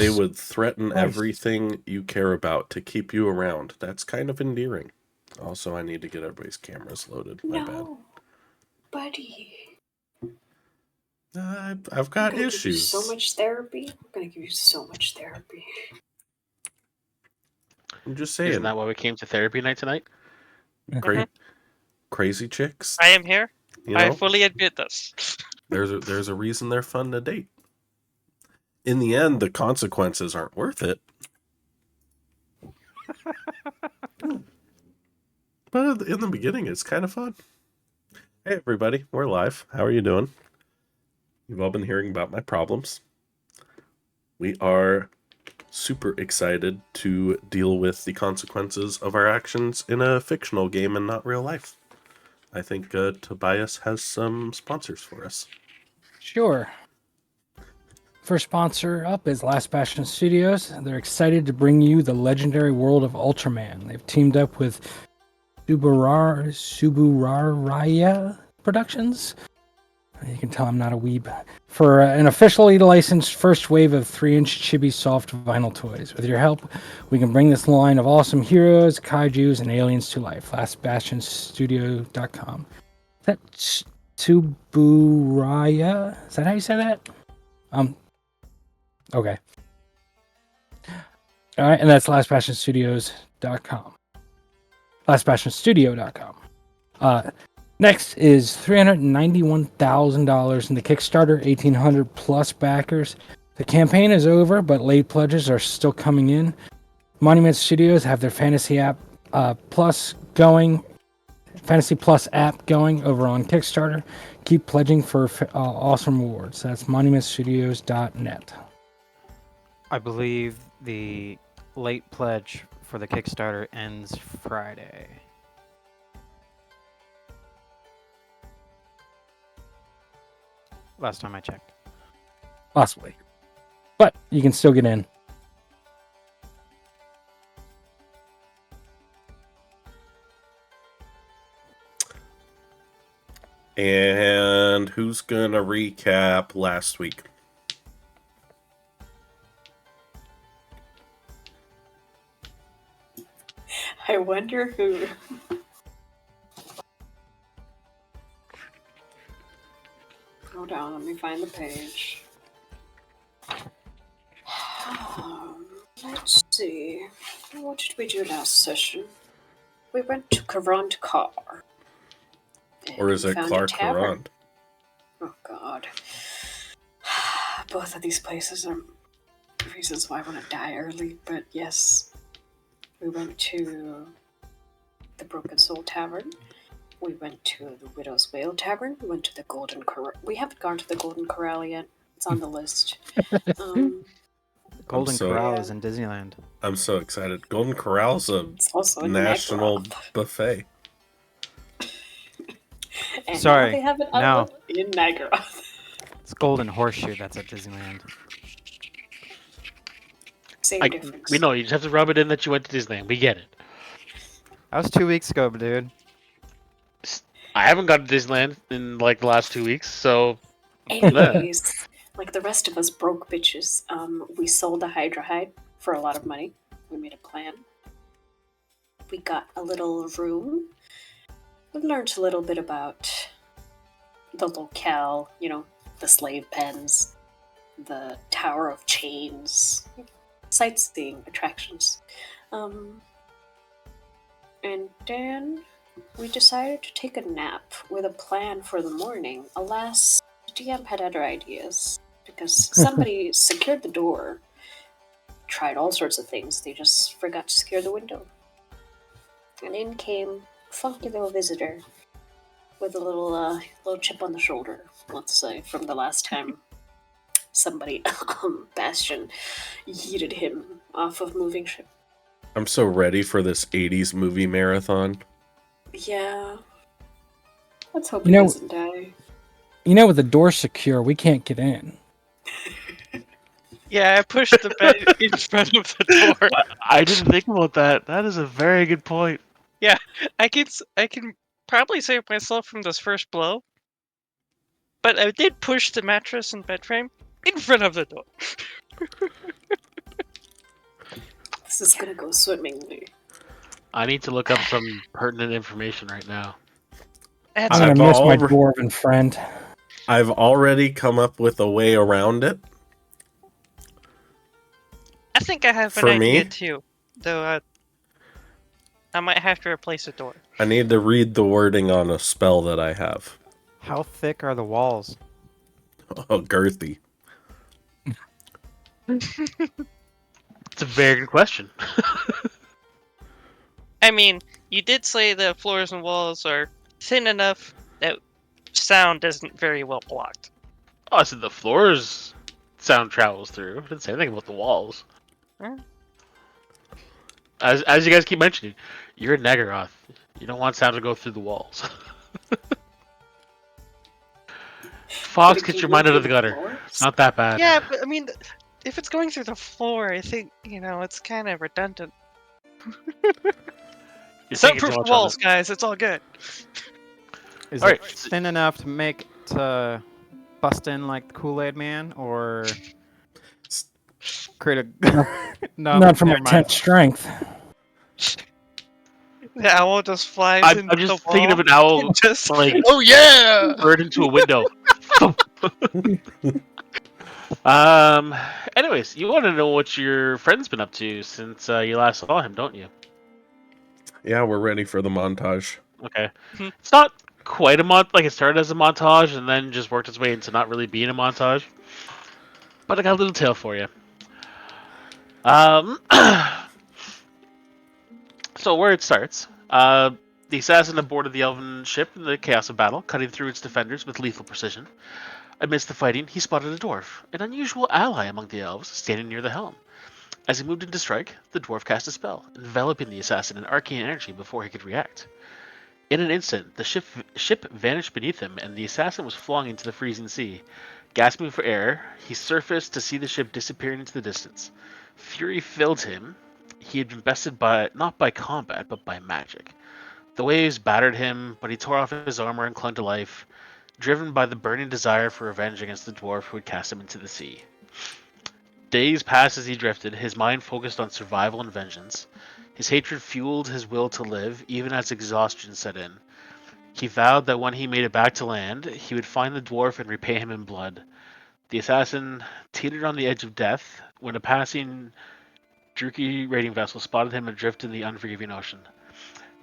They would threaten everything you care about to keep you around. That's kind of endearing. Also, I need to get everybody's cameras loaded. My bad. Buddy. I've got issues. Give you so much therapy. I'm gonna give you so much therapy. I'm just saying. Isn't that why we came to therapy night tonight? Crazy chicks. I am here. You know, I fully admit this. There's a reason they're fun to date. In the end, the consequences aren't worth it. But in the beginning, it's kind of fun. Hey, everybody. We're live. How are you doing? You've all been hearing about my problems. We are super excited to deal with the consequences of our actions in a fictional game and not real life. I think Tobias has some sponsors for us. Sure. First sponsor up is Last Bastion Studios. They're excited to bring you the legendary world of Ultraman. They've teamed up with Suburaya Productions. You can tell I'm not a weeb. For an officially licensed first wave of 3-inch chibi soft vinyl toys. With your help, we can bring this line of awesome heroes, kaijus, and aliens to life. LastBastionStudio.com. Is that Suburaya? Is that how you say that? Okay. All right, and that's LastBastionStudios.com. LastBastionStudio.com. Next is $391,000 in the Kickstarter, 1,800 plus backers. The campaign is over, but late pledges are still coming in. Monument Studios have their Fantasy app Plus going, Fantasy Plus app going over on Kickstarter. Keep pledging for awesome rewards. That's monumentstudios.net. I believe the late pledge for the Kickstarter ends Friday. Last time I checked. Possibly. But you can still get in. And who's gonna recap last week? I wonder who. Hold on, let me find the page. Let's see. What did we do last session? We went to Karand Kar. Or is it Clark Karand? Oh, God. Both of these places are reasons why I want to die early, but yes. We went to the Broken Soul Tavern. We went to the Widow's Wail Tavern. We went to the Golden Corral. We haven't gone to the Golden Corral yet. It's on the list. Golden Corral is in Disneyland. I'm so excited. Golden Corral's a national buffet. And sorry, they have an no. in Niagara. It's Golden Horseshoe that's at Disneyland. Same difference. We know, you just have to rub it in that you went to Disneyland. We get it. That was 2 weeks ago, dude. I haven't gone to Disneyland in like the last 2 weeks, so... Anyways, like the rest of us broke bitches, we sold the Hydra hide for a lot of money. We made a plan. We got a little room. We learned a little bit about the locale, you know, the slave pens, the Tower of Chains, sightseeing attractions. And then we decided to take a nap with a plan for the morning. Alas, DM had other ideas because somebody secured the door, tried all sorts of things. They just forgot to secure the window. And in came a funky little visitor with a little chip on the shoulder, let's say, from the last time somebody, Bastion, yeeted him off of moving ship. I'm so ready for this 80s movie marathon. Yeah. Let's hope he doesn't die. You know, with the door secure, we can't get in. Yeah, I pushed the bed in front of the door. I didn't think about that. That is a very good point. Yeah, I can probably save myself from this first blow. But I did push the mattress and bed frame in front of the door. This is gonna go swimmingly. I need to look up some pertinent information right now. That's I'm I've gonna miss my al- dwarven friend. I've already come up with a way around it. I think I have an For idea me, too, though. I might have to replace a door. I need to read the wording on a spell that I have. How thick are the walls? Oh, girthy. It's a very good question. I mean, you did say the floors and walls are thin enough that sound isn't very well blocked. Oh, I said the floors sound travels through. I didn't say anything about the walls. Huh? As you guys keep mentioning, you're a Nagaroth. You don't want sound to go through the walls. Fox, But it get can your go mind out through of the gutter. floors? It's not that bad. Yeah, but I mean, if it's going through the floor, I think, it's kind of redundant. You're thinking too Soundproof much the on walls, it. guys. It's all good. Is All it right, so- thin enough to bust in like the Kool-Aid Man, or create a? No, Not for my never mind. 10th strength. The owl just flies I'm into just the thinking wall. of an owl and just, like oh yeah! bird into a window. Anyways, you want to know what your friend's been up to since you last saw him, don't you? Yeah, we're ready for the montage. Okay. Hmm. It's not quite a like it started as a montage and then just worked its way into not really being a montage. But I got a little tale for you. So where it starts, the assassin aboarded the elven ship in the chaos of battle, cutting through its defenders with lethal precision. Amidst the fighting, he spotted a dwarf, an unusual ally among the elves, standing near the helm. As he moved in to strike, the dwarf cast a spell, enveloping the assassin in arcane energy before he could react. In an instant, the ship vanished beneath him, and the assassin was flung into the freezing sea. Gasping for air, he surfaced to see the ship disappearing into the distance. Fury filled him. He had been bested not by combat, but by magic. The waves battered him, but he tore off his armor and clung to life, driven by the burning desire for revenge against the dwarf who had cast him into the sea. Days passed as he drifted, his mind focused on survival and vengeance. His hatred fueled his will to live, even as exhaustion set in. He vowed that when he made it back to land, he would find the dwarf and repay him in blood. The assassin teetered on the edge of death when a passing Druki raiding vessel spotted him adrift in the unforgiving ocean.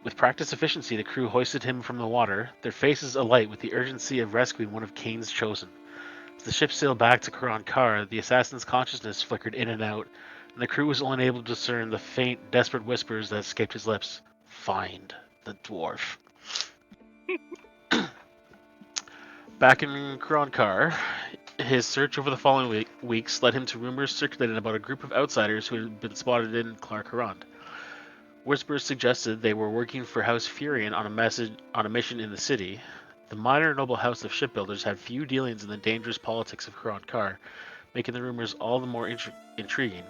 With practiced efficiency, the crew hoisted him from the water, their faces alight with the urgency of rescuing one of Kane's chosen. As the ship sailed back to Kuran Kar, the assassin's consciousness flickered in and out, and the crew was only able to discern the faint, desperate whispers that escaped his lips. Find the dwarf. Back in Kuran Kar, his search over the following weeks led him to rumors circulating about a group of outsiders who had been spotted in Clarkarand. Whispers suggested they were working for House Furion on a mission in the city. The minor noble house of shipbuilders had few dealings in the dangerous politics of Kuran Kar, making the rumors all the more intriguing.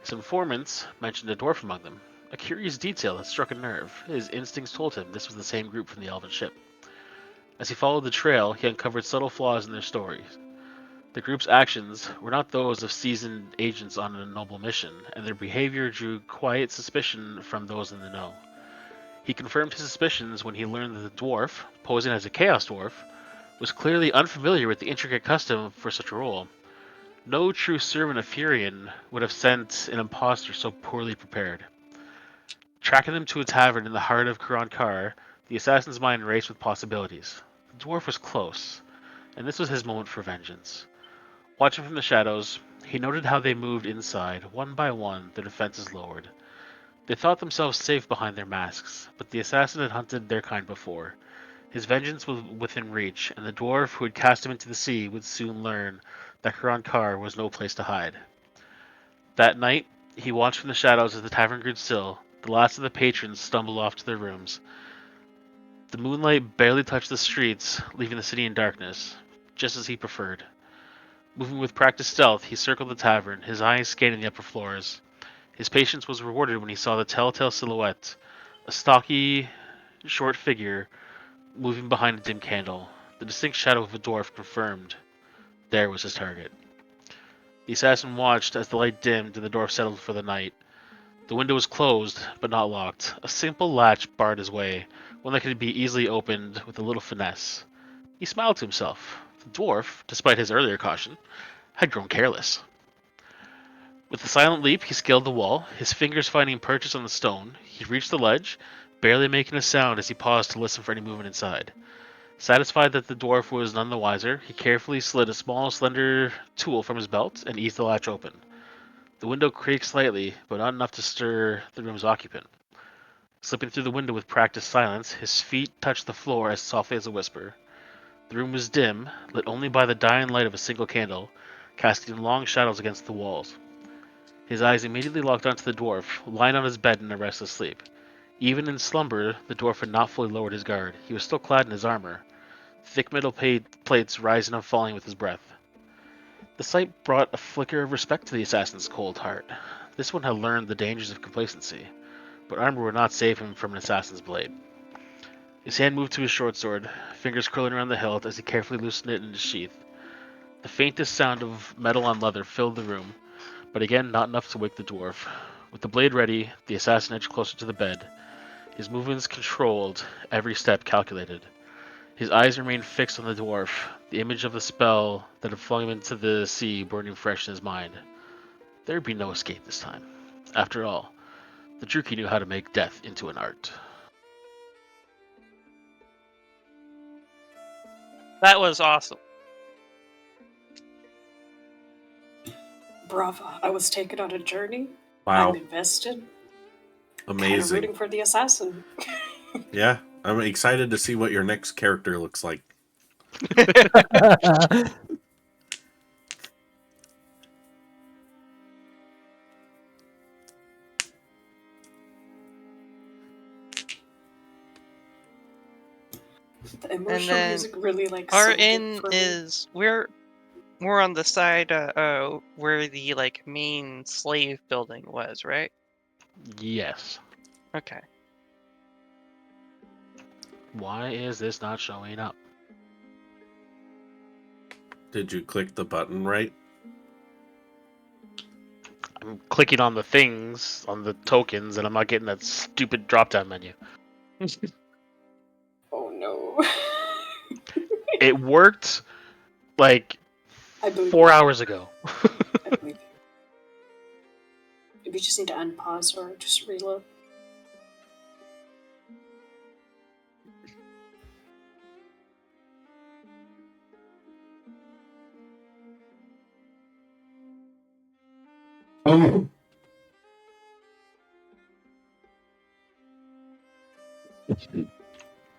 His informants mentioned a dwarf among them, a curious detail that struck a nerve. His instincts told him this was the same group from the elven ship. As he followed the trail, he uncovered subtle flaws in their stories. The group's actions were not those of seasoned agents on a noble mission, and their behavior drew quiet suspicion from those in the know. He confirmed his suspicions when he learned that the dwarf, posing as a chaos dwarf, was clearly unfamiliar with the intricate custom for such a role. No true servant of Furion would have sent an impostor so poorly prepared. Tracking them to a tavern in the heart of Kuran Kar, the assassin's mind raced with possibilities. The dwarf was close, and this was his moment for vengeance. Watching from the shadows, he noted how they moved inside, one by one, their defenses lowered. They thought themselves safe behind their masks, but the assassin had hunted their kind before. His vengeance was within reach, and the dwarf who had cast him into the sea would soon learn that Kuran Kar was no place to hide. That night, he watched from the shadows as the tavern grew still. The last of the patrons stumbled off to their rooms. The moonlight barely touched the streets, leaving the city in darkness, just as he preferred. Moving with practiced stealth, he circled the tavern, his eyes scanning the upper floors. His patience was rewarded when he saw the telltale silhouette, a stocky, short figure moving behind a dim candle. The distinct shadow of a dwarf confirmed there was his target. The assassin watched as the light dimmed and the dwarf settled for the night. The window was closed, but not locked. A simple latch barred his way, one that could be easily opened with a little finesse. He smiled to himself. The dwarf, despite his earlier caution, had grown careless. With a silent leap, he scaled the wall, his fingers finding purchase on the stone. He reached the ledge, barely making a sound as he paused to listen for any movement inside. Satisfied that the dwarf was none the wiser, he carefully slid a small, slender tool from his belt and eased the latch open. The window creaked slightly, but not enough to stir the room's occupant. Slipping through the window with practiced silence, his feet touched the floor as softly as a whisper. The room was dim, lit only by the dying light of a single candle, casting long shadows against the walls. His eyes immediately locked onto the dwarf, lying on his bed in a restless sleep. Even in slumber, the dwarf had not fully lowered his guard. He was still clad in his armor, thick metal plates rising and falling with his breath. The sight brought a flicker of respect to the assassin's cold heart. This one had learned the dangers of complacency, but armor would not save him from an assassin's blade. His hand moved to his short sword, fingers curling around the hilt as he carefully loosened it in its sheath. The faintest sound of metal on leather filled the room, but again not enough to wake the dwarf. With the blade ready, the assassin edged closer to the bed, his movements controlled, every step calculated. His eyes remained fixed on the dwarf, the image of the spell that had flung him into the sea burning fresh in his mind. There would be no escape this time. After all, the Druki knew how to make death into an art. That was awesome. Bravo. I was taken on a journey. Wow. I'm invested. Kind of Amazing. rooting for the assassin. Yeah, I'm excited to see what your next character looks like. The emotional then music really like Our sold it inn for me. is we're on the side where the like main slave building was, right? Yes. Okay. Why is this not showing up? Did you click the button right? I'm clicking on the things, on the tokens, and I'm not getting that stupid drop-down menu. Oh no. It worked like I believe 4 hours ago. I believe you. Maybe you just need to unpause or just reload.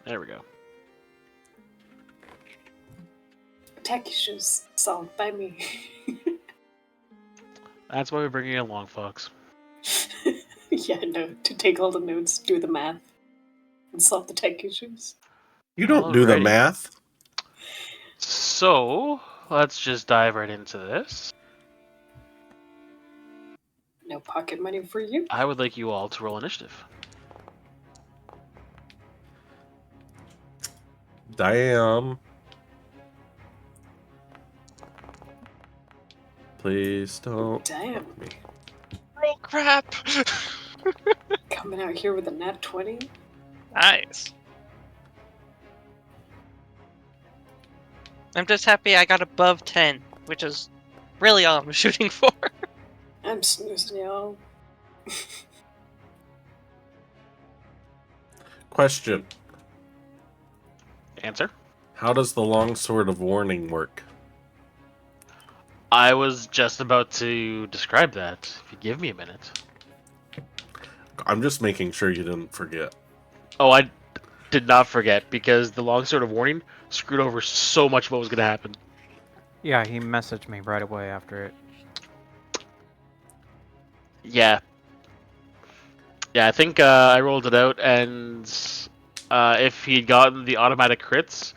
There we go. Attack issues solved by me. That's why we're bringing you along, Fox. Yeah, no, to take all the notes, do the math, and solve the tech issues. You don't do the Alrighty. math. So, let's just dive right into this. No pocket money for you. I would like you all to roll initiative. Damn. Please don't. Damn. fuck me. Oh crap! Coming out here with a nat 20. Nice. I'm just happy I got above 10, which is really all I'm shooting for. I'm snoozing y'all. Question. Answer. How does the longsword of warning work? I was just about to describe that. If you give me a minute. I'm just making sure you didn't forget. Oh, I did not forget, because the longsword of warning screwed over so much of what was going to happen. Yeah, he messaged me right away after it. Yeah. Yeah, I think I rolled it out, and if he'd gotten the automatic crits,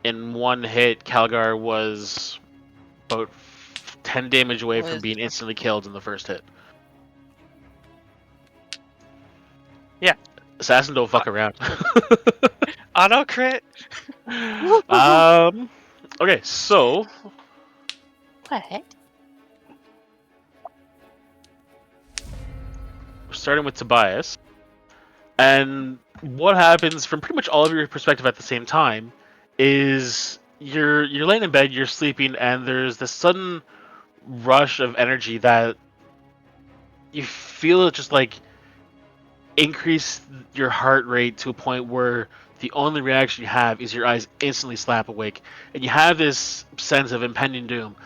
in one hit, Calgar was about 10 damage away from being instantly killed in the first hit. Yeah. Assassin don't fuck around. Auto crit. Okay, so What? we're starting with Tobias. And what happens from pretty much all of your perspective at the same time is you're laying in bed, you're sleeping, and there's this sudden rush of energy that you feel it just like increase your heart rate to a point where the only reaction you have is your eyes instantly slap awake, and you have this sense of impending doom,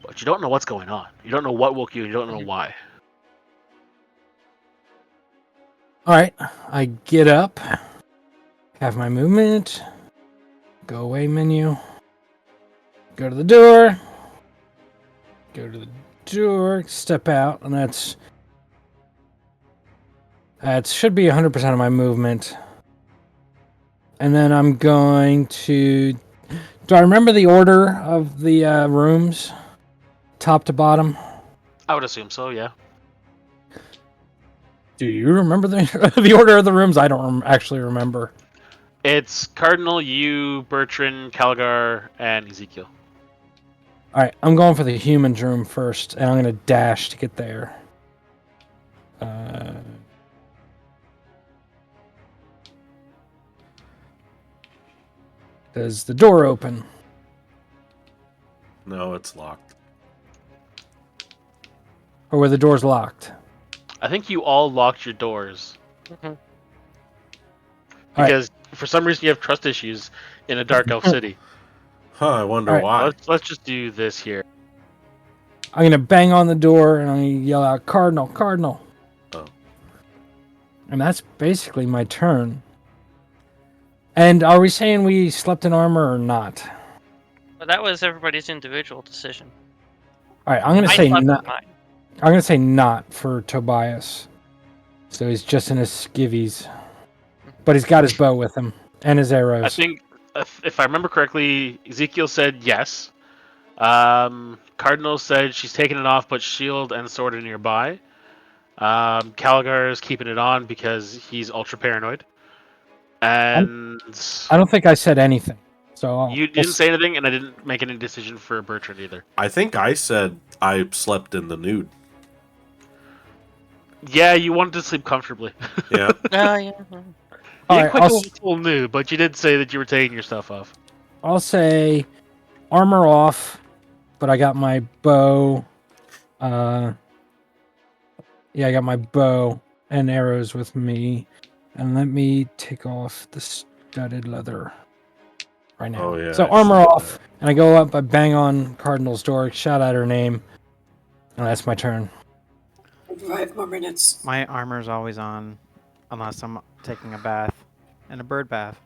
but you don't know what's going on. You don't know what woke you. You don't know why. All right, I get up, have my movement, go away menu, go to the door, step out, and that should be 100% of my movement. And then I'm going to... Do I remember the order of the rooms? Top to bottom? I would assume so, yeah. Do you remember the order of the rooms? I don't actually remember. It's Cardinal, you, Bertrand, Calgar, and Ezekiel. All right, I'm going for the humans room first, and I'm going to dash to get there. Does the door open? No, it's locked. Or were the doors locked? I think you all locked your doors. Mhm. Because for some reason you have trust issues in a Dark Elf city. Huh, I wonder All right. why. Let's just do this here. I'm going to bang on the door, and I'm going to yell out, Cardinal, Cardinal. Oh. And that's basically my turn. And are we saying we slept in armor or not? But that was everybody's individual decision. All right, I'm going to I say slept in not. mine. I'm going to say not for Tobias. So he's just in his skivvies. But he's got his bow with him and his arrows. I think, if I remember correctly, Ezekiel said yes. Cardinal said she's taking it off, but shield and sword are nearby. Calgar is keeping it on because he's ultra paranoid. And I don't think I said anything. So you didn't say anything, and I didn't make any decision for Bertrand either. I think I said I slept in the nude. Yeah, you wanted to sleep comfortably. Yeah. Yeah. You All didn't right, quite go full nude, but you did say that you were taking your stuff off. I'll say armor off, but I got my bow. I got my bow and arrows with me. And let me take off the studded leather right now. Oh, yeah, So I armor see off, that. and I go up, I bang on Cardinal's door, shout out her name, and that's my turn. 5 more minutes. My armor's always on, unless I'm taking a bath, and a bird bath.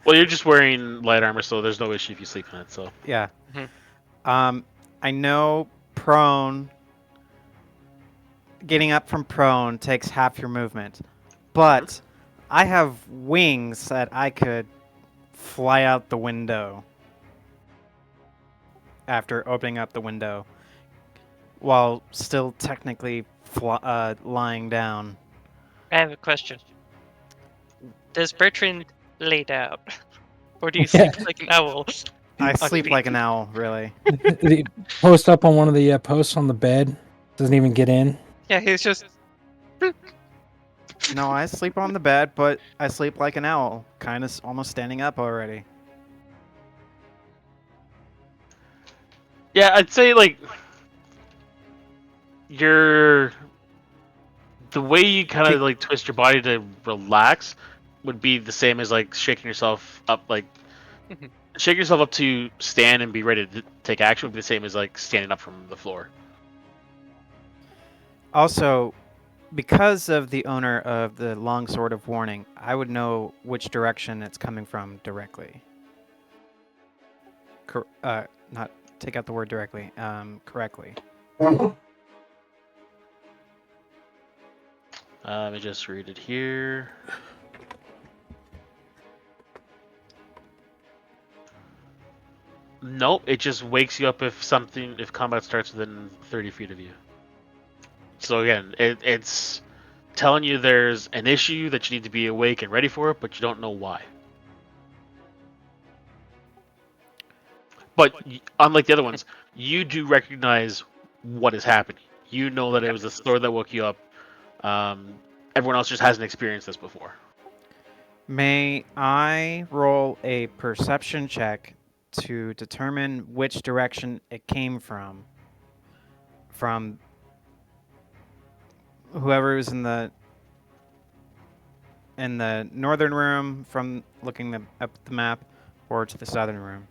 Well, you're just wearing light armor, so there's no issue if you sleep in it. So Yeah. Mhm. I know prone. Getting up from prone takes half your movement, but I have wings that I could fly out the window after opening up the window, while still technically lying down. I have a question. Does Bertrand lay down? Or do you sleep like an owl? I sleep like an owl, really. Did he post up on one of the posts on the bed? Doesn't even get in. Yeah, he's just... No, I sleep on the bed, but I sleep like an owl, kind of almost standing up already. yeah, I'd say like the way you kind of like twist your body to relax would be the same as like shaking yourself up, like shaking yourself up to stand and be ready to take action would be the same as like standing up from the floor. Also, because of the owner of the Long Sword of Warning, I would know which direction it's coming from directly. Not take out the word directly. Correctly. Let me just read it here. Nope, it just wakes you up if combat starts within 30 feet of you. So again, it's telling you there's an issue that you need to be awake and ready for it, but you don't know why. But unlike the other ones, you do recognize what is happening. You know that it was the sword that woke you up. Everyone else just hasn't experienced this before. May I roll a perception check to determine which direction it came from? From whoever was in the northern room, from looking up the map, or to the southern room?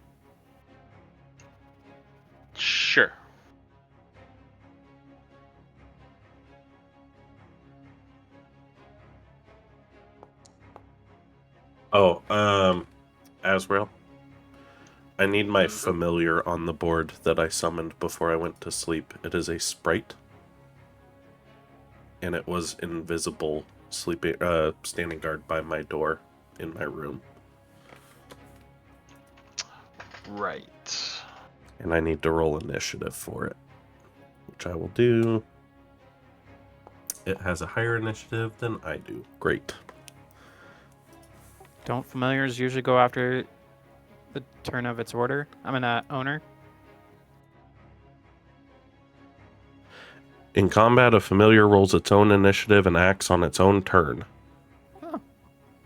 Sure. Oh, Asriel, I need my familiar on the board that I summoned before I went to sleep. It is a sprite, and it was invisible, standing guard by my door in my room. Right. And I need to roll initiative for it, which I will do. It has a higher initiative than I do. Great. Don't familiars usually go after the turn of its owner? In combat, a familiar rolls its own initiative and acts on its own turn. Oh,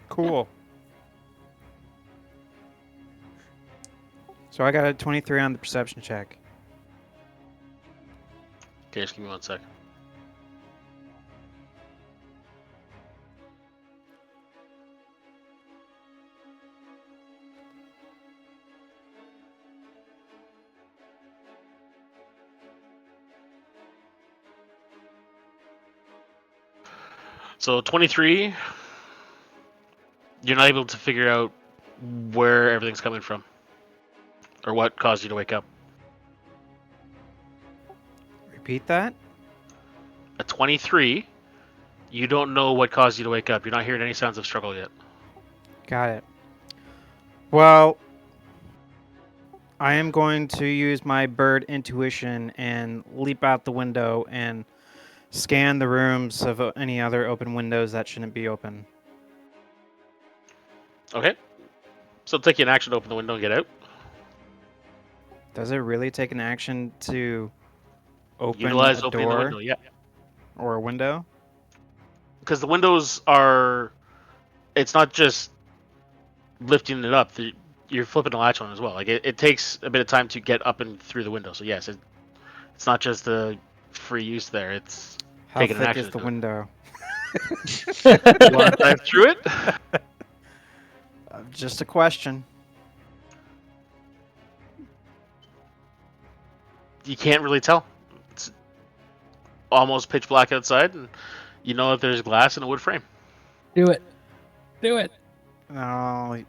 cool. So I got a 23 on the perception check. Okay, just give me 1 sec. So 23, you're not able to figure out where everything's coming from, or what caused you to wake up. Repeat that? At 23, you don't know what caused you to wake up. You're not hearing any sounds of struggle yet. Got it. Well, I am going to use my bird intuition and leap out the window and scan the rooms of any other open windows that shouldn't be open. Okay. So it'll take you an action to open the window and get out. Does it really take an action to open Utilize a opening the door window, yeah. or a window? Because the windows are... It's not just lifting it up. You're flipping the latch on as well. Like it takes a bit of time to get up and through the window. So yes, it's not just a free use there. It's How taking an thick action. is the window? You want to dive through it? Just a question. You can't really tell. It's almost pitch black outside, and you know that there's glass and a wood frame. Do it. Do it. No.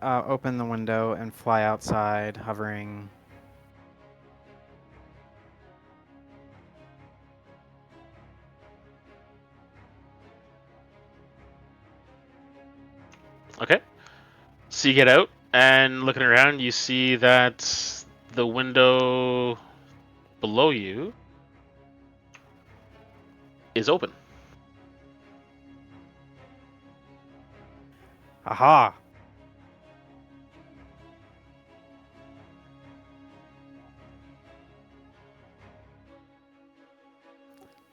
Open the window and fly outside, hovering. Okay. So you get out, and looking around, you see that the window below you is open. Aha!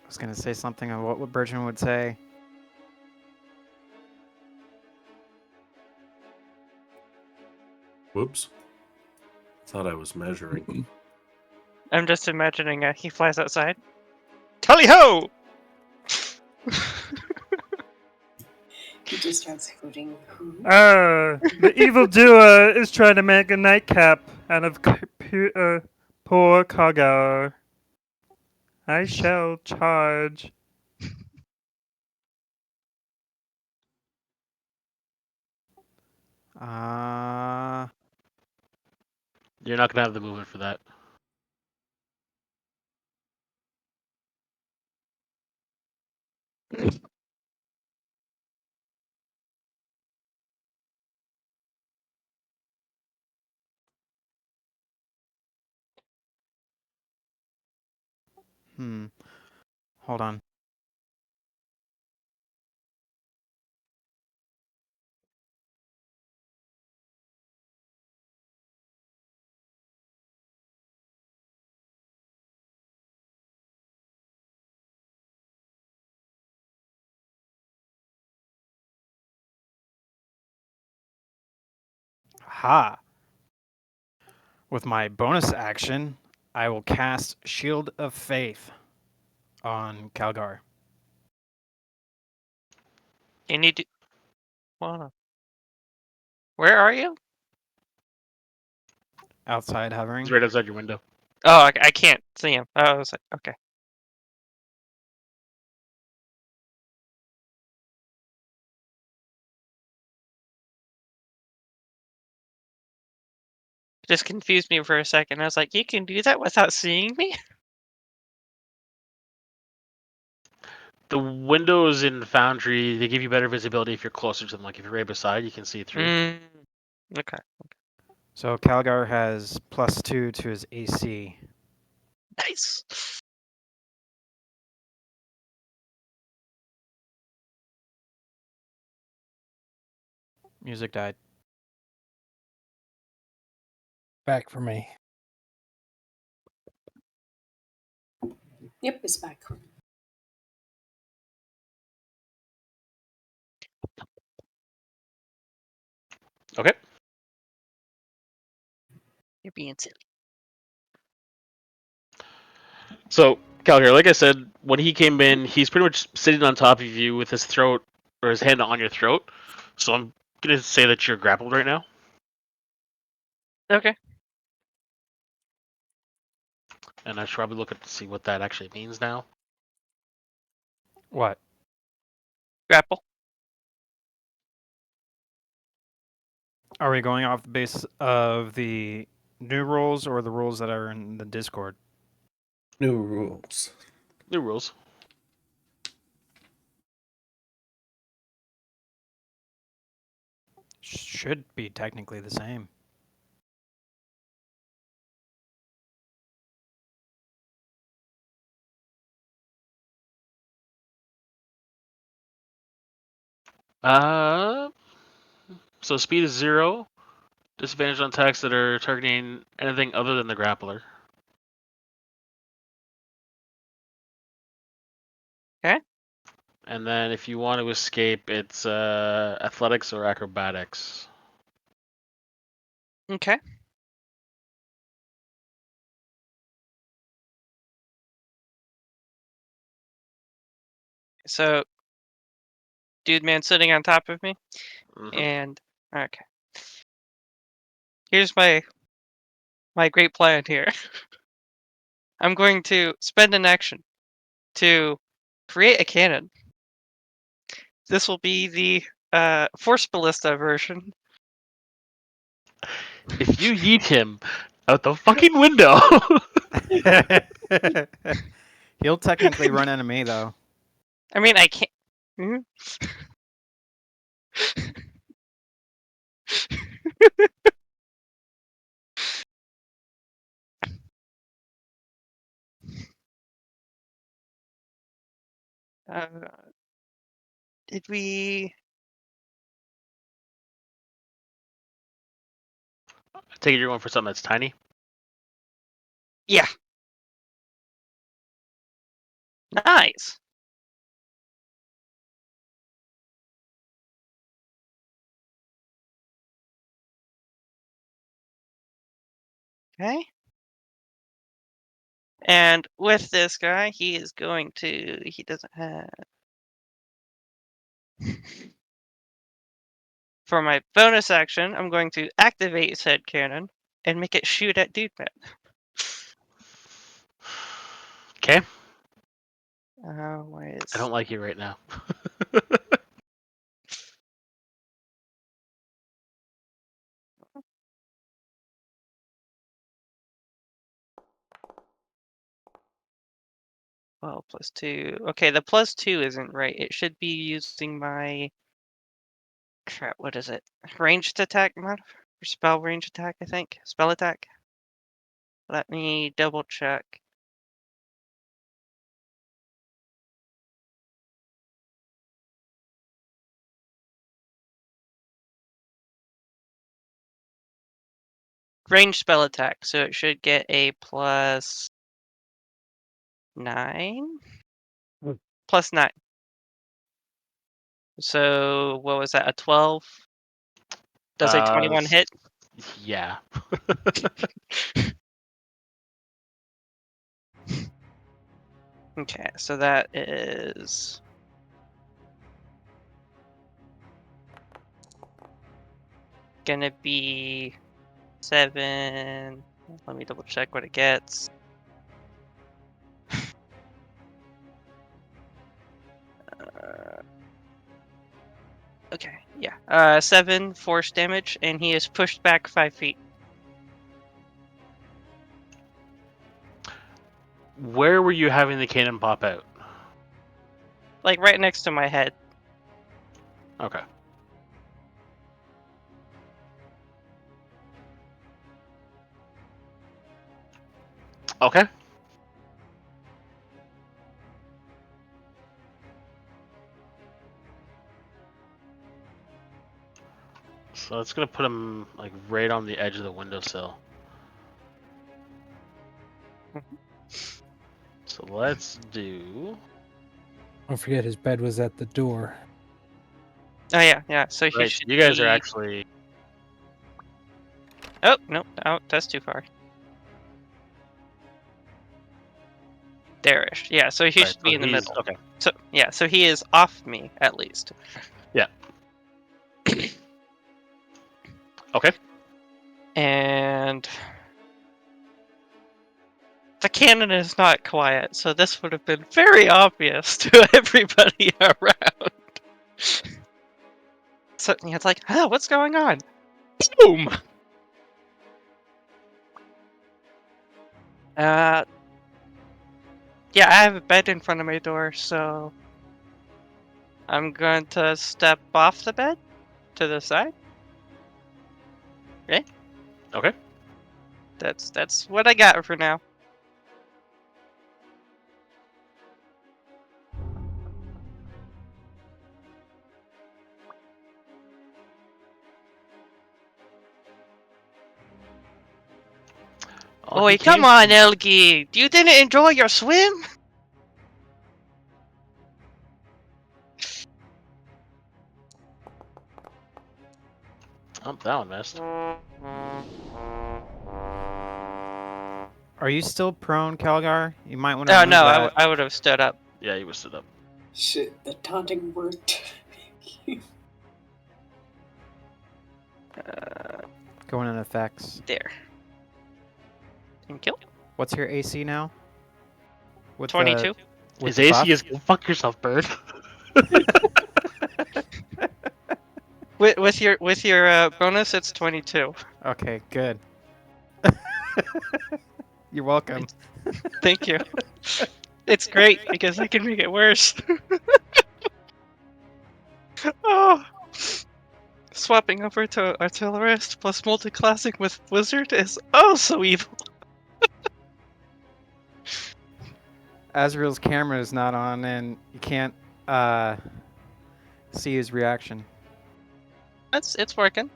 I was going to say something on what Bertrand would say. Whoops. Thought I was measuring. I'm just imagining he flies outside. Tally ho! He just starts hooting. The evildoer is trying to make a nightcap out of poor cargo. I shall charge. You're not gonna have the movement for that. Hold on. Ha! With my bonus action, I will cast Shield of Faith on Calgar. You need to. Hold on. Where are you? Outside He's hovering. right outside your window. Oh, I can't see him. Oh, I was like, okay. Just confused me for a second. I was like, you can do that without seeing me? The windows in Foundry, they give you better visibility if you're closer to them. Like if you're right beside, you can see through. Okay. So Calgar has +2 to his AC. Nice. Music died. Back for me. Yep, it's back. Okay. You're being silly. So, Calgar, like I said, when he came in, he's pretty much sitting on top of you with his throat, or his hand on your throat. So I'm going to say that you're grappled right now. Okay. And I should probably look up to see what that actually means now. What? Grapple. Are we going off the base of the new rules or the rules that are in the Discord? New rules. New rules. Should be technically the same. So speed is 0. Disadvantage on attacks that are targeting anything other than the grappler. Okay. And then if you want to escape, it's athletics or acrobatics. Okay. So, dude man sitting on top of me. Mm-hmm. And okay. Here's my great plan here. I'm going to spend an action to create a cannon. This will be the Force Ballista version. If you yeet him out the fucking window. He'll technically run into me, though. I mean, I can't. Mhm. Uh, did we? I take it you're going for something that's tiny. Yeah. Nice. Okay. And with this guy, he is going to. He doesn't have. For my bonus action, I'm going to activate said cannon and make it shoot at Dude Man. Okay. Where is? I don't like you right now. Well, +2. Okay, the +2 isn't right. It should be using my. Crap, what is it? Ranged attack mod? Or spell range attack, I think. Spell attack. Let me double check. Range spell attack, so it should get a +9? +9. So, what was that, a 12? Does a 21 hit? Yeah. Okay, so that is gonna be 7. Let me double check what it gets. Okay, yeah. 7 force damage, and he is pushed back 5 feet. Where were you having the cannon pop out? Like right next to my head. Okay. Okay. So it's gonna put him like right on the edge of the windowsill. So let's do. Don't forget his bed was at the door. Oh yeah. So he Right, should you guys are be- actually. Oh no, that's too far. There-ish. Yeah, so he Right, should be so in the he's- middle. Okay. So yeah, so he is off me at least. Yeah. Okay. And the cannon is not quiet, so this would have been very obvious to everybody around. So it's like, what's going on? Boom! Yeah, I have a bed in front of my door, so I'm going to step off the bed to the side. Okay. Okay. That's what I got for now. Well, Oi, he come came- on, Elgie! You didn't enjoy your swim? Oh, that one missed. Are you still prone, Calgar? You might want to Oh remove no, that. I would have stood up. Yeah, he was stood up. Shit, the taunting worked. Going in effects. There. Thank you. What's your AC now? With 22. with His the buff? AC is go fuck yourself, bird. With your bonus, it's 22. Okay, good. You're welcome. Thank you. It's great because I can make it worse. Oh. Swapping over to Artillerist plus multi-classing with Wizard is oh so evil. Azrael's camera is not on, and you can't see his reaction. It's working.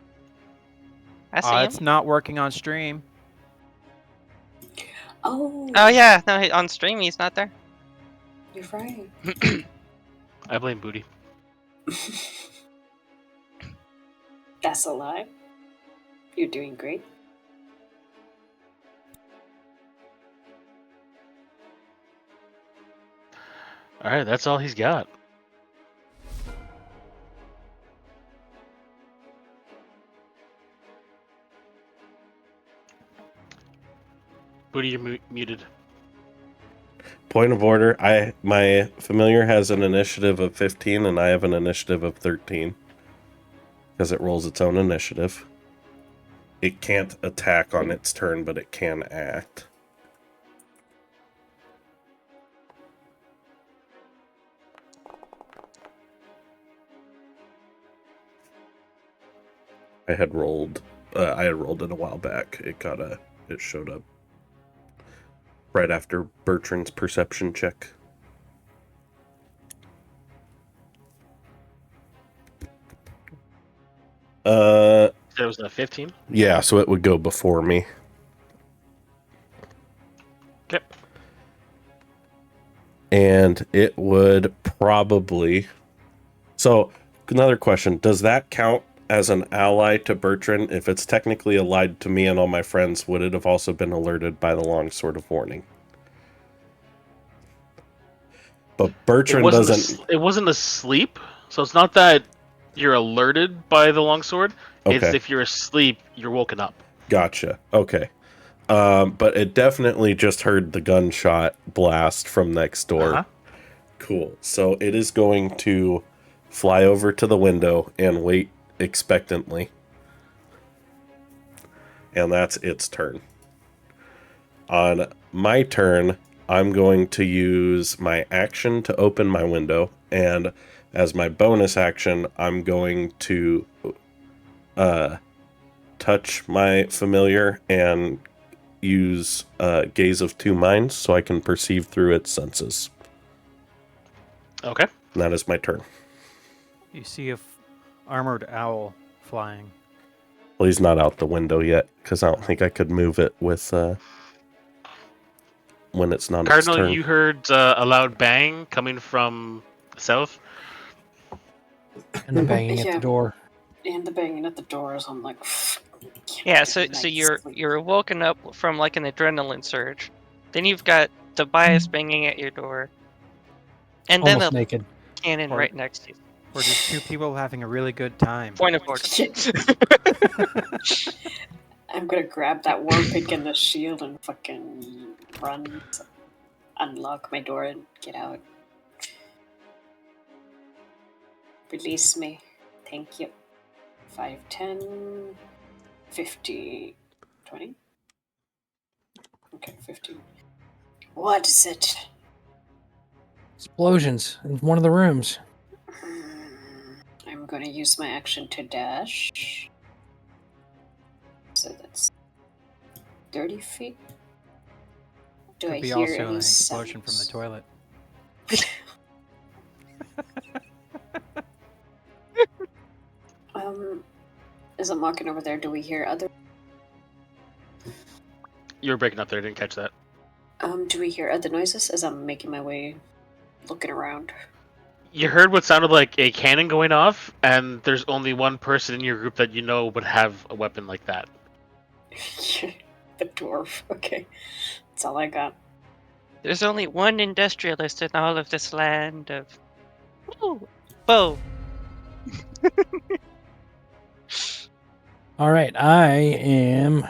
I see him. It's not working on stream. Oh. Oh yeah, no, on stream he's not there. You're right. I blame Booty. That's a lie. You're doing great. Alright, that's all he's got. Booty, you're muted. Point of order. My familiar has an initiative of 15 and I have an initiative of 13. Because it rolls its own initiative. It can't attack on its turn, but it can act. I had rolled it a while back. It showed up right after Bertrand's perception check. There was a 15. Yeah, so it would go before me. Okay. And it would probably... So, another question. Does that count as an ally to Bertrand, if it's technically allied to me and all my friends, would it have also been alerted by the longsword of warning? But Bertrand doesn't. It wasn't asleep, so it's not that you're alerted by the longsword. It's Okay, if you're asleep, you're woken up. gotcha. Okay. But it definitely just heard the gunshot blast from next door. Uh-huh. Cool. So it is going to fly over to the window and wait expectantly. And that's its turn. On my turn, I'm going to use my action to open my window, and as my bonus action, I'm going to touch my familiar and use Gaze of Two Minds so I can perceive through its senses. Okay. And that is my turn. You see a armored owl flying. Well, he's not out the window yet, because I don't think I could move it with when it's not its Cardinal, turn. you heard a loud bang coming from the south. And the banging at Yeah. the door. And the banging at the doors, I'm like, Yeah, so you're woken up from like an adrenaline surge. Then you've got Tobias banging at your door. And then Almost a naked. cannon Or- right next to you. We're just two people having a really good time. Point of order. I'm gonna grab that war pick and the shield and fucking run, unlock my door and get out. Release me. Thank you. 5, 10, 50, 20? Okay, 15. What is it? Explosions in one of the rooms. I'm gonna use my action to dash. So that's 30 feet. Do Could I be hear also any an explosion from the sounds? toilet. As I'm walking over there, do we hear other? You were breaking up there. I didn't catch that. Do we hear other noises as I'm making my way, looking around? You heard what sounded like a cannon going off, and there's only one person in your group that you know would have a weapon like that. The dwarf. Okay, that's all I got. There's only one industrialist in all of this land of. Ooh, bow. All right, I am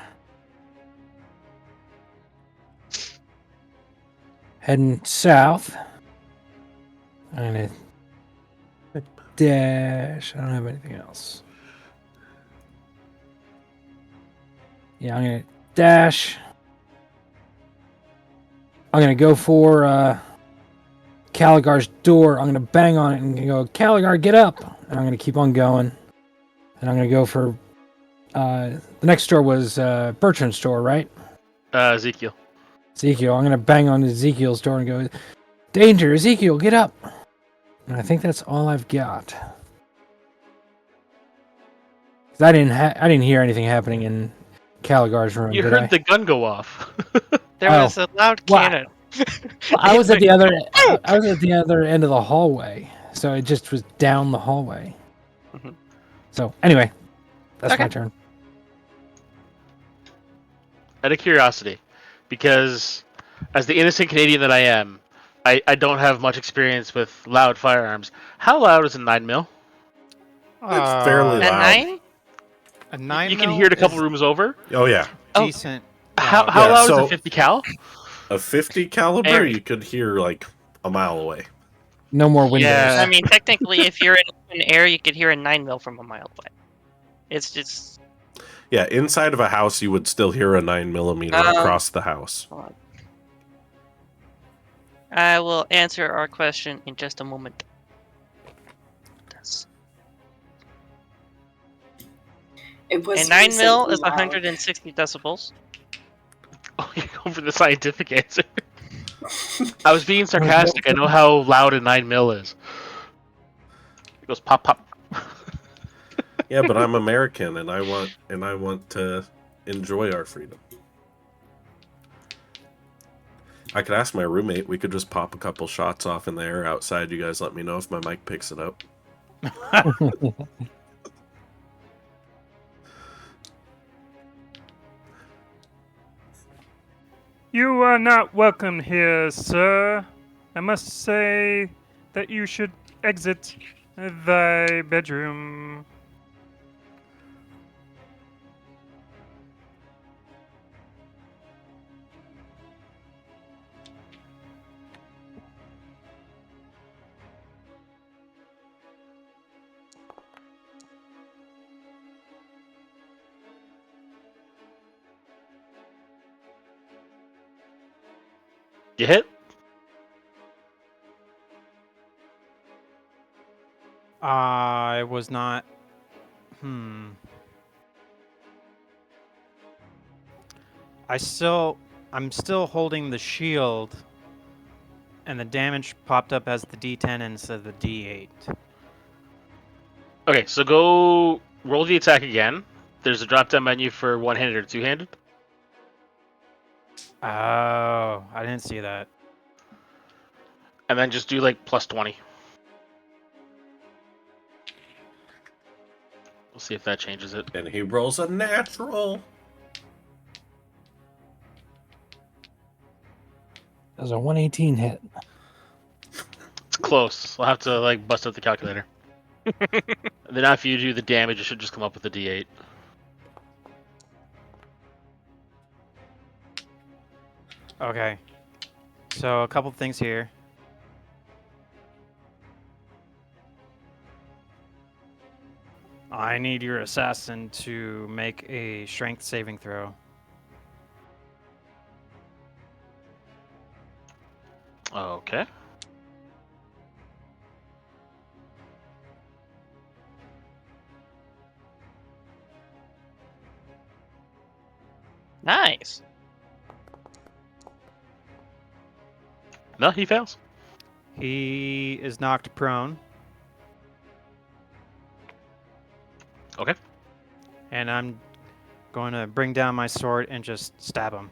heading south. I'm gonna dash. I don't have anything else. Yeah, I'm gonna dash. I'm gonna go for Caligar's door. I'm gonna bang on it and go, Caligar, get up! And I'm gonna keep on going. And I'm gonna go for the next door was Bertrand's door, right? Ezekiel. Ezekiel. I'm gonna bang on Ezekiel's door and go, danger, Ezekiel, get up! And I think that's all I've got. 'Cause I didn't hear anything happening in Caligar's room. You did heard I? the gun go off. There Oh. was a loud Wow. cannon. Well, I was at the other. I was at the other end of the hallway, so it just was down the hallway. Mhm. So anyway, that's Okay. my turn. Out of curiosity, because as the innocent Canadian that I am, I don't have much experience with loud firearms. How loud is a 9mm? It's fairly At loud. 9? A 9 You can hear it a couple rooms over. Oh yeah, Oh. decent. How loud. Yeah, loud so- is a 50 cal? a 50 caliber Eric. you could hear like a mile away. No more windows. Yeah. I mean, technically, if you're in open air, you could hear a 9mm from a mile away. It's just. Yeah, inside of a house you would still hear a 9mm across the house. I will answer our question in just a moment. It was A 9mm recently is loud. 160 decibels. Oh, you're going for the scientific answer. I was being sarcastic. I know how loud a 9mm is. It goes pop pop. Yeah, but I'm American and I want to enjoy our freedom. I could ask my roommate. We could just pop a couple shots off in the air outside. You guys let me know if my mic picks it up. You are not welcome here, sir. I must say that you should exit thy bedroom. You hit? I was not. I'm still holding the shield, and the damage popped up as the D10 instead of the D8. Okay, so go roll the attack again. There's a drop-down menu for one-handed or two-handed. Oh, I didn't see that. And then just do like plus 20. We'll see if that changes it. And he rolls a natural. Does a 118 hit? It's close. I'll have to like bust out the calculator. Then after you do the damage, it should just come up with a D8. Okay. So a couple things here. I need your assassin to make a strength saving throw. Okay. Nice. No, he fails. He is knocked prone. Okay. And I'm going to bring down my sword and just stab him.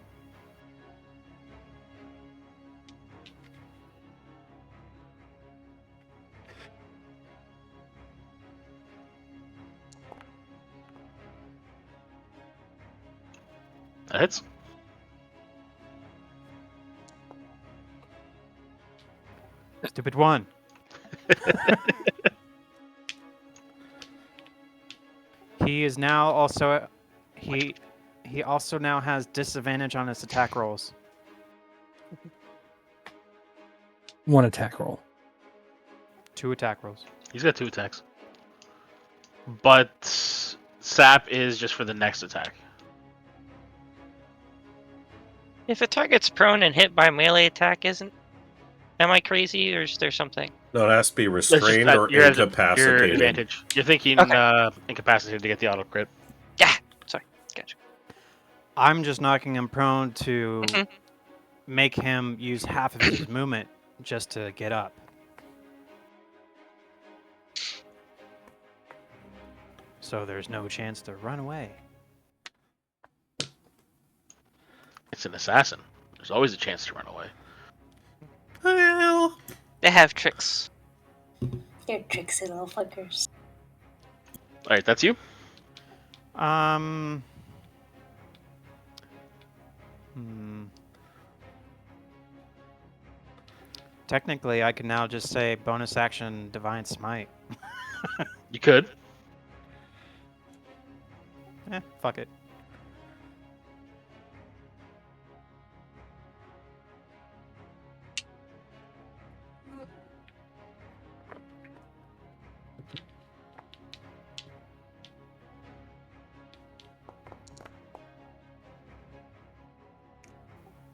That hits. Stupid one. He is now also he also now has disadvantage on his attack rolls. 1 attack roll. 2 attack rolls. He's got 2 attacks. But sap is just for the next attack. If a target's prone and hit by a melee attack, am I crazy or is there something? No, it has to be That's just restrained that or you're at your incapacitated. advantage. You're thinking Okay. incapacitated to get the auto crit. Yeah. Sorry. Gotcha. I'm just knocking him prone to Mhm. make him use half of his movement just to get up. So there's no chance to run away. It's an assassin. There's always a chance to run away. Well, They have tricks. You're tricksy little fuckers. Alright, that's you? Technically, I can now just say bonus action Divine Smite. You could. Fuck it.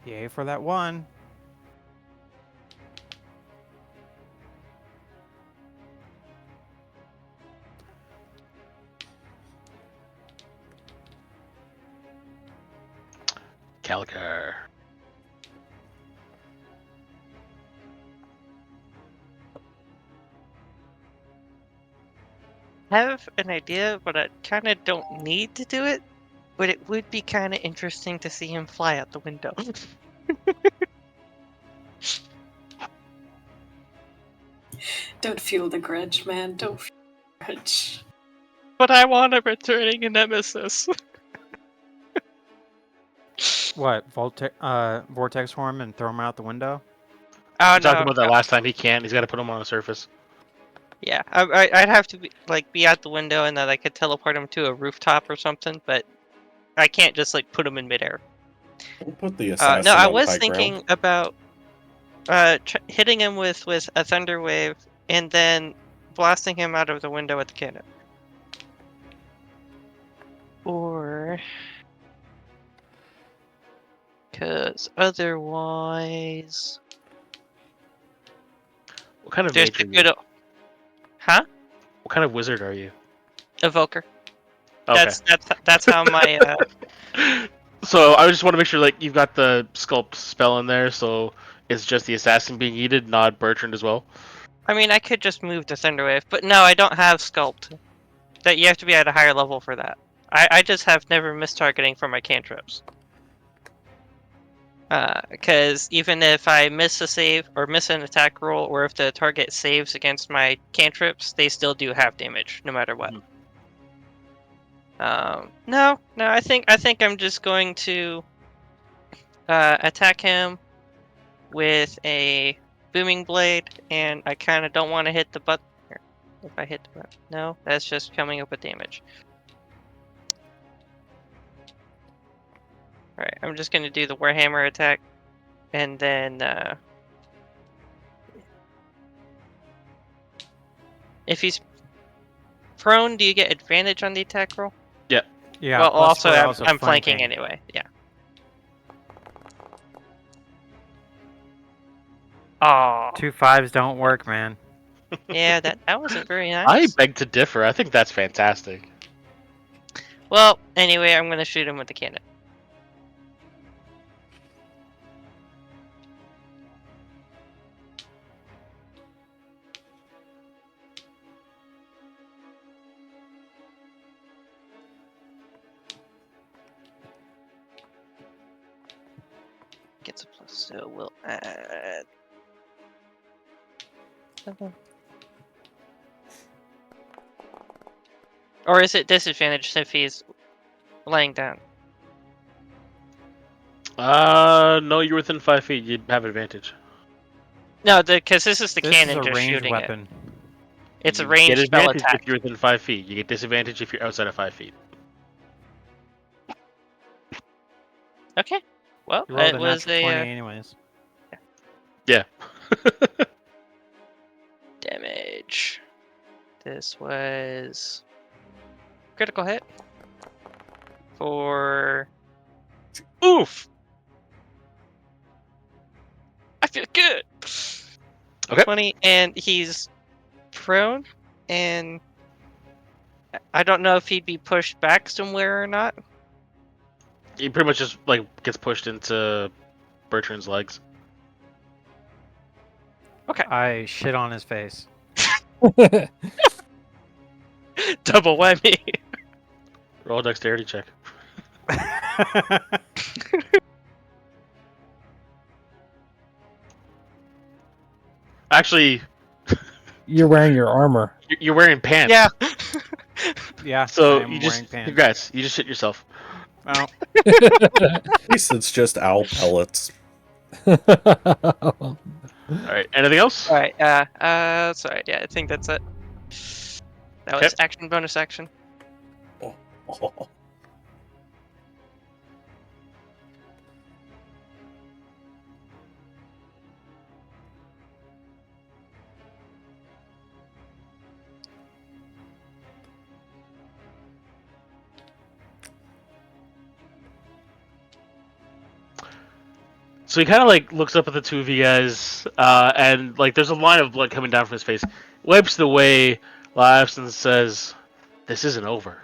Yay for that one. Calicar. I have an idea, but I kind of don't need to do it. But it would be kind of interesting to see him fly out the window. Don't fuel the grudge, man. Don't fuel the grudge. But I want a returning nemesis. What? Vortex form and throw him out the window? Oh We talked no, about that last time. He can't. He's got to put him on a surface. yeah, I'd have to be out the window, and then I could teleport him to a rooftop or something. But I can't just put him in midair. We'll put the No, assassin I on was high thinking ground. about hitting him with a thunder wave, and then blasting him out of the window with the cannon. Or, because otherwise, What kind of there's mage the are you? good. Huh? What kind of wizard are you? Evoker. Okay. That's how my So I just want to make sure you've got the sculpt spell in there, so it's just the assassin being needed, not Bertrand as well. I mean, I could just move to Thunderwave, but no, I don't have Sculpt. That you have to be at a higher level for that. I just have never missed targeting for my cantrips. Because even if I miss a save or miss an attack roll, or if the target saves against my cantrips, they still do half damage no matter what. No, I think I'm just going to attack him with a booming blade, and I kind of don't want to hit the button. If I hit the button, no, that's just coming up with damage. Alright, I'm just gonna do the Warhammer attack, and then if he's prone, do you get advantage on the attack roll? Yeah. Yeah. Well, plus also, we're I'm flanking anyway. Yeah. Oh. 2 5s don't work, man. Yeah, that wasn't very I nice. beg to differ. I think that's fantastic. Well, anyway, I'm gonna shoot him with the cannon. Gets a plus, so we'll add 7. Or is it disadvantaged if he's laying down? No, you're within 5 feet. You'd have advantage. No, because this is the This cannon is a just ranged shooting it. weapon. It's a You ranged get spell advantage attack. if you're within 5 feet. You get disadvantage if you're outside of 5 feet. Okay. Well, You rolled it a was natural 20 a anyways. Yeah. damage. This was critical hit for oof. I feel good. Okay. 20, and he's prone, and I don't know if he'd be pushed back somewhere or not. He pretty much just gets pushed into Bertrand's legs. Okay. I shit on his face. Double whammy. Roll a dexterity check. Actually, You're wearing your armor. you're wearing pants. Yeah. Yeah. So I am you wearing just pants. congrats. You just shit yourself. Well, At least it's just owl pellets. All right. Anything else? All right. Sorry. Yeah, I think that's it. That was action, bonus action. Oh. So he kind of looks up at the two of you guys, and there's a line of blood coming down from his face. Wipes it away, laughs, and says, "This isn't over."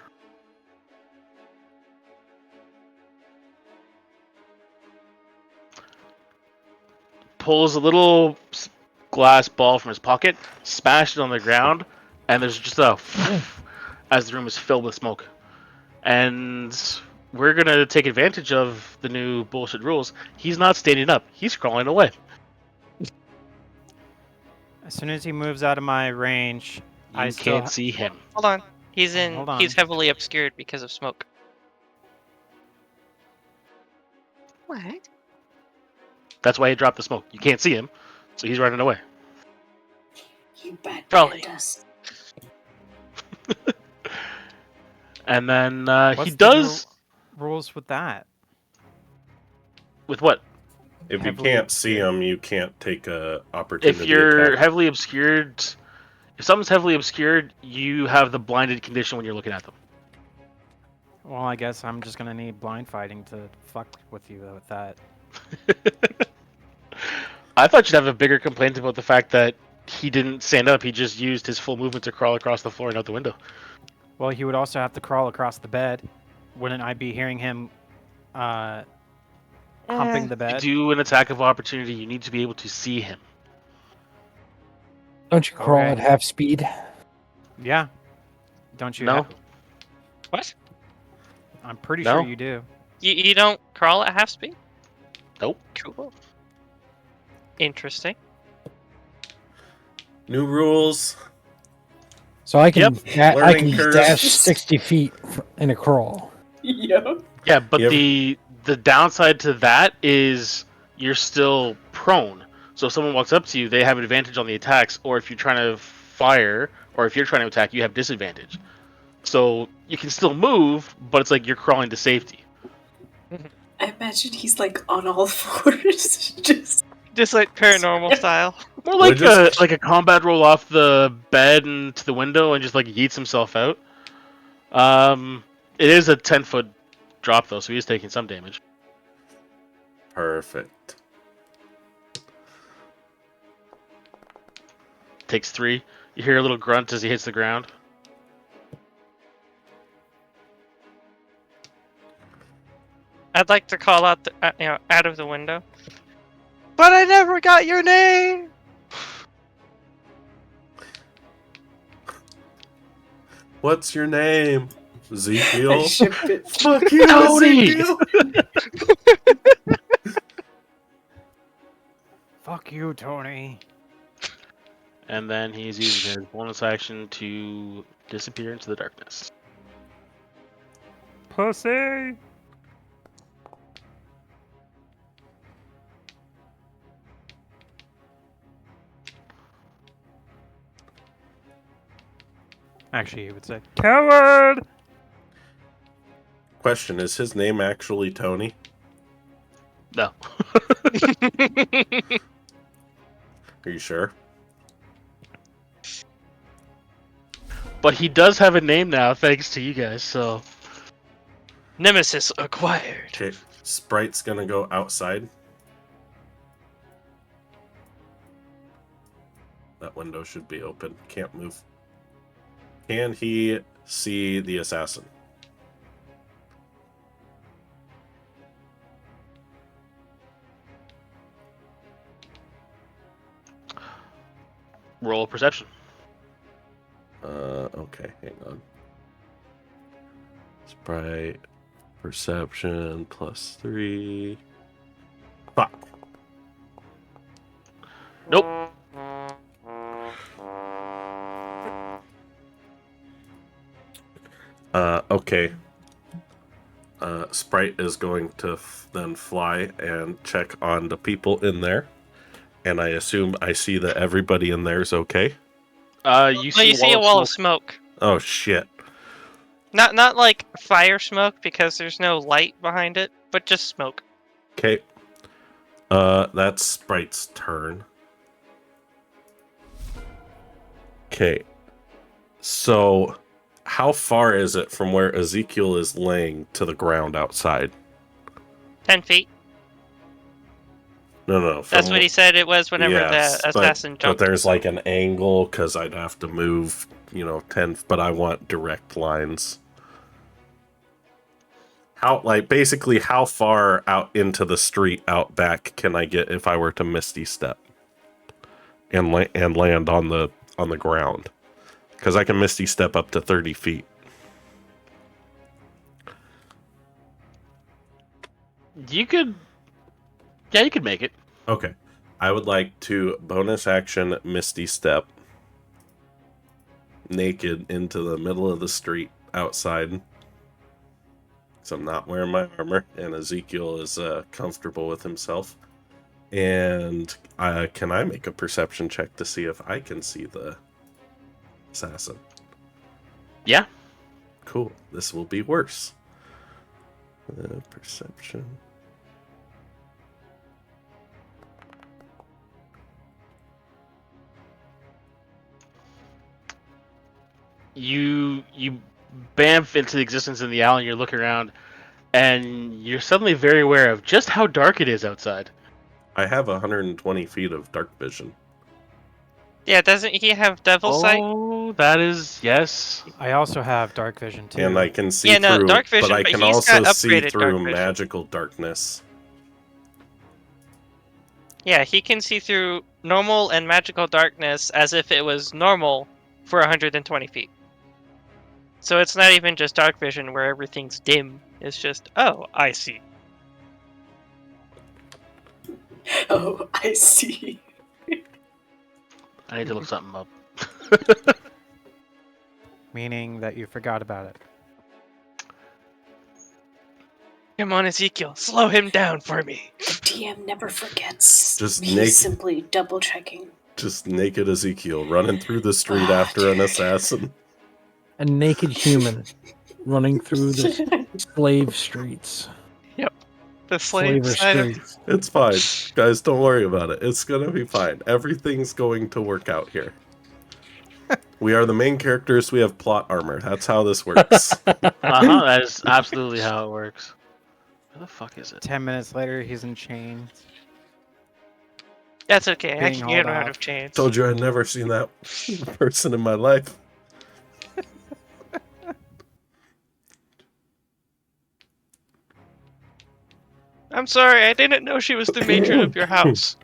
Pulls a little glass ball from his pocket, smashes it on the ground, and there's just a as the room is filled with smoke. And we're gonna take advantage of the new bullshit rules. He's not standing up; he's crawling away. as soon as he moves out of my range, I You still can't see him. Hold on. He's Hold on. He's heavily obscured because of smoke. What? That's why he dropped the smoke. You can't see him, so he's running away. You bad Trolley. pandas. And then he What's the does rules with that? with what? If you Heavily can't see obscured. them, you can't take a opportunity If you're attack. heavily obscured, if something's heavily obscured, you have the blinded condition when you're looking at them. Well, I guess I'm just gonna need blind fighting to fuck with you with that. I thought you'd have a bigger complaint about the fact that he didn't stand up. He just used his full movement to crawl across the floor and out the window. Well, he would also have to crawl across the bed. Wouldn't I be hearing him humping the To bed? do an attack of opportunity, you need to be able to see him. Don't you crawl Okay. at half speed? Yeah. Don't you? No, What? I'm pretty No. sure you do. You don't crawl at half speed? Nope. Cool. Interesting. New rules. So I can I Learning can curve. dash 60 feet in a crawl. Yep. Yeah, but Yep. the downside to that is you're still prone. So if someone walks up to you, they have advantage on the attacks, or if you're trying to fire, or if you're trying to attack, you have disadvantage. So you can still move, but it's like you're crawling to safety. I imagine he's like on all fours, just Just like paranormal style. More like just- a combat roll off the bed and to the window and just like yeets himself out. It is a 10-foot drop though, so he is taking some damage. Perfect. Takes 3. You hear a little grunt as he hits the ground. I'd like to call out, out of the window. But I never got your name. What's your name? Ezekiel? I ship it. Fuck you, Tony! Ezekiel! Fuck you, Tony. And then he's using his bonus action to disappear into the darkness. Pussy. Actually, he would say. Coward. Question, is his name actually Tony? No. Are you sure? But he does have a name now, thanks to you guys, so... Nemesis acquired. Okay, Sprite's gonna go outside. That window should be open. Can't move. Can he see the assassin? Roll perception. Okay, hang on. Sprite, perception, +3. Fuck. Nope. Okay. Sprite is going to then fly and check on the people in there. And I assume I see that everybody in there is okay. You see a wall of smoke. Oh, shit. Not like fire smoke because there's no light behind it, but just smoke. Okay. That's Sprite's turn. Okay. So, how far is it from where Ezekiel is laying to the ground outside? 10 feet. No. That's what he said it was whenever Yes, the assassin but jumped. there's like an angle because I'd have to move, 10, but I want direct lines. Basically, how far out into the street out back can I get if I were to Misty Step and land on the ground? Because I can Misty Step up to 30 feet. You could... Yeah, you could make it. Okay. I would like to bonus action Misty Step naked into the middle of the street outside. because I'm not wearing my armor, and Ezekiel is comfortable with himself. And can I make a perception check to see if I can see the assassin? Yeah. Cool. This will be worse. Perception. You bamf into the existence in the alley, and you're looking around, and you're suddenly very aware of just how dark it is outside. I have 120 feet of dark vision. Yeah, doesn't he have Devil Sight? Oh, that is yes. I also have dark vision too. And I can see Yeah, no, through, dark vision, but I but can he's also got see upgraded through dark vision. magical darkness. Yeah, he can see through normal and magical darkness as if it was normal for 120 feet. So it's not even just dark vision where everything's dim. It's just, oh, I see. Oh, I see. I need to look something up. Meaning that you forgot about it. Come on, Ezekiel, slow him down for me. The DM never forgets. Just He's naked. simply double checking. Just naked Ezekiel running through the street Oh, after an assassin. A naked human running through the slave streets. The slave Slaver side of... streets. It's fine. Guys, don't worry about it. It's gonna be fine. Everything's going to work out here. We are the main characters. We have plot armor. That's how this works. That is absolutely how it works. Where the fuck is it? 10 minutes later, he's in chains. That's okay, I Being can get him hauled out off. of chains. Told you I'd never seen that person in my life. I'm sorry, I didn't know she was the matron of your house.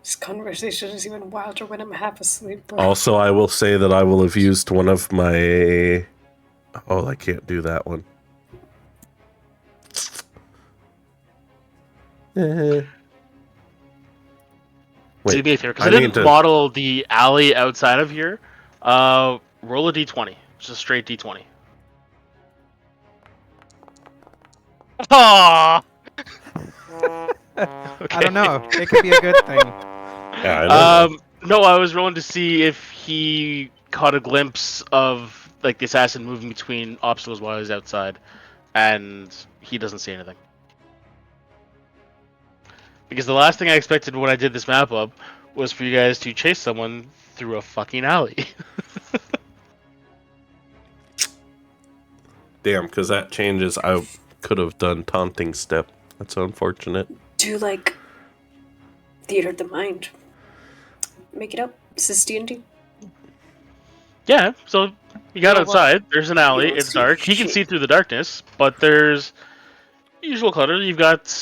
This conversation is even wilder when I'm half asleep, bro. Also, I will say that I will have used one of my... Oh, I can't do that one. Do Wait, me a favor, because I I need didn't to- model the alley outside of here. Roll a d20. Just a straight d20. Aww! I don't know. It could be a good thing. Yeah, I know. No, I was rolling to see if he caught a glimpse of like the assassin moving between obstacles while he was outside, and he doesn't see anything. Because the last thing I expected when I did this map up was for you guys to chase someone through a fucking alley. Damn, because that changes. I could have done taunting step. That's unfortunate. Do like theater of the mind. Make it up. Is this D&D? Yeah, so you got So what? outside, there's an alley, You don't it's see dark. He can shit. see through the darkness, but there's usual clutter. You've got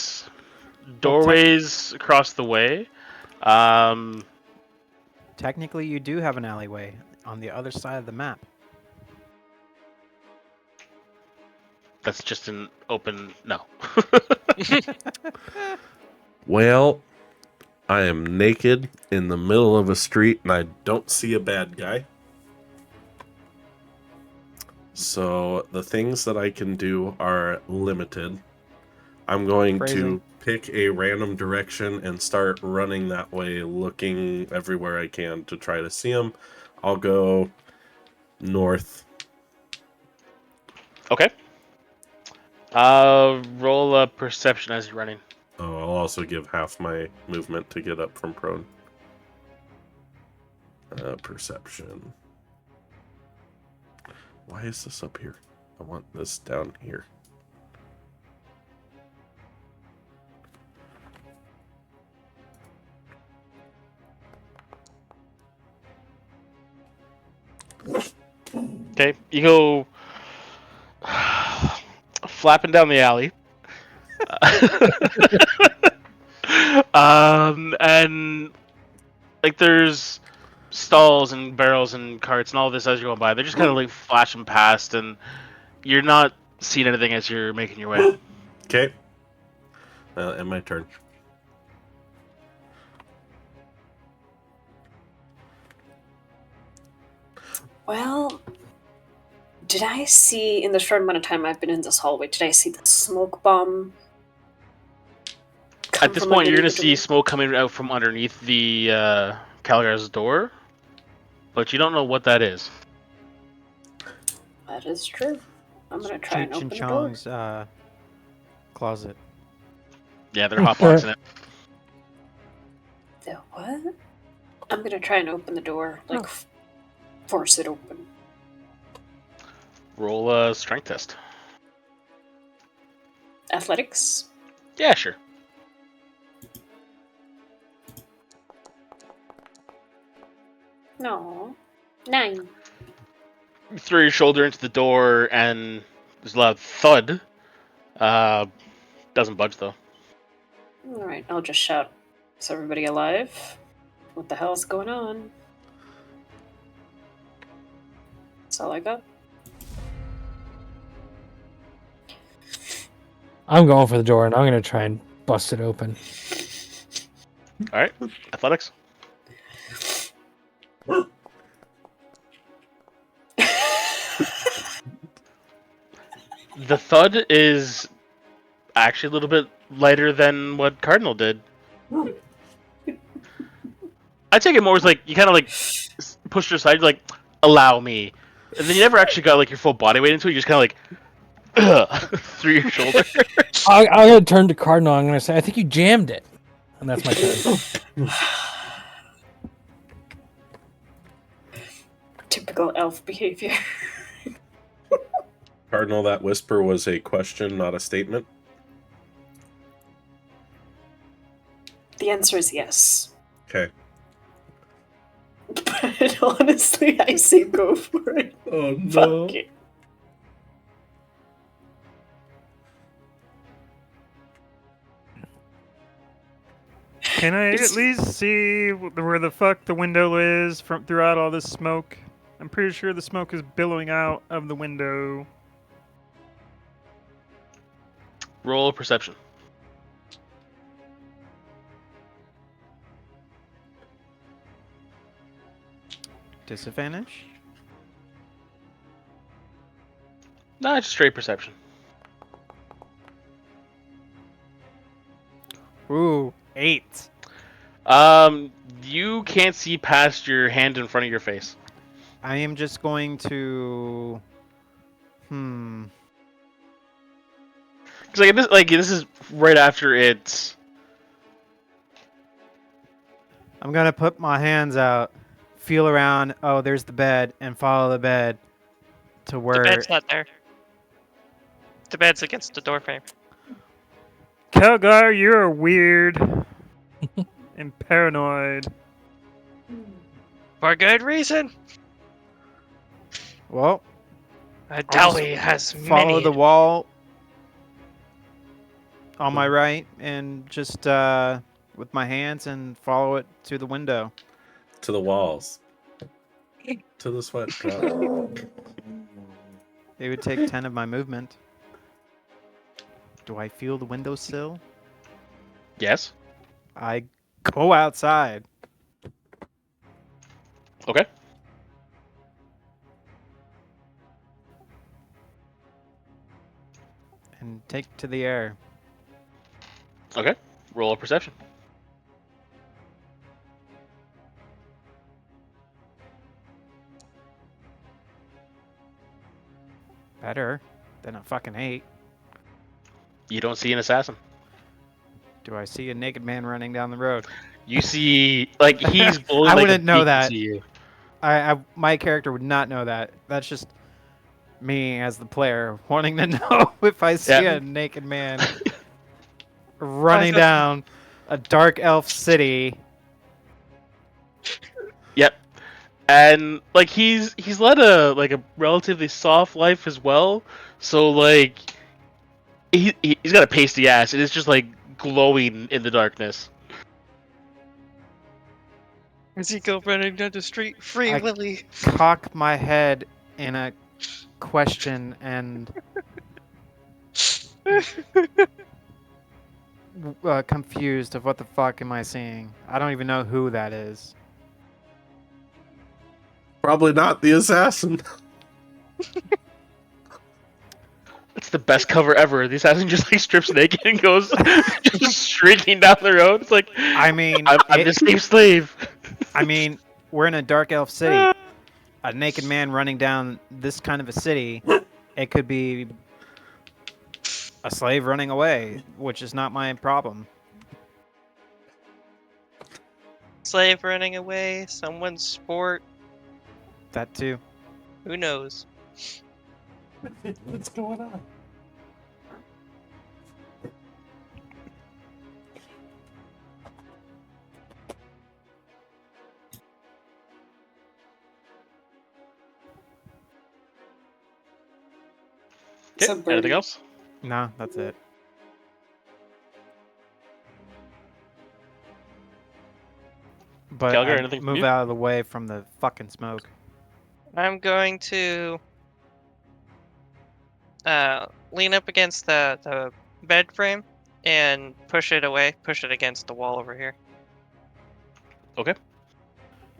doorways across the way. Technically, you do have an alleyway on the other side of the map. That's just an open no. Well, I am naked in the middle of a street and I don't see a bad guy. So the things that I can do are limited. I'm going Crazy. to pick a random direction and start running that way, looking everywhere I can to try to see him. I'll go north. Okay. Roll a perception as you're running. Oh, I'll also give half my movement to get up from prone. Perception. Why is this up here? I want this down here. Okay, you go flapping down the alley. And like there's stalls and barrels and carts and all this as you're going by. They're just kind of like flashing past, and you're not seeing anything as you're making your way. Okay. And my turn. Well, did I see, in the short amount of time I've been in this hallway, did I see the smoke bomb come At this from point, you're gonna underneath the see door? smoke coming out from underneath the Calgar's door, but you don't know what that is. That is true. I'm gonna try and Cheech and open the door. Chong's closet. Yeah, they're hotboxing it. The what? I'm gonna try and open the door, like force it open. Roll a strength test. Athletics? Yeah, sure. No. 9. You throw your shoulder into the door, and there's a loud thud. Doesn't budge though. Alright, I'll just shout. Is everybody alive? What the hell's going on? That's all I got. I'm going for the door, and I'm going to try and bust it open. All right, athletics. The thud is actually a little bit lighter than what Cardinal did. I take it more as like you kind of like pushed her aside, like allow me, and then you never actually got like your full body weight into it. You just kind of like through your shoulder. I'm going to turn to Cardinal. I'm going to say, I think you jammed it. And that's my turn. Typical elf behavior. Cardinal, that whisper was a question, not a statement. The answer is yes. Okay. But honestly, I say go for it. Oh no. Fuck it. Can I at least see where the fuck the window is from throughout all this smoke? I'm pretty sure the smoke is billowing out of the window. Roll perception. Disadvantage? Nah, just straight perception. Ooh, 8. You can't see past your hand in front of your face. I am just going to. Because this is right after it's. I'm gonna put my hands out, feel around. Oh, there's the bed, and follow the bed to where. The bed's not there. The bed's against the doorframe. Calgar, you're weird and paranoid. For good reason. Well, Deli has follow many. the wall on my right, and just with my hands and follow it to the window. To the walls. To the sweat. It would take 10 of my movement. Do I feel the windowsill? Yes. I go outside. Okay. And take to the air. Okay. Roll a perception. Better than a fucking 8. You don't see an assassin. Do I see a naked man running down the road? You see, like he's bullied. I like, wouldn't know he can that. see you. My character would not know that. That's just me as the player wanting to know if I see a naked man running down a dark elf city. Yep. And like he's led a relatively soft life as well. So like he's got a pasty ass and it's just like glowing in the darkness. As he go running down the street, free I- Willy. Cock my head in a question and confused of what the fuck am I seeing. I don't even know who that is. Probably not the assassin. It's the best cover ever. The assassin just like strips naked and goes just streaking down the road. It's like, I mean, I'm the escaped slave. I mean, we're in a dark elf city. A naked man running down this kind of a city, it could be a slave running away, which is not my problem. Slave running away, someone's sport. That too. Who knows? What's going on? So Okay, anything Birdie- else? No, that's it. But Calgary, I anything from move you? out of the way from the fucking smoke. I'm going to lean up against the bed frame and push it away, push it against the wall over here.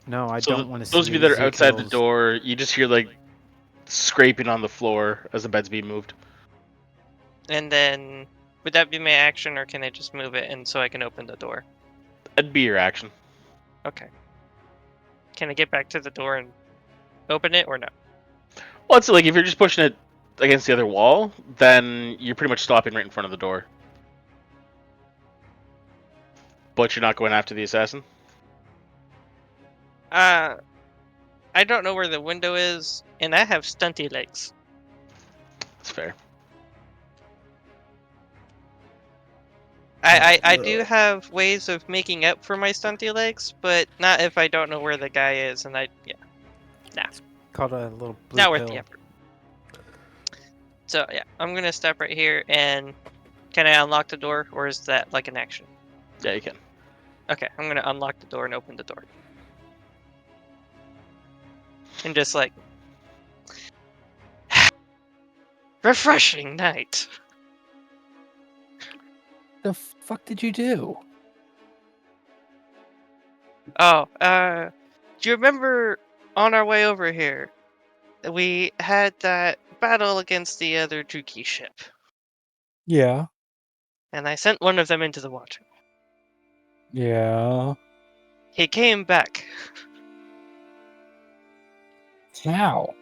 No, I So don't want to see those of you that are outside the Ezekiel's- door, you just hear like scraping on the floor as the bed's being moved. And then, would that be my action, or can I just move it and so I can open the door? That'd be your action. Okay. Can I get back to the door and open it, or no? Well, it's like if you're just pushing it against the other wall, then you're pretty much stopping right in front of the door. But you're not going after the assassin? I don't know where the window is, and I have stunty legs. That's fair. I do have ways of making up for my stunty legs, but not if I don't know where the guy is, and Called a little blue not worth pill. the effort. So yeah, I'm gonna step right here, and can I unlock the door, or is that like an action? Yeah, you can. Okay, I'm gonna unlock the door and open the door. And just like refreshing night. The fuck did you do? Oh, do you remember on our way over here, we had that battle against the other Juki ship, Yeah. and I sent one of them into the water. Yeah. He came back. How?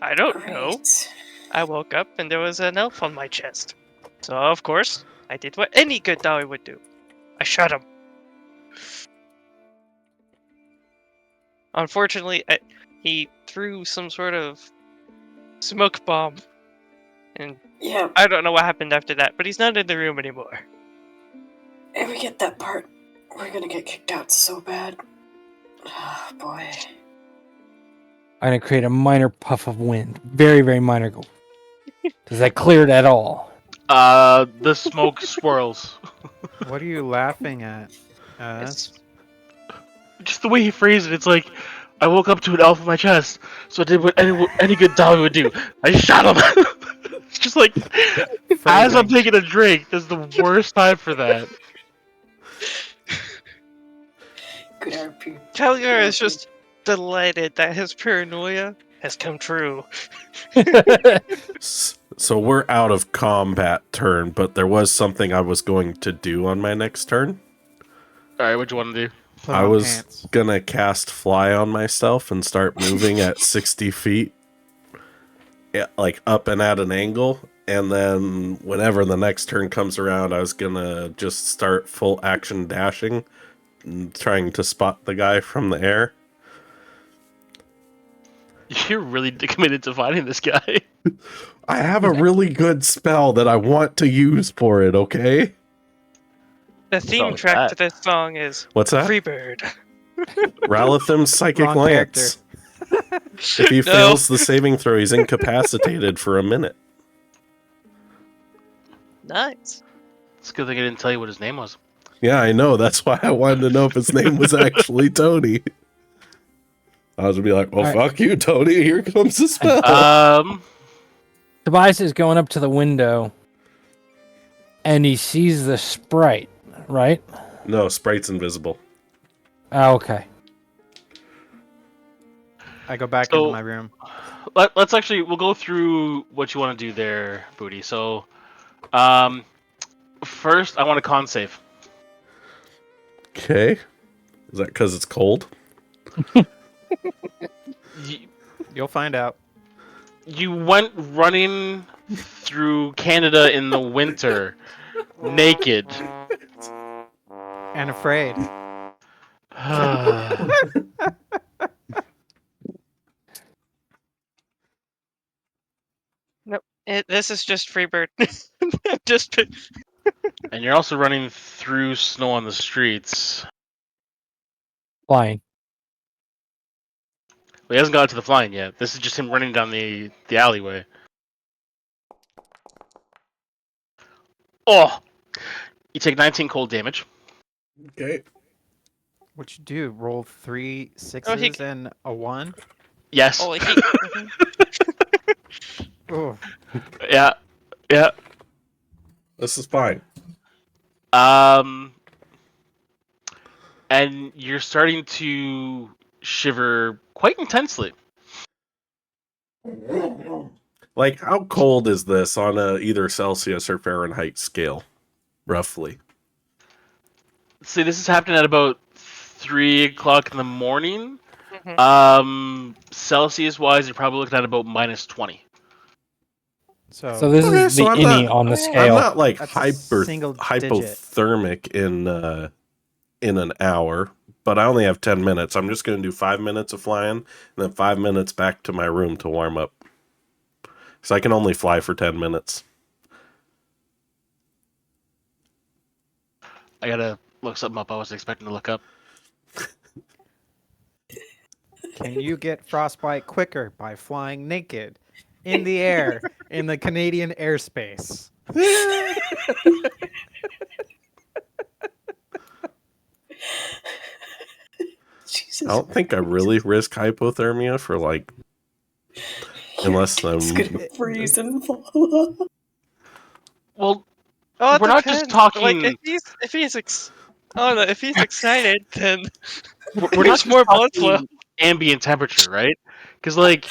I don't know. Great. I woke up and there was an elf on my chest. So of course, I did what any good dog would do. I shot him. Unfortunately, he threw some sort of smoke bomb, and Yeah, I don't know what happened after that, but he's not in the room anymore. if we get that part, we're gonna get kicked out so bad. Oh, boy. I'm gonna create a minor puff of wind. Very, very minor. Does that clear it at all? The smoke swirls. What are you laughing at? It's- Just the way he phrased it, it's like, I woke up to an elf on my chest, so I did what any good dog would do. I shot him! It's just like, as I'm taking a drink, this is the worst time for that. Good RP. Calgar is just delighted that his paranoia has come true. So we're out of combat turn, but there was something I was going to do on my next turn. Alright, what do you want to do? Put I on was pants. gonna cast fly on myself and start moving at 60 feet, like up and at an angle. And then whenever the next turn comes around, I was gonna just start full action dashing and trying to spot the guy from the air. You're really committed to finding this guy. I have a really good spell that I want to use for it, okay? The song theme is track that? to this song is What's that? Freebird. Ralathim's Psychic Wrong Lance. If he No. fails the saving throw, he's incapacitated for a minute. Nice. It's a good thing I didn't tell you what his name was. Yeah, I know. That's why I wanted to know if his name was actually Tony. I was gonna be like, well, All right. fuck you, Tony. Here comes the spell. Tobias is going up to the window, and he sees the sprite, right? No, Sprite's invisible. Oh, okay. I go back So- into my room. Let's actually we'll go through what you want to do there, Booty. So, first I want a con save. Okay. Is that because it's cold? You'll find out. You went running through Canada in the winter, naked. And afraid. This is just Freebird. Just And you're also running through snow on the streets. Flying. Well, he hasn't got to the flying yet. This is just him running down the alleyway. Oh! You take 19 cold damage. Okay. What you do? Roll 3 6s and a 1? Yes. oh, Oh. Yeah. Yeah. This is fine. And you're starting to shiver quite intensely. Like, how cold is this on a either Celsius or Fahrenheit scale, roughly? See, this is happening at about 3 o'clock in the morning. Celsius wise, you're probably looking at about minus 20. So this Okay, is so the I'm innie not- on the I'm scale. not like That's a single digit. hypothermic in an hour, but I only have 10 minutes. I'm just going to do 5 minutes of flying and then 5 minutes back to my room to warm up. So I can only fly for 10 minutes. I gotta look something up I wasn't expecting to look up. Can you get frostbite quicker by flying naked in the air in the Canadian airspace? Jesus. I don't think I really risk hypothermia for like, unless It's I'm gonna freeze and fall. Well, Oh, it we're not just depends. talking. Like if he's excited, then We're not there's just more blood flow. talking ambient temperature, right? Because like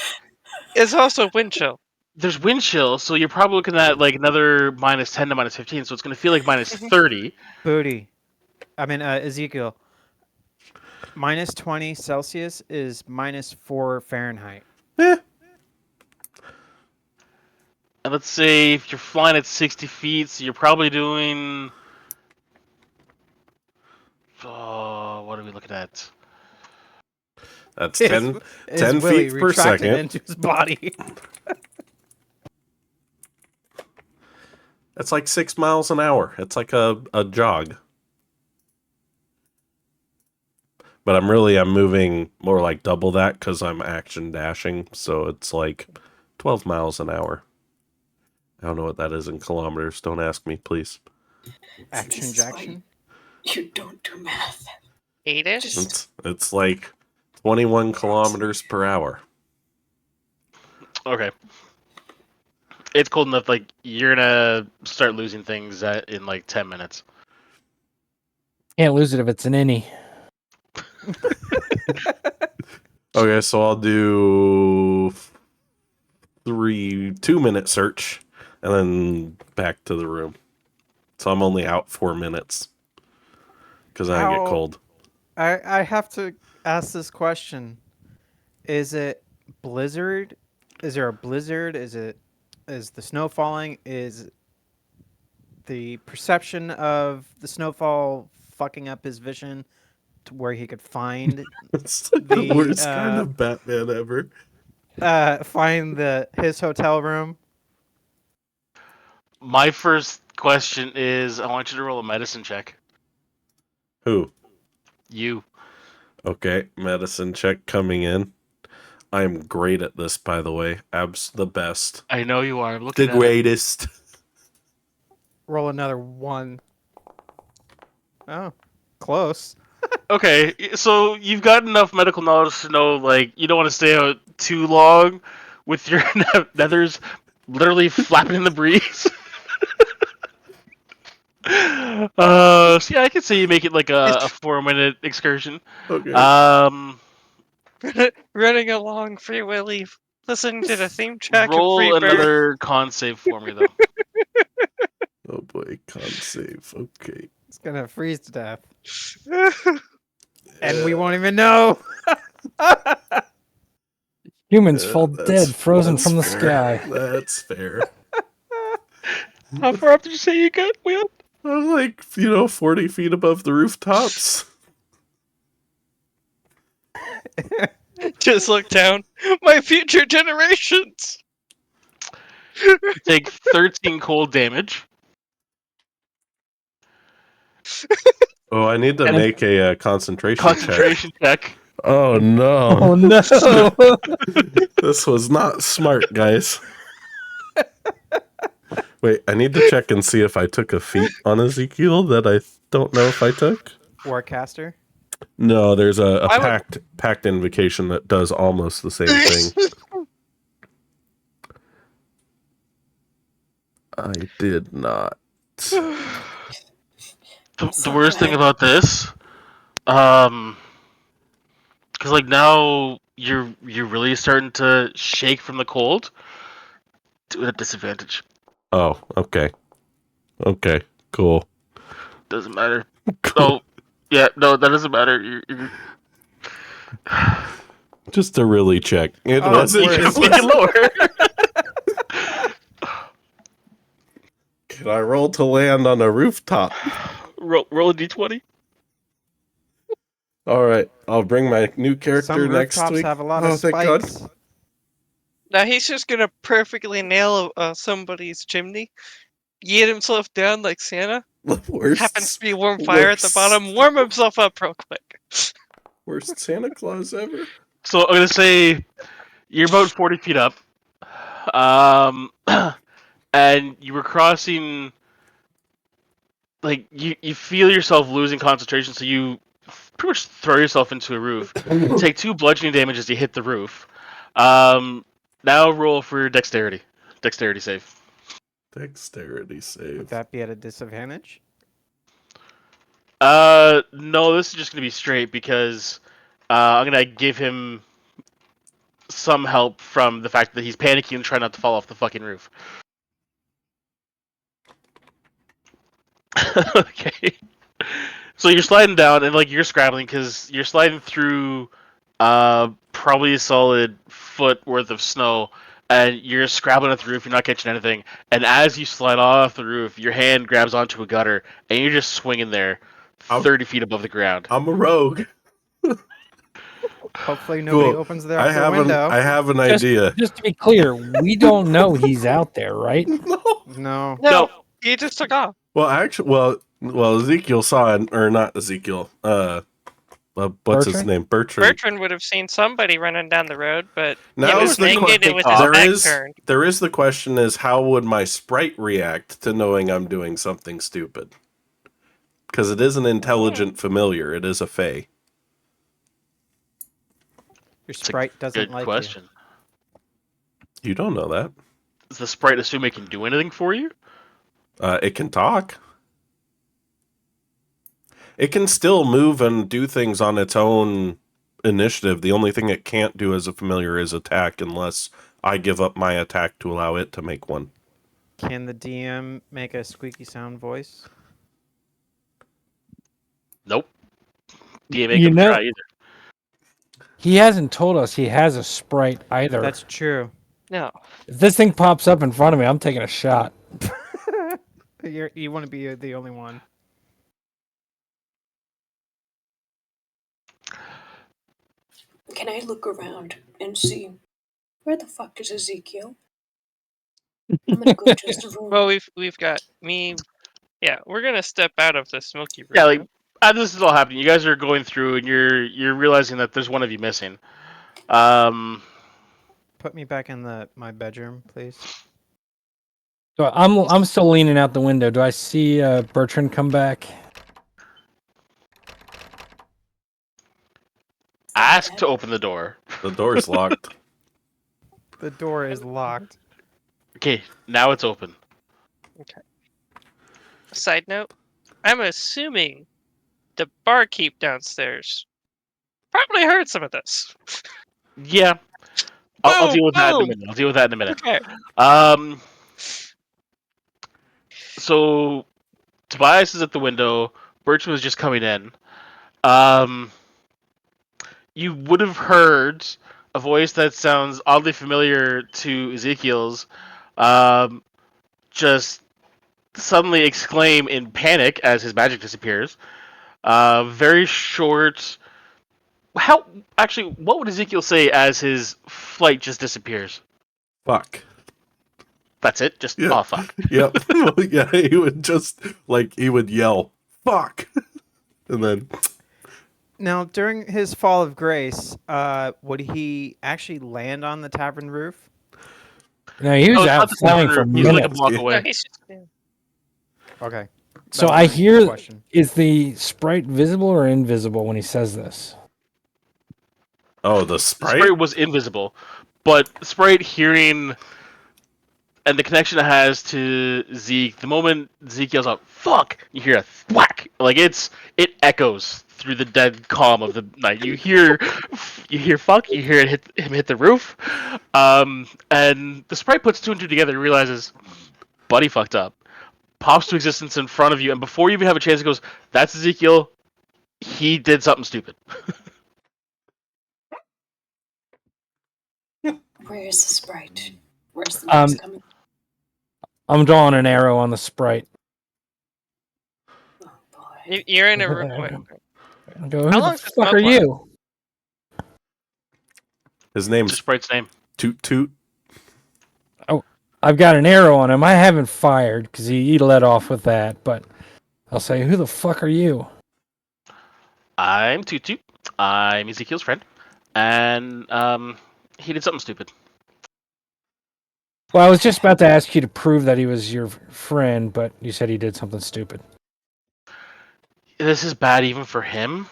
It's also wind chill. there's wind chill, so you're probably looking at like another minus 10 to minus 15, so it's gonna feel like minus 30. Booty. I mean, Ezekiel. Minus 20 Celsius is minus 4 Fahrenheit. eh, And let's say if you're flying at 60 feet, so you're probably doing. Oh, what are we looking at? that's His- 10 his 10 willy feet per retracted second. into his body. That's like 6 miles an hour. It's like a jog. But I'm moving more like double that because I'm action dashing. So it's like 12 miles an hour. I don't know what that is in kilometers. Don't ask me, please. Action This is why Jackson. You don't do math. 8-ish. Just It's like 21 kilometers per hour. Okay. It's cold enough, like, you're gonna start losing things in like 10 minutes. Can't lose it if it's an innie. Okay, so I'll do 2-minute search and then back to the room. So I'm only out 4 minutes because I get How- cold. I have to ask this question. Is it blizzard? Is there a blizzard? Is the snow falling? Is the perception of the snowfall fucking up his vision to where he could find It's like the the, worst kind of Batman ever. his hotel room? My first question is I want you to roll a medicine check. Who? You. Okay, medicine check coming in. I'm great at this, by the way. The best. I know you are. I'm The looking at it. greatest. Roll another 1. Oh, close. Okay, so you've got enough medical knowledge to know, like, you don't want to stay out too long with your nethers literally flapping in the breeze. So yeah, I could say you make it like a 4-minute excursion. Okay. Running along Free Willy, listening to the theme track of Roll Free Bird. another con save for me, though. Oh boy, con save. Okay. It's gonna freeze to death, and we won't even know. Humans fall That's- dead, frozen that's from the fair. sky. That's fair. How far up did you say you got, Will? I'm like, 40 feet above the rooftops. Just look down. My future generations. You take 13 cold damage. Oh, I need to And- make a concentration check. Concentration check. Oh no. Oh no! This was not smart, guys. Wait, I need to check and see if I took a feat on Ezekiel that I don't know if I took. Warcaster. No, there's a I would- pact invocation that does almost the same thing. I did not. The worst thing about this, because like now you're really starting to shake from the cold. Do it at disadvantage. Oh, okay. Okay, cool. Doesn't matter. Oh, yeah, no, that doesn't matter. You're Just to really check. It Oh, wasn't. you worse. can lower. Can I roll to land on a rooftop? roll a d20. All right, I'll bring my new character Some next rooftops week. have a lot Oh, of thank God. spikes. Now he's just gonna perfectly nail somebody's chimney, yeet himself down like Santa. Worst, Happens to be warm fire at the bottom. Warm himself up real quick. worst Santa Claus ever. So I'm gonna say you're about 40 feet up, and you were crossing. Like you feel yourself losing concentration, so you pretty much throw yourself into a roof. Take 2 bludgeoning damage as you hit the roof. Now roll for dexterity. Dexterity save. Dexterity Would save. that be at a disadvantage? No, this is just gonna be straight because I'm gonna give him some help from the fact that he's panicking and trying not to fall off the fucking roof. Okay. So you're sliding down and like you're scrambling because you're sliding through probably a solid foot worth of snow, and you're scrabbling at the roof. You're not catching anything, and as you slide off the roof, your hand grabs onto a gutter, and you're just swinging there, 30 feet above the ground. I'm a rogue. Hopefully nobody Cool. opens their I have window. I have an idea. Just to be clear, we don't know he's out there, right? No. No, he just took off. Well, actually, well, Ezekiel saw it, or not Ezekiel. What's his Bertrand? name? Bertrand. Bertrand would have seen somebody running down the road, but Now he is was the making it with his There back is turned. there is the question: is how would my sprite react to knowing I'm doing something stupid? Because it is an intelligent familiar. It is a fae. Your sprite doesn't Good like question. You don't know that. Does the sprite assume it can do anything for you? It can talk. It can still move and do things on its own initiative. The only thing it can't do as a familiar is attack unless I give up my attack to allow it to make one. you. Can the DM make a squeaky sound voice? Nope. You make You him know- try either. He hasn't told us he has a sprite either. That's true. No. If this thing pops up in front of me, I'm taking a shot. You want to be the only one. Can I look around and see where the fuck is Ezekiel? I'm gonna go to the room. Well, we've got me. Yeah, we're gonna step out of the smoky room. Yeah, like as this is all happening, you guys are going through and you're realizing that there's one of you missing. Put me back in my bedroom, please. So I'm still leaning out the window. Do I see Bertrand come back? Ask to open the door. The door is locked. The door is locked. Okay, now it's open. Side note: I'm assuming the barkeep downstairs probably heard some of this. Yeah, I'll Boom, deal with that in a boom. minute. I'll deal with that in a minute. Okay. So Tobias is at the window. Bertrand was just coming in. Um, you would have heard a voice that sounds oddly familiar to Ezekiel's. Just suddenly exclaim in panic as his magic disappears. Very short. How actually? What would Ezekiel say as his flight just disappears? Fuck. That's it. Just Yeah. oh fuck. Yep. Yeah, he would just he would yell, "Fuck," and then Now, during his fall of grace, would he actually land on the tavern roof? No, he was No, it's out not the flying tavern for roof. He's like a minutes. block Yeah. away. No, he's just, yeah. Okay. So That was I my hear, question. is the sprite visible or invisible when he says this? oh, the sprite. Sprite was invisible, but Sprite hearing and the connection it has to Zeke. The moment Zeke yells out "fuck," you hear a thwack. Like it echoes through the dead calm of the night. You hear fuck. You hear him hit the roof, and the Sprite puts two and two together and realizes, buddy fucked up. Pops to existence in front of you, and before you even have a chance, it goes, "That's Ezekiel. He did something stupid." Where is the sprite? Where's the noise coming? I'm drawing an arrow on the sprite. Oh boy. You're in a room. Wait, I go, How who long's the the fuck smoke are last? you? His Just name's Sprite's name. Toot Toot. I've got an arrow on him. I haven't fired because he let off with that, but I'll say, who the fuck are you? I'm Tutu. I'm Ezekiel's friend, and he did something stupid. Well, I was just about to ask you to prove that he was your friend, but you said he did something stupid. This is bad even for him.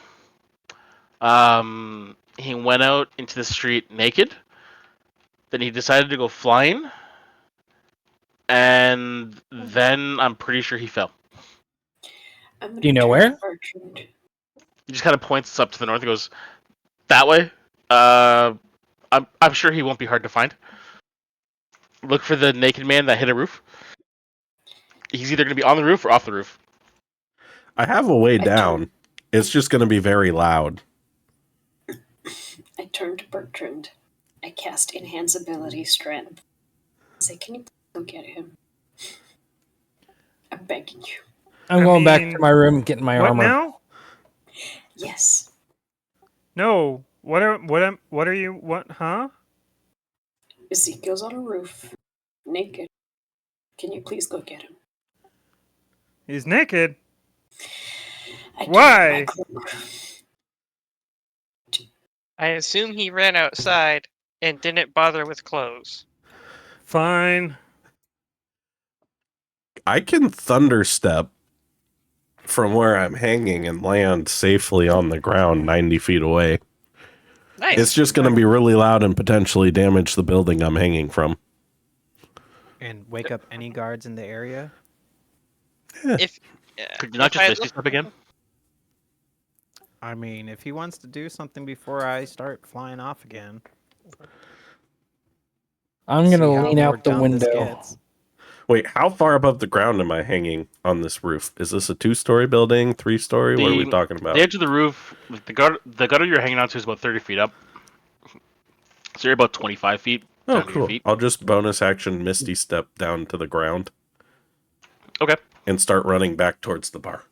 He went out into the street naked. Then he decided to go flying, and then I'm pretty sure he fell. I'm gonna Do you know turn where? to Bertrand. He just kind of points up to the north and goes, "That way." I'm sure he won't be hard to find. Look for the naked man that hit a roof. He's either going to be on the roof or off the roof. I have a way I down. It's just going to be very loud. I turn to Bertrand. I cast Enhance Ability Strength. I say, can you please go get him? I'm begging you. I'm I going back mean, to my room, getting my What armor. now? Yes. No. What are you? What? Huh? Ezekiel's on a roof, naked. Can you please go get him? He's naked. I Why? give him my cloak. I assume he ran outside and didn't bother with clothes. Fine. I can thunderstep from where I'm hanging and land safely on the ground 90 feet away. Nice. It's just going to be really loud and potentially damage the building I'm hanging from. And wake up any guards in the area? If Could you not if just I misty look- step again? I mean, if he wants to do something before I start flying off again. I'm see going to how lean more out the dumb this window. gets. Wait, how far above the ground am I hanging on this roof? Is this a 2-story building, 3-story? What are we talking about? The edge of the roof, the gutter you're hanging onto is about 30 feet up. So you're about 25 feet Oh, down to your cool. feet. I'll just bonus action Misty Step down to the ground Okay. and start running back towards the bar.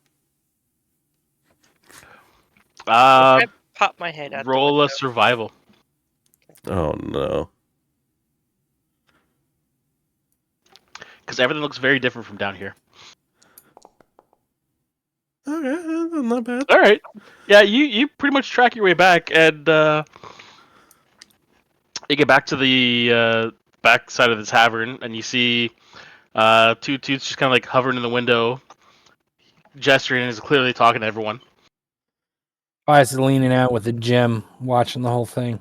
if I pop my head out the Roll window. a survival. Oh, no. Because everything looks very different from down here. Okay, not bad. All right. Yeah, you pretty much track your way back, and you get back to the back side of the tavern, and you see Two Toots just kind of like hovering in the window, gesturing, and is clearly talking to everyone. I was leaning out with a gem, watching the whole thing.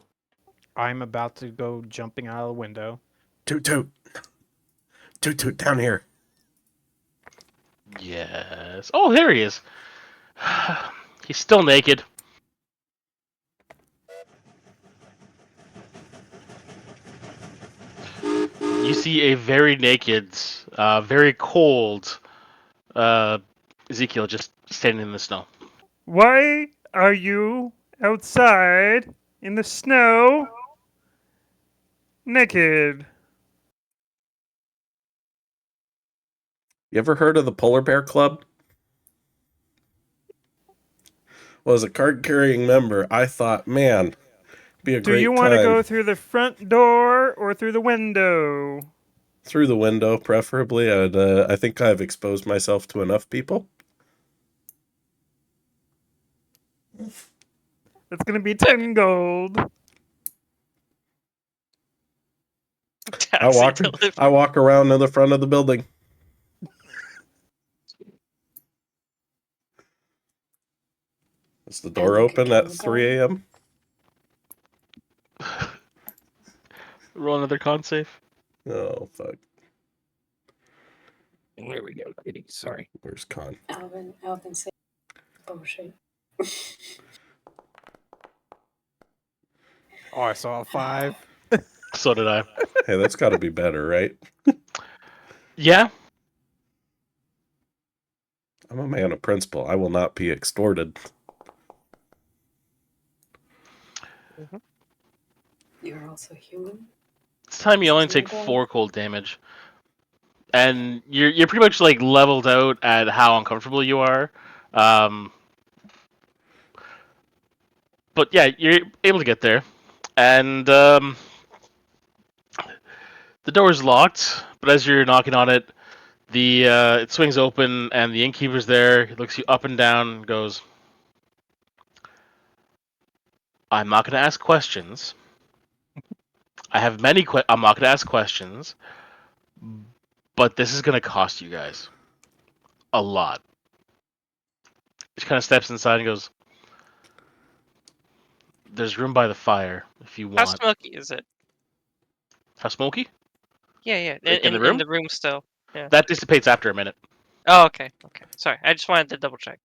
I'm about to go jumping out of the window. Toot toot. Toot toot, down here. Yes. Oh, there he is. He's still naked. you see a very naked, very cold Ezekiel just standing in the snow. Why are you outside in the snow naked? You ever heard of the Polar Bear Club? Well, as a card-carrying member, I thought, man, it'd be a Do you great want to time. go through the front door or through the window? Through the window, preferably. I think I've exposed myself to enough people. That's going to be 10 gold. Taxi delivery. I walk around to the front of the building. Is the door And they could open at kill the 3 guy. a.m.? Roll another con save. Oh, fuck. There we go, lady. Sorry. Where's con? Alvin said bullshit. Oh, I saw a 5. So did I. Hey, that's got to be better, right? Yeah. I'm a man of principle. I will not be extorted. You're also human. This time you only This is take my 4 cold damage. And you're pretty much like leveled out at how uncomfortable you are. But yeah, you're able to get there. And the door is locked, but as you're knocking on it, it swings open and the innkeeper's there. He looks you up and down and goes, I'm not going to ask questions. I have many I'm not going to ask questions. But this is going to cost you guys a lot. He kind of steps inside and goes, there's room by the fire if you How want. smoky is it? How smoky? Yeah. Like in the In room? the room still. Yeah. That dissipates after a minute. Oh, okay. Sorry, I just wanted to double check.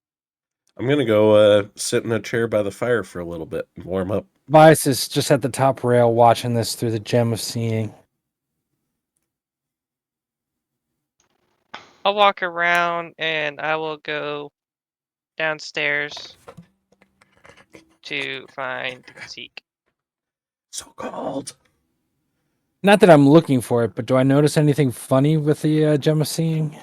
I'm going to go sit in a chair by the fire for a little bit and warm up. Vice is just at the top rail watching this through the gem of seeing. I'll walk around and I will go downstairs to find Zeke. So cold. Not that I'm looking for it, but do I notice anything funny with the gem of seeing?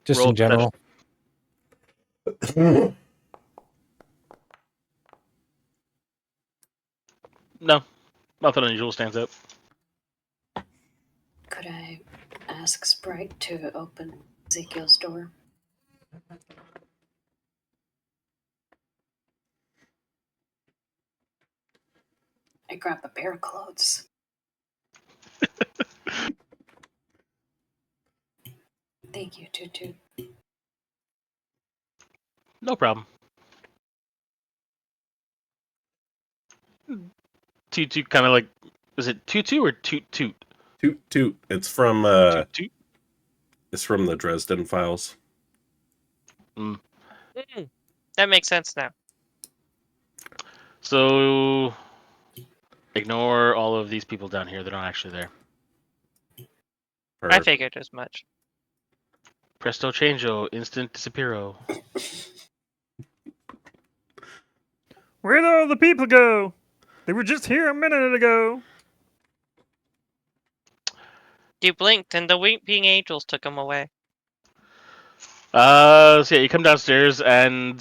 Just Roll in general. No, nothing unusual stands out. Could I ask Sprite to open Ezekiel's door? I grab the bear clothes. Thank you, Tutu. No problem. Toot kind of like, is it tutu or toot toot? Toot toot. It's from Toot toot. it's from the Dresden Files. That makes sense now. So ignore all of these people down here. They're not actually there. I figured as much. Presto changeo, instant disappearo. Where'd all the people go? They were just here a minute ago. You blinked and the weeping angels took him away. So yeah, you come downstairs and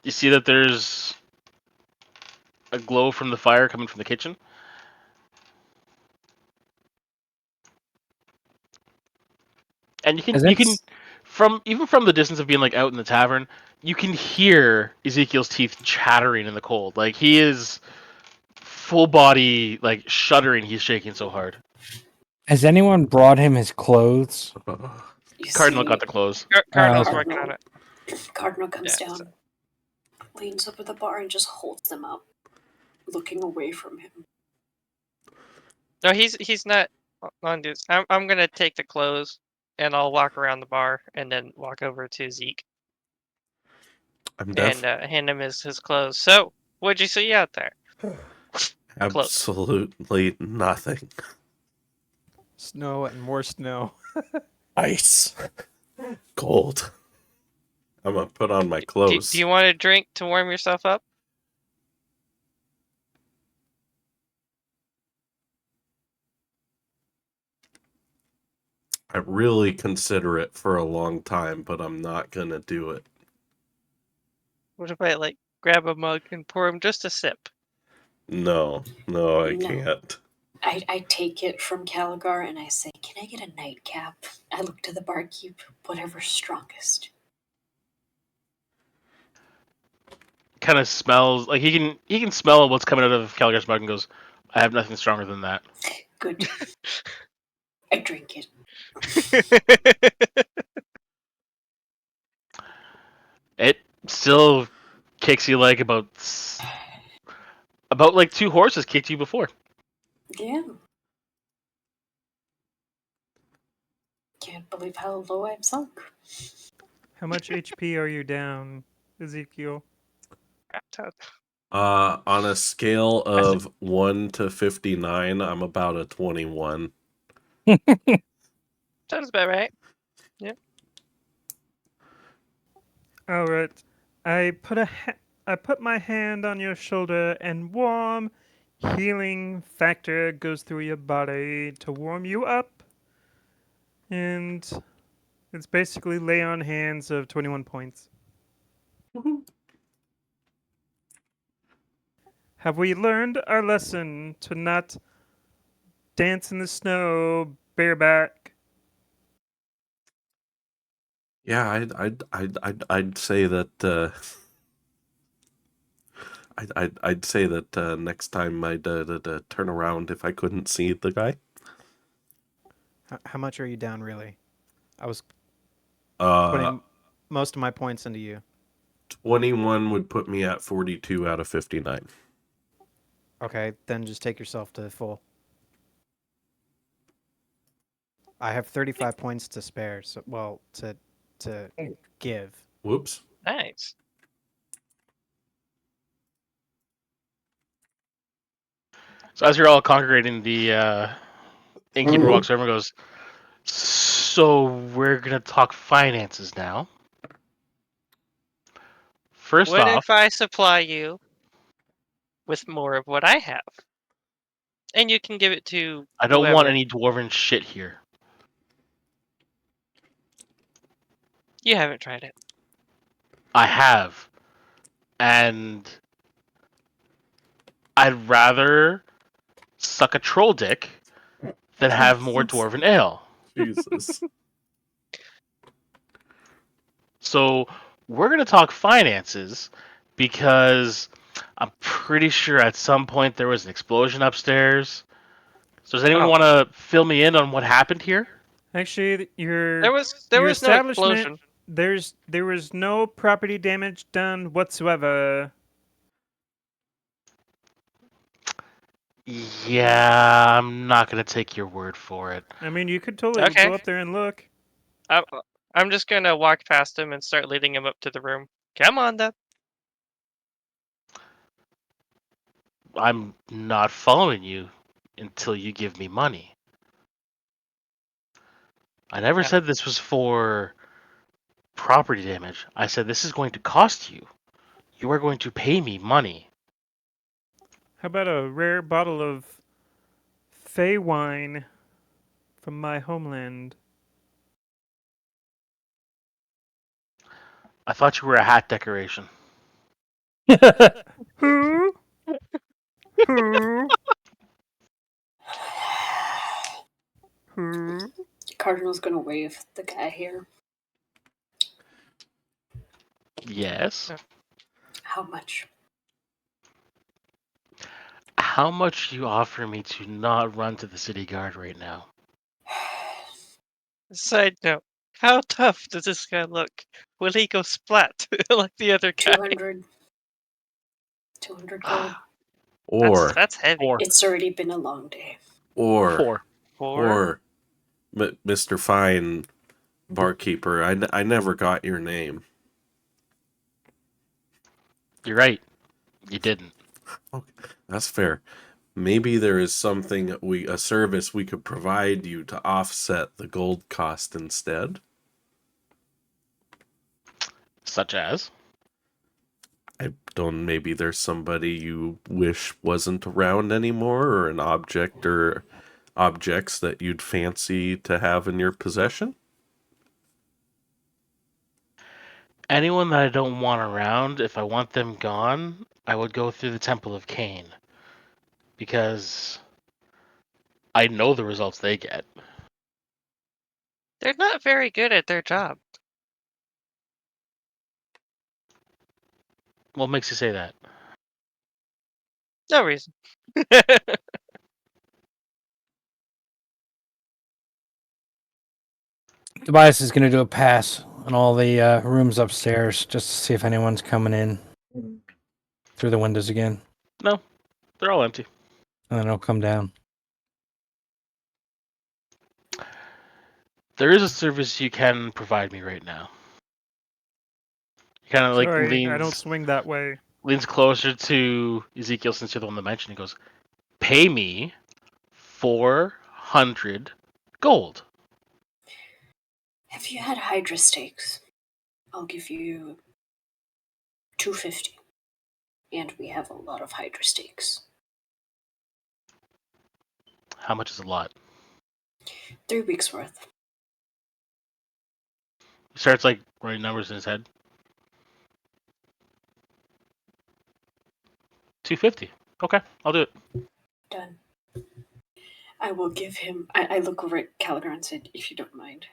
you see that there's a glow from the fire coming from the kitchen. And you can from the distance of being like out in the tavern, you can hear Ezekiel's teeth chattering in the cold. Like he is full body like shuddering, he's shaking so hard. Has anyone brought him his clothes? You Cardinal see, got the clothes. Cardinal's okay. working on it. Cardinal comes Yeah, down, leans over the bar, and just holds them up, looking away from him. No, he's not on this. I'm gonna take the clothes and I'll walk around the bar and then walk over to Zeke I'm and hand him his clothes. So, what'd you see out there? Absolutely nothing. Snow and more snow. Ice. Cold. I'm gonna put on my Do clothes. you want a drink to warm yourself up? I really consider it for a long time, but I'm not gonna do it. What if I grab a mug and pour him just a sip? No, I No. can't. I take it from Caligar and I say, "Can I get a nightcap?" I look to the barkeep, whatever's strongest. Kind of smells like he can smell what's coming out of Calgar's mug and goes, "I have nothing stronger than that." Good. I drink it. It still kicks you like about like 2 horses kicked you before. Yeah. Can't believe how low I've sunk. How much HP are you down, Ezekiel? On a scale of 1 to 59, I'm about a 21. Sounds about right. All right. I put my hand on your shoulder, and warm healing factor goes through your body to warm you up. And it's basically lay on hands of 21 points. Have we learned our lesson to not dance in the snow bareback? Yeah, I'd say that. I'd say that next time I'd turn around if I couldn't see the guy. How much are you down, really? I was Uh, putting most of my points into you. 21 would put me at 42 out of 59. Okay, then just take yourself to full. I have 35 points to spare, so to give. Whoops. Nice. So as you're all congregating, the innkeeper walks over and goes, "So we're gonna talk finances now. First What off, if I supply you with more of what I have? And you can give it to I don't whoever. want any dwarven shit here. You haven't tried it. I have, and I'd rather suck a troll dick than have more dwarven ale. Jesus. So we're gonna talk finances because I'm pretty sure at some point there was an explosion upstairs. So does anyone Oh. want to fill me in on what happened here? Actually, your There was your no establishment, explosion. there was no property damage done whatsoever. Yeah, I'm not gonna take your word for it. I mean, you could totally Okay. go up there and look. I'm just gonna walk past him and start leading him up to the room. Come on, then. I'm not following you until you give me money. I never Yeah. said this was for property damage. I said this is going to cost you. You are going to pay me money. How about a rare bottle of Fey wine from my homeland? I thought you were a hat decoration. Who? Who? Who? Cardinal's gonna wave at the guy here. Yes. How much? How much do you offer me to not run to the city guard right now? Side note: how tough does this guy look? Will he go splat like the other guy? 200. 200 gold. Or That's heavy. Four. It's already been a long day. Four. Mr. Fine barkeeper, I never got your name. You're right. You didn't. Okay, that's fair. maybe there is something a service we could provide you to offset the gold cost instead. Such as? I don't. Maybe there's somebody you wish wasn't around anymore, or an object or objects that you'd fancy to have in your possession. Anyone that I don't want around, if I want them gone, I would go through the Temple of Cain. Because I know the results they get. They're not very good at their job. What makes you say that? No reason. Tobias is going to do a pass on all the rooms upstairs just to see if anyone's coming in through the windows again. No, they're all empty. And then he'll come down. There is a service you can provide me right now. He kind of like Sorry, I don't swing that way. leans closer to Ezekiel since you're the one that mentioned. He goes, "Pay me 400 gold." Have you had Hydra steaks? I'll give you 250. And we have a lot of Hydra steaks. How much is a lot? 3 weeks worth. He starts like writing numbers in his head. 250. Okay, I'll do it. Done. I will give him. I look over at Caligar and said, if you don't mind.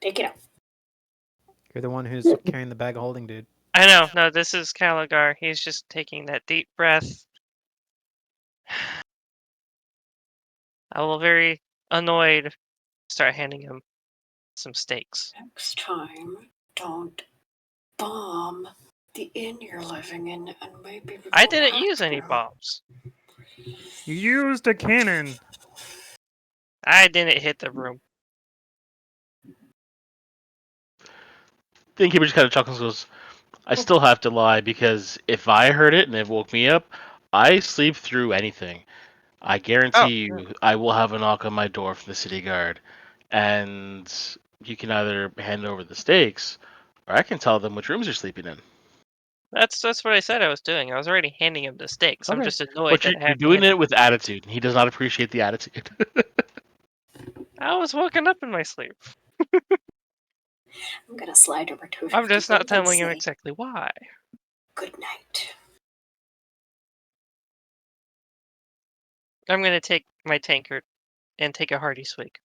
Take it out. You're the one who's carrying the bag of holding, dude. I know. No, this is Caligar. He's just taking that deep breath. I will, very annoyed, start handing him some steaks. Next time, don't bomb the inn you're living in, and maybe we I won't didn't have use any to. bombs. You used a cannon. I didn't hit the room. The innkeeper just kind of chuckles and goes, "I still have to lie because if I heard it and it woke me up, I sleep through anything. I guarantee Oh, you I will have a knock on my door from the city guard, and you can either hand over the steaks, or I can tell them which rooms you're sleeping in." that's what I said I was doing. I was already handing him the steaks. I'm Okay. just annoyed But that I you're have to doing hand it with attitude. He does not appreciate the attitude. I was woken up in my sleep. I'm gonna slide over to I'm just not telling him say, exactly why. good night. I'm gonna take my tankard and take a hearty swig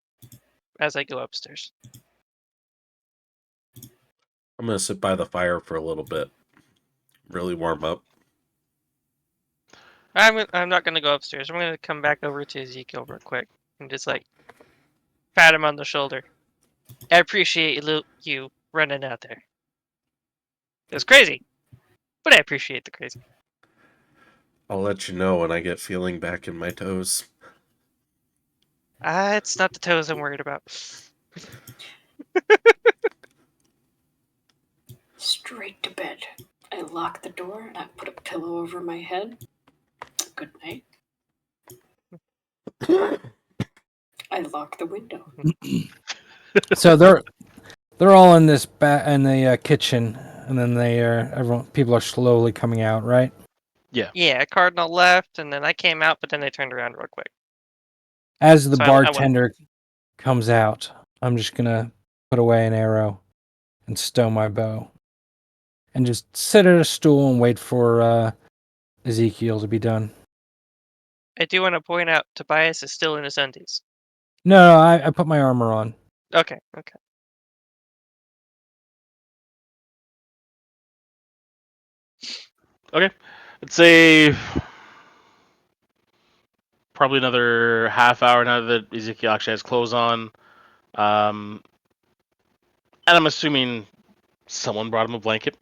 as I go upstairs. I'm gonna sit by the fire for a little bit, really warm up. I'm not gonna go upstairs. I'm gonna come back over to Ezekiel real quick and just like pat him on the shoulder. I appreciate you running out there. It was crazy, but I appreciate the crazy. I'll let you know when I get feeling back in my toes. It's not the toes I'm worried about. Straight to bed. I lock the door and I put a pillow over my head. Good night. I lock the window. So they're all in this in the kitchen, and then people are slowly coming out, right? Yeah, Cardinal left, and then I came out, but then I turned around real quick. As the So I went- bartender comes out, I'm just gonna put away an arrow and stow my bow, and just sit at a stool and wait for Ezekiel to be done. I do want to point out Tobias is still in his undies. No, I put my armor on. Okay. Okay. I'd say probably another half hour now that Ezekiel actually has clothes on. And I'm assuming someone brought him a blanket.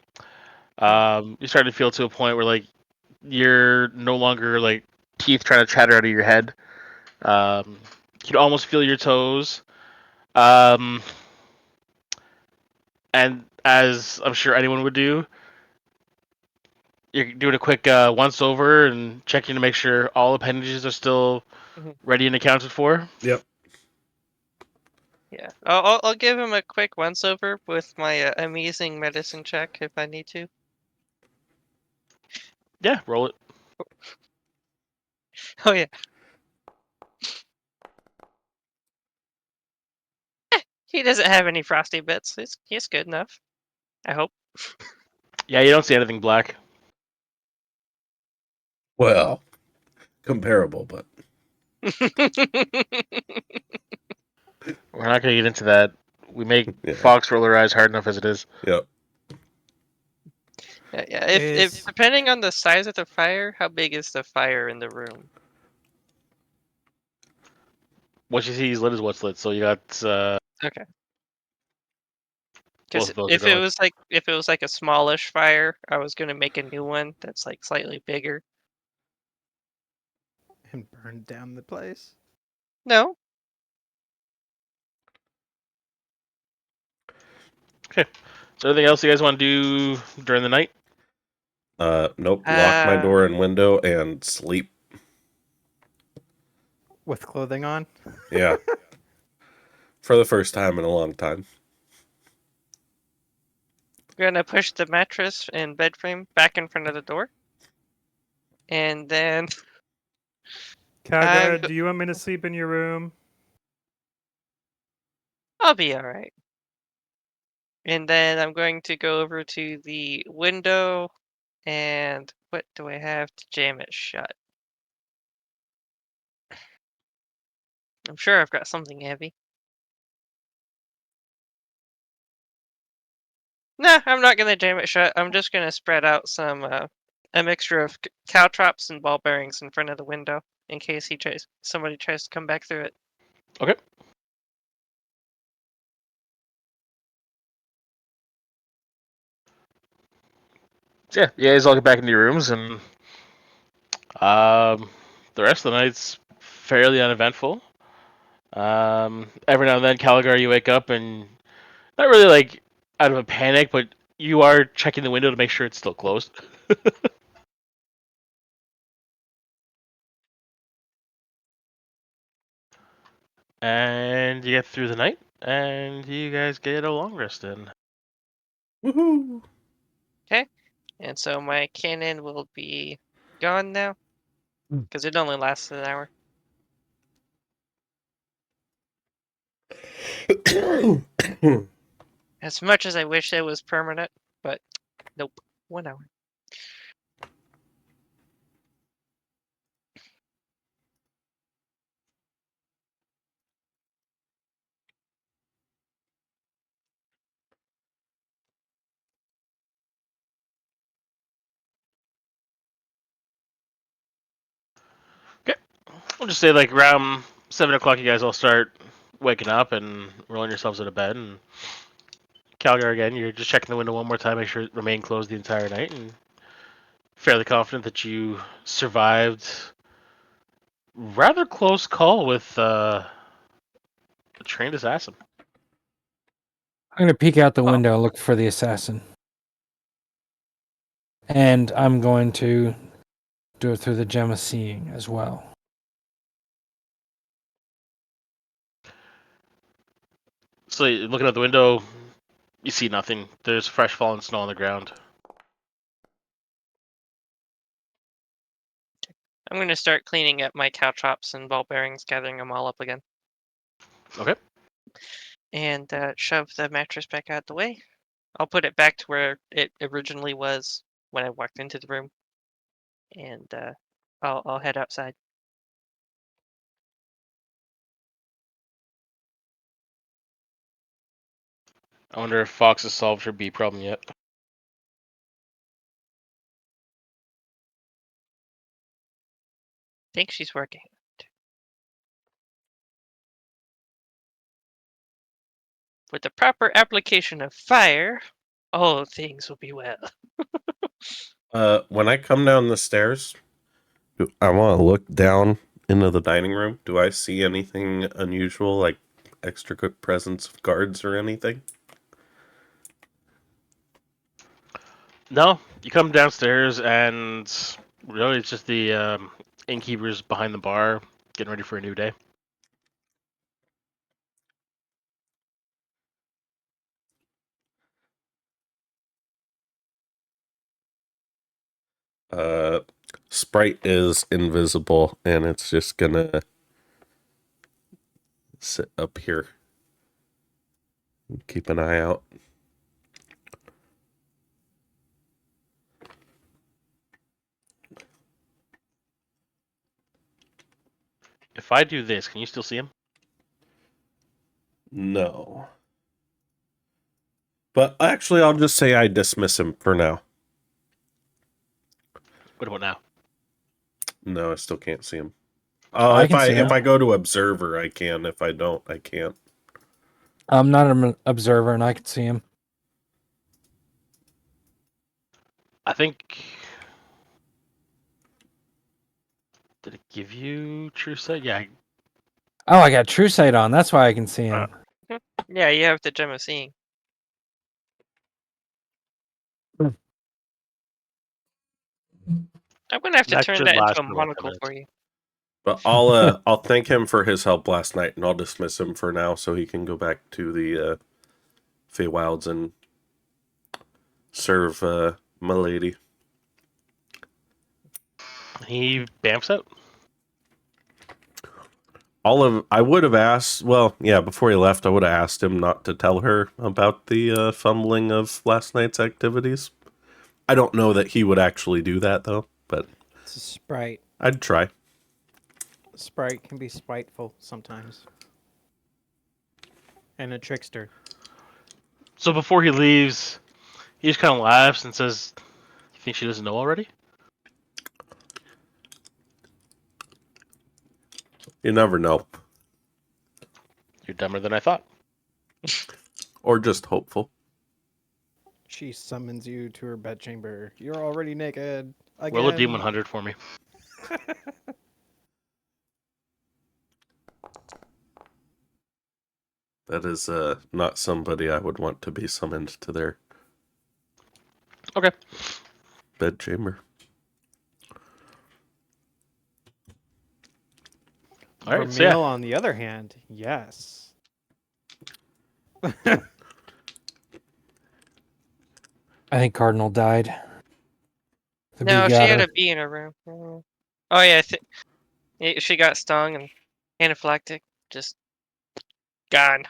You start to feel to a point where like you're no longer like teeth trying to chatter out of your head. You can almost feel your toes. And as I'm sure anyone would do, you're doing a quick once over and checking to make sure all appendages are still Mhm. ready and accounted for. Yep. Yeah, I'll give him a quick once over with my amazing medicine check if I need to. Yeah, roll it. Oh yeah. He doesn't have any frosty bits. He's good enough. I hope. Yeah, you don't see anything black. Well, comparable, but We're not going to get into that. We make yeah. Fox roll her eyes hard enough as it is. Yep. Yeah. If depending on the size of the fire, how big is the fire in the room? What you see is lit is what's lit. So you got Okay. both Because of those are if it going. was like a smallish fire, I was gonna make a new one that's like slightly bigger. And burn down the place. No. Okay. So anything else you guys want to do during the night? Nope. Lock my Uh, door and window and sleep. With clothing on. Yeah. For the first time in a long time. we're gonna push the mattress and bed frame back in front of the door, and then Kaga, do you want me to sleep in your room? I'll be all right. And then I'm going to go over to the window, and what do I have to jam it shut? I'm sure I've got something heavy. Nah, I'm not gonna jam it shut. I'm just gonna spread out some a mixture of caltrops and ball bearings in front of the window in case somebody tries to come back through it. Okay. So yeah, you guys all get back into your rooms, and the rest of the night's fairly uneventful. Every now and then, Caligar, you wake up and not really like out of a panic, but you are checking the window to make sure it's still closed. And you get through the night, and you guys get a long rest in. Woohoo! Okay, and so my cannon will be gone now because it only lasts an hour. As much as I wish it was permanent, but nope, 1 hour. Okay, we'll just say like around 7 o'clock, you guys all start waking up and rolling yourselves out of bed. And Calgar, again, you're just checking the window one more time, make sure it remained closed the entire night, and fairly confident that you survived rather close call with a trained assassin. I'm going to peek out the Well- window and look for the assassin. And I'm going to do it through the gem of seeing as well. So looking out the window, you see nothing. There's fresh fallen snow on the ground. I'm going to start cleaning up my caltrops and ball bearings, gathering them all up again. Okay. And shove the mattress back out the way. I'll put it back to where it originally was when I walked into the room. And I'll head outside. I wonder if Fox has solved her bee problem yet. Think she's working. With the proper application of fire, all things will be well. When I come down the stairs, I want to look down into the dining room. Do I see anything unusual, like extra cook presence of guards or anything? No, You come downstairs, and really it's just the innkeepers behind the bar getting ready for a new day. Sprite is invisible, and it's just gonna sit up here. Keep an eye out. If I do this, can you still see him? No. But actually, I'll just say I dismiss him for now. What about now? No, I still can't see him. I can see him. If I go to observer, I can. If I don't, I can't. I'm not an observer, and I can see him. I think. Did it give you true sight? Yeah. Oh, I got true sight on. That's why I can see him. Yeah, you have the gem of seeing. I'm gonna have to That turn should that last into a for about 10 monocle minutes. for you. But I'll thank him for his help last night, and I'll dismiss him for now, so he can go back to the Feywilds and serve my lady. He bamfs out. I would have asked. Well, yeah, before he left, I would have asked him not to tell her about the fumbling of last night's activities. I don't know that he would actually do that though, but It's a sprite. I'd try. Sprite can be spiteful sometimes. And a trickster. So before he leaves, he just kind of laughs and says, "You think she doesn't know already?" You never know, You're dumber than I thought. or just hopeful. She summons you to her bedchamber. You're already naked. Again. Roll a D100 for me. That is not somebody I would want to be summoned to their Okay. bedchamber. All right. So Vermeil, yeah, on the other hand, yes. I think Cardinal died. The No, bee she got had her. a bee in her room. Oh yeah, she got stung and anaphylactic. Just gone.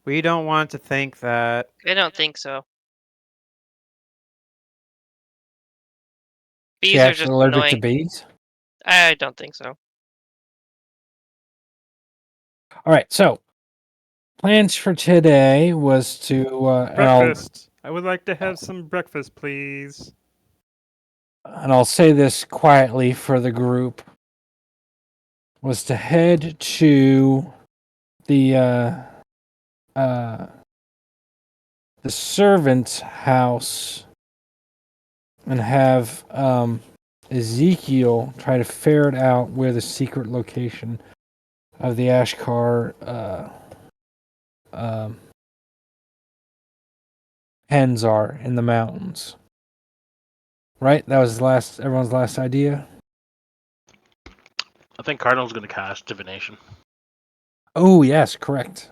We don't want to think that. I don't think so. She Bees are actually just allergic to annoying. bees? I don't think so. All right, so plans for today was to Breakfast. I would like to have some breakfast, please. and I'll say this quietly for the group, was to head to the servant's house and have Ezekiel try to ferret out where the secret location of the Ashkar hens are in the mountains. Right? That was everyone's last idea. I think Cardinal's going to cast divination. Oh yes, correct.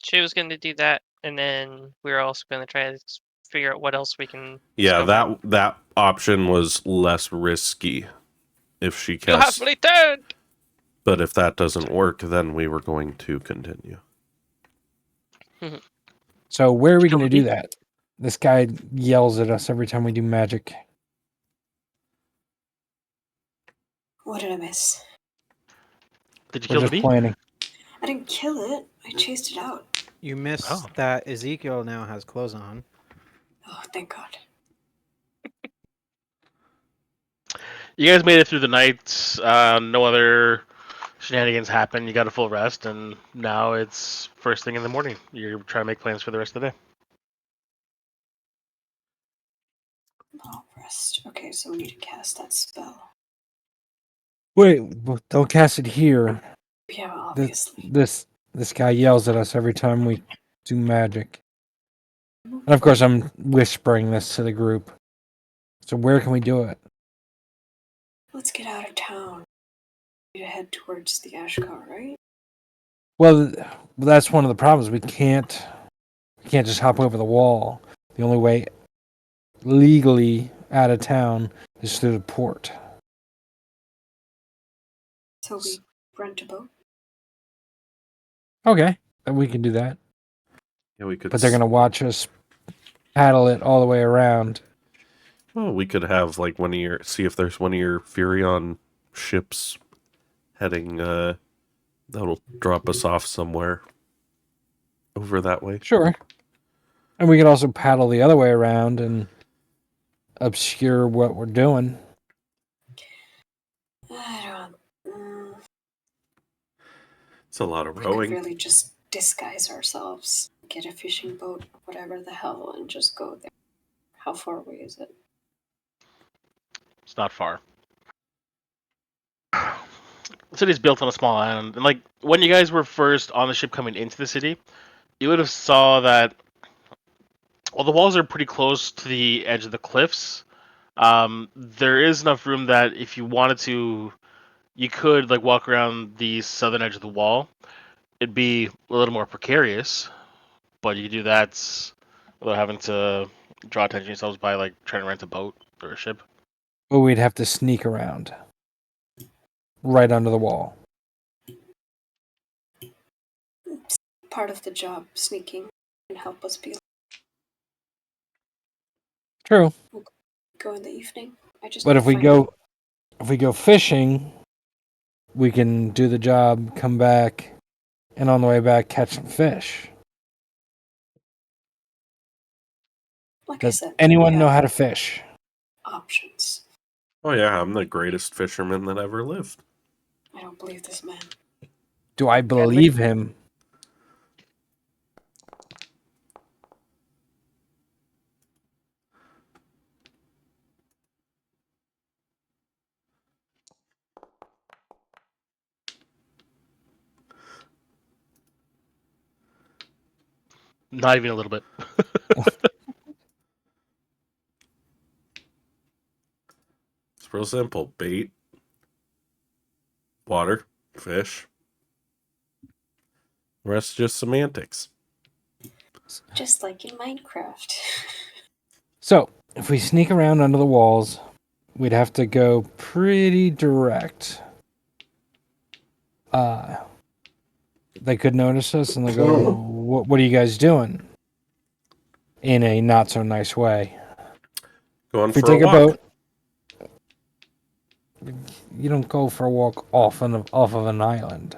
She was going to do that, and then we were also going to try to figure out what else we can. Yeah, discover. that option was less risky if she You have casts. returned. But if that doesn't work, then we were going to continue. So where are we Kill going to the do bee? that? This guy yells at us every time we do magic. What did I miss? Did you We're kill the just bee? planning. I didn't kill it. I chased it out. You missed Oh. that Ezekiel now has clothes on. Oh, thank God. You guys made it through the night. No other shenanigans happened. You got a full rest, and now it's first thing in the morning. You're trying to make plans for the rest of the day. Long rest. Okay, so we need to cast that spell. Wait, don't cast it here. Yeah, obviously. This guy yells at us every time we do magic. And of course, I'm whispering this to the group. So where can we do it? Let's get out of town. We need to head towards the ash car, right? Well, that's one of the problems. We can't just hop over the wall. The only way legally out of town is through the port. So we rent a boat. Okay, we can do that. Yeah, we could. But they're going to watch us paddle it all the way around. Well, we could have like see if there's one of your Furion ships heading. That'll drop us off somewhere over that way. Sure. And we could also paddle the other way around and obscure what we're doing. I don't. It's a lot of We could rowing. really just disguise ourselves, get a fishing boat, whatever the hell, and just go there. How far away is it? It's not far. The city's built on a small island, and like when you guys were first on the ship coming into the city, you would have saw that. Well, the walls are pretty close to the edge of the cliffs. There is enough room that if you wanted to, you could like walk around the southern edge of the wall. It'd be a little more precarious, but you could do that without having to draw attention to yourselves by like trying to rent a boat or a ship. But we'd have to sneak around right under the wall. Part of the job, sneaking, can help us be. True. Go in the evening. I just. But need to if we go fishing, we can do the job, come back, and on the way back catch some fish. Like I Does said, anyone we know have how to fish? options. Oh yeah, I'm the greatest fisherman that ever lived. I don't believe this man. Do I believe him? Not even a little bit. It's real simple. Bait, water, fish. The rest just semantics. Just like in Minecraft. So, if we sneak around under the walls, we'd have to go pretty direct. They could notice us and they go, what are you guys doing? In a not so nice way. Going If we for a take a walk. boat, you don't go for a walk off of an island.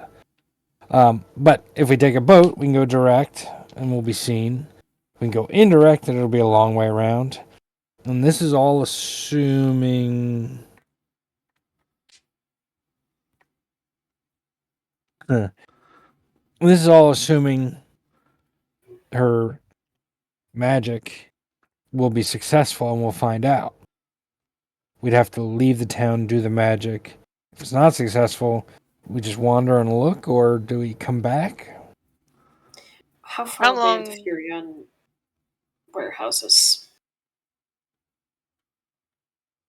But if we take a boat, we can go direct and we'll be seen. We can go indirect and it'll be a long way around. And this is all assuming. This is all assuming her magic will be successful and we'll find out. We'd have to leave the town, do the magic. If it's not successful, we just wander and look, or do we come back? How far away are the long- Furion warehouses?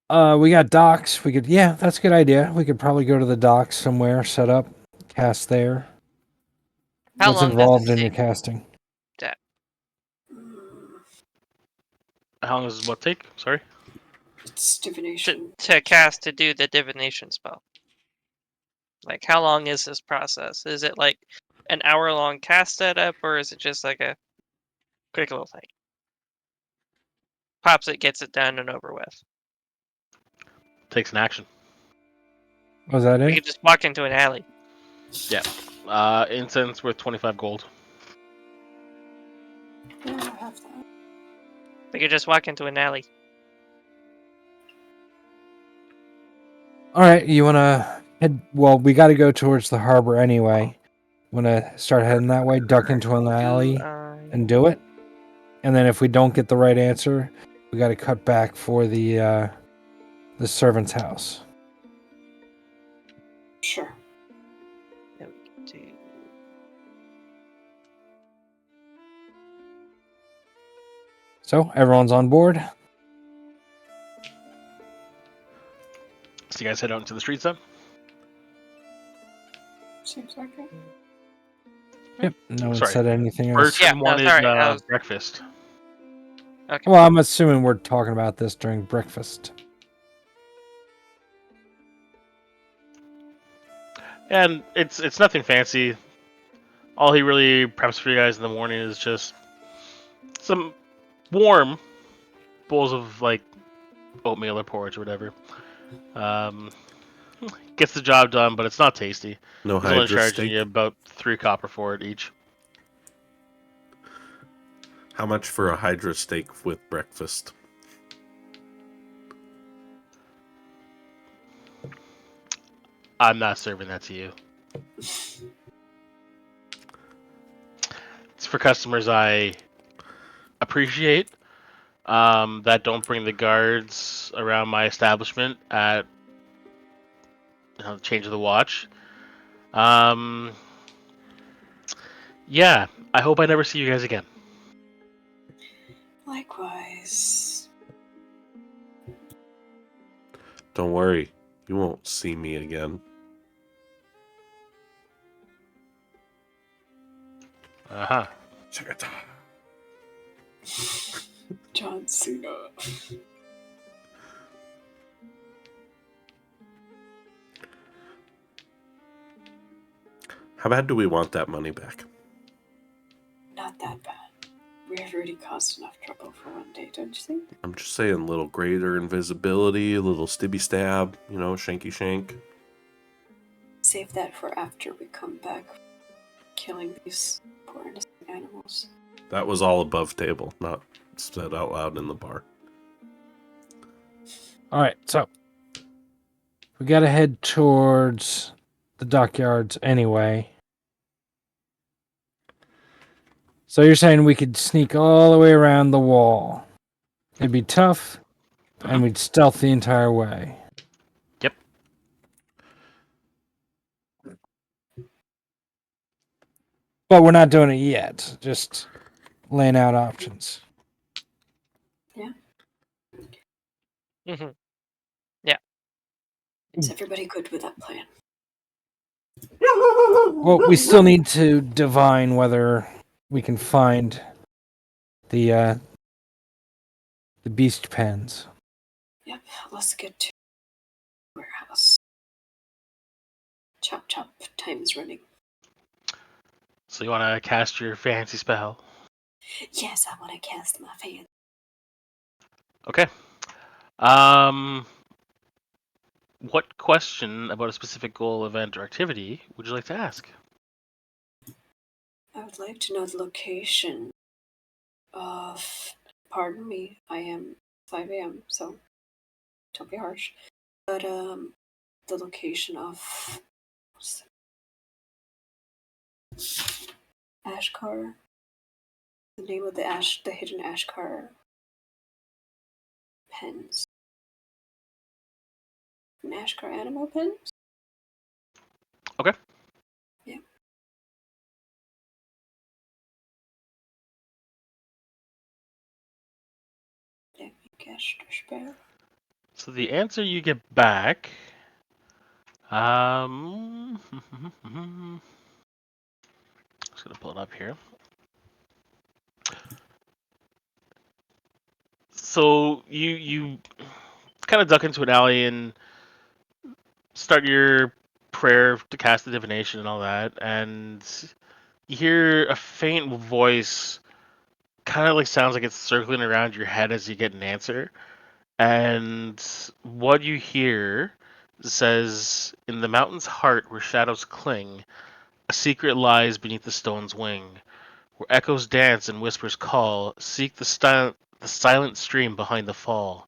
We got docks. That's a good idea. We could probably go to the docks somewhere, set up, cast there. How What's long does involved it in your take? casting? Mm, How long does what take? Sorry. it's divination. To cast to do the divination spell? Like, how long is this process? Is it like an hour-long cast setup, or is it just like a quick little thing? Pops it, gets it done, and over with. Takes an action. Was that We it? could just walk into an alley. Yeah. Incense worth 25 gold. Yeah, I have that. We could just walk into an alley. All right, you want to head? Well, we got to go towards the harbor anyway. Want to start heading that way, duck into an alley, and do it? And then if we don't get the right answer, we got to cut back for the servant's house. Sure. Yeah, we could do- So everyone's on board. So you guys head out into the streets then? Seems like it. Yep. No one Sorry. said anything else. Bertrand Yeah, no, wanted sorry, I was- breakfast. Okay. Well, I'm assuming we're talking about this during breakfast. And it's nothing fancy. All he really preps for you guys in the morning is just some warm bowls of like oatmeal or porridge or whatever. Gets the job done, but it's not tasty. No He's only Hydra charging steak. you about 3 copper for it each. How much for a Hydra steak with breakfast? I'm not serving that to you. It's for customers I appreciate that don't bring the guards around my establishment at the change of the watch. Yeah, I hope I never see you guys again. Likewise. Don't worry, you won't see me again. Uh-huh. John Cena. How bad do we want that money back? Not that bad. We have already caused enough trouble for one day, don't you think? I'm just saying, a little greater invisibility, a little stibby stab, shanky shank. Save that for after we come back killing these poor innocent animals. That was all above table, not said out loud in the bar. All right, so we got to head towards the dockyards anyway. So you're saying we could sneak all the way around the wall. It'd be tough, and we'd stealth the entire way. Yep. But we're not doing it yet. Just laying out options. Mm-hmm. Is everybody good with that plan? Well, we still need to divine whether we can find the beast pens. Yep, let's get to the warehouse. Chop chop, time is running. So you want to cast your fancy spell? Yes, I want to cast my fan. Okay. What question about a specific goal, event, or activity would you like to ask? I would like to know the location of. Pardon me, I am 5 a.m., so don't be harsh. But the location of Ashkar. The name of the hidden Ashkar pens. An Ashkar animal pens? Okay. Yeah. Let me cast a spell. So the answer you get back, just gonna pull it up here. So you kind of duck into an alley and start your prayer to cast the divination and all that, and you hear a faint voice, kind of like sounds like it's circling around your head as you get an answer. And what you hear says, "In the mountain's heart where shadows cling, a secret lies beneath the stone's wing. Where echoes dance and whispers call, seek the silent stream behind the fall.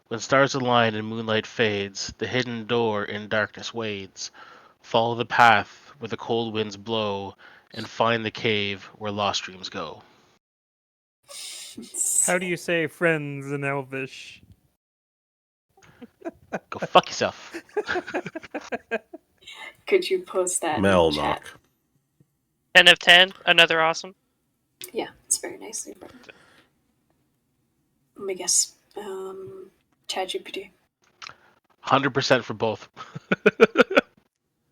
When stars align and moonlight fades, the hidden door in darkness wades. Follow the path where the cold winds blow, and find the cave where lost dreams go." How do you say friends in Elvish? Go fuck yourself. Could you post that in the chat? Melnock. 10 of 10, another awesome. Yeah, it's very nicely written. Let me guess. ChatGPT. 100% for both.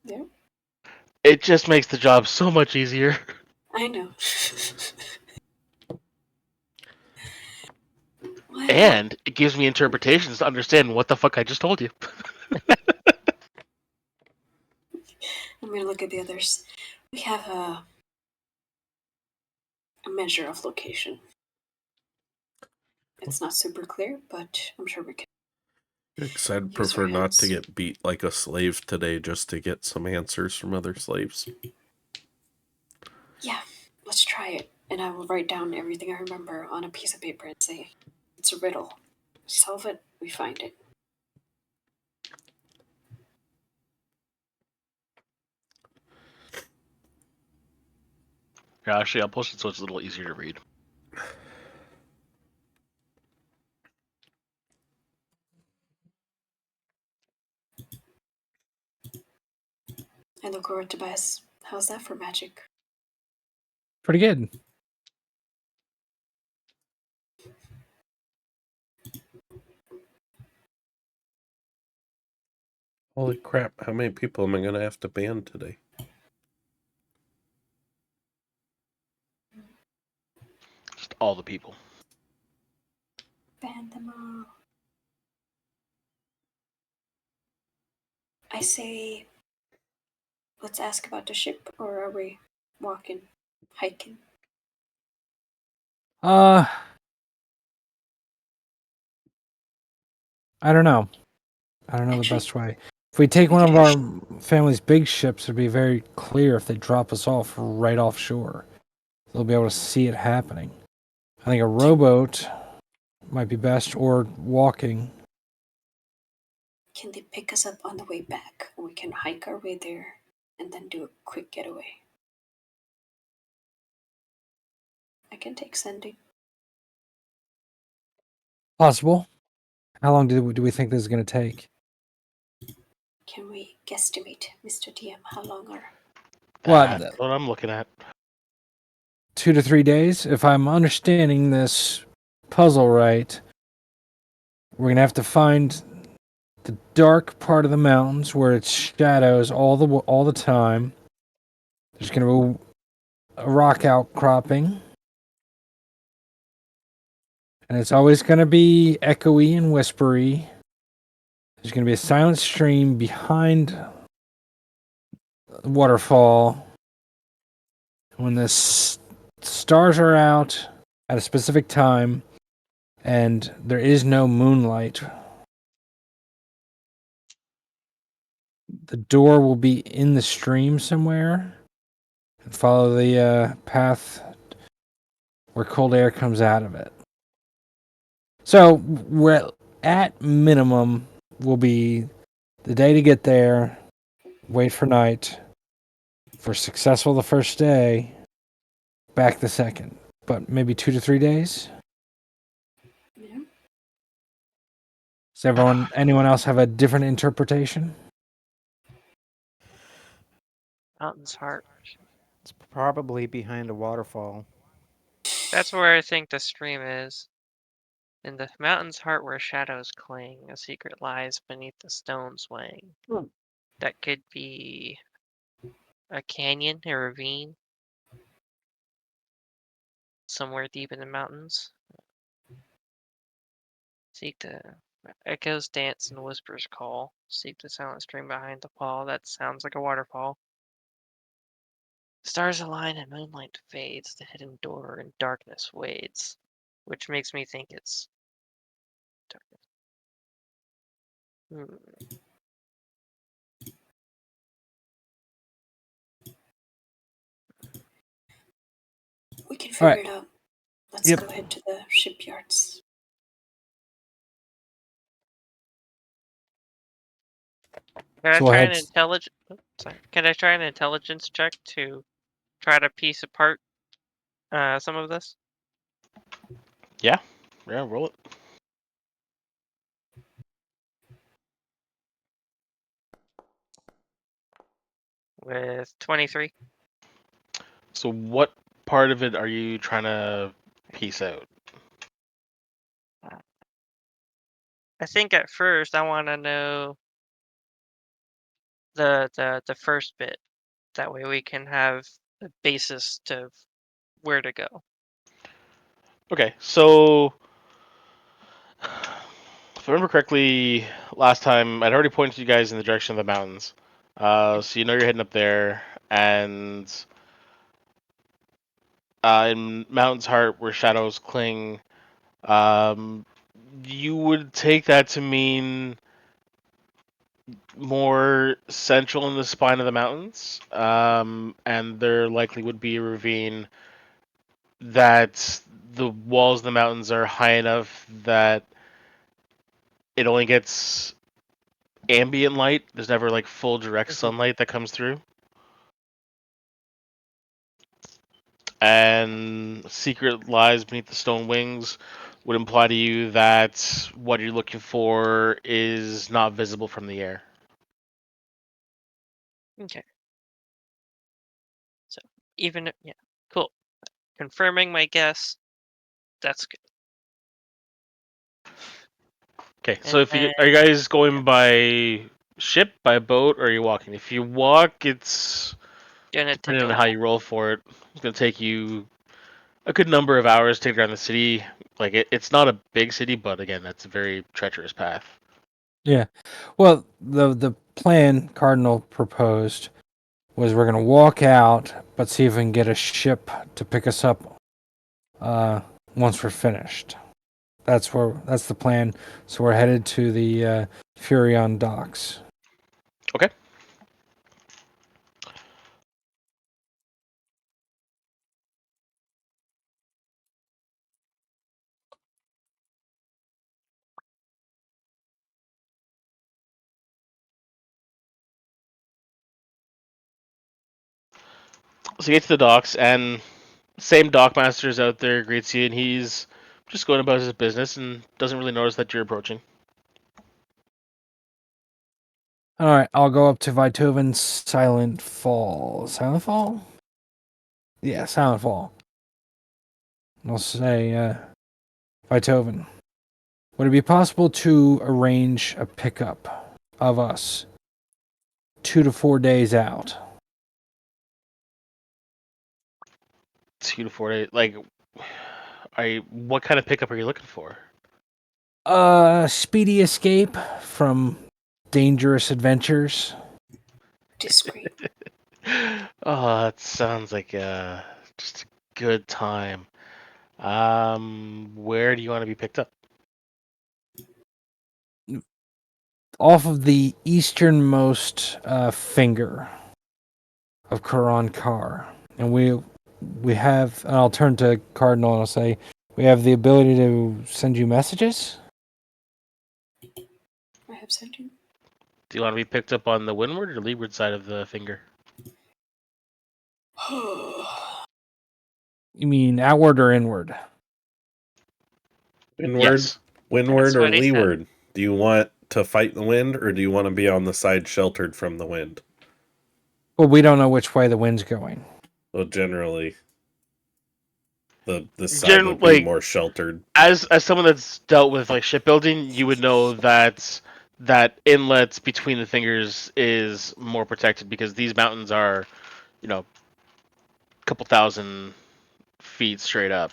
Yeah, It just makes the job so much easier. I know. Why not? And it gives me interpretations to understand what the fuck I just told you. I'm gonna look at the others. We have a measure of location. It's not super clear, but I'm sure we can. Because I'd Use prefer our not to hands. get beat like a slave today just to get some answers from other slaves. Yeah, let's try it. And I will write down everything I remember on a piece of paper and say, it's a riddle. We solve it, we find it. Yeah, actually, I'll post it so it's a little easier to read. I look over at Tobias. How's that for magic? Pretty good. Holy crap, how many people am I going to have to ban today? Just all the people. Ban them all. I say, let's ask about the ship, or are we walking, hiking? I don't know. I don't know the Actually, best way. If we take we one could of our actually. family's big ships, it'd be very clear if they drop us off right offshore. They'll be able to see it happening. I think a rowboat might be best, or walking. Can they pick us up on the way back? We can hike our way there and then do a quick getaway. I can take sending. Possible. How long do we think this is going to take? Can we guesstimate, Mr. DM, how long are. What, That's what I'm looking at. 2 to 3 days? If I'm understanding this puzzle right, we're going to have to find the dark part of the mountains where it's shadows all the time. There's going to be a rock outcropping. And it's always going to be echoey and whispery. There's going to be a silent stream behind the waterfall. When the stars are out at a specific time and there is no moonlight, the door will be in the stream somewhere. And follow the path where cold air comes out of it. So we're at minimum will be the day to get there, wait for night. For successful the first day, back the second. But maybe 2 to 3 days? Yeah. Does anyone else have a different interpretation? Mountain's Heart. It's probably behind a waterfall. That's where I think the stream is. In the mountain's heart where shadows cling, a secret lies beneath the stone swaying. That could be a canyon, a ravine, somewhere deep in the mountains. Seek the echoes dance and whispers call. Seek the silent stream behind the wall. That sounds like a waterfall. Stars align and moonlight fades. The hidden door in darkness wades, which makes me think it's darkness. We can All figure right. it out. Let's Yep. go ahead to the shipyards. Can I So try we'll an intelligence? Can I try an intelligence check to try to piece apart some of this? Yeah, roll it. With 23. So what part of it are you trying to piece out? I think at first I want to know the first bit. That way we can have a basis to where to go. Okay, so if I remember correctly, last time I'd already pointed you guys in the direction of the mountains. So you know you're heading up there, and in Mountain's Heart, where shadows cling, um, you would take that to mean more central in the spine of the mountains, and there likely would be a ravine that the walls of the mountains are high enough that it only gets ambient light. There's never like full direct sunlight that comes through. And secret lies beneath the stone wings would imply to you that what you're looking for is not visible from the air. Okay. So yeah, cool. Confirming my guess. That's good. Okay, so And if you are you guys going by ship, by boat, or are you walking? If you walk, it's gonna take depending a on how while. you roll for it. It's gonna take you a good number of hours to get around the city. Like it's not a big city, but again, that's a very treacherous path. Yeah. Well, the plan Cardinal proposed was we're gonna walk out, but see if we can get a ship to pick us up once we're finished. That's the plan. So we're headed to the Furion docks. Okay. So you get to the docks, and same dockmaster is out there, greets you, and he's just going about his business and doesn't really notice that you're approaching. All right, I'll go up to Vitoven's Silent Fall. Silent Fall? Yeah, Silent Fall. I'll say, Vitoven, would it be possible to arrange a pickup of us 2 to 4 days out? 2 to 4 days. Like, what kind of pickup are you looking for? Speedy escape from dangerous adventures. Discreet. Oh, that sounds like just a good time. Where do you want to be picked up? Off of the easternmost finger of Quran Kar. And we have, and I'll turn to Cardinal and I'll say, we have the ability to send you messages? I have sent you. Do you want to be picked up on the windward or leeward side of the finger? You mean outward or inward? Windward, Yes. windward, That's or what he said. leeward? Do you want to fight the wind, or do you want to be on the side sheltered from the wind? Well, we don't know which way the wind's going. Well, generally, the side would be Like, more sheltered. as someone that's dealt with like shipbuilding, you would know that inlet between the fingers is more protected because these mountains are, a couple thousand feet straight up.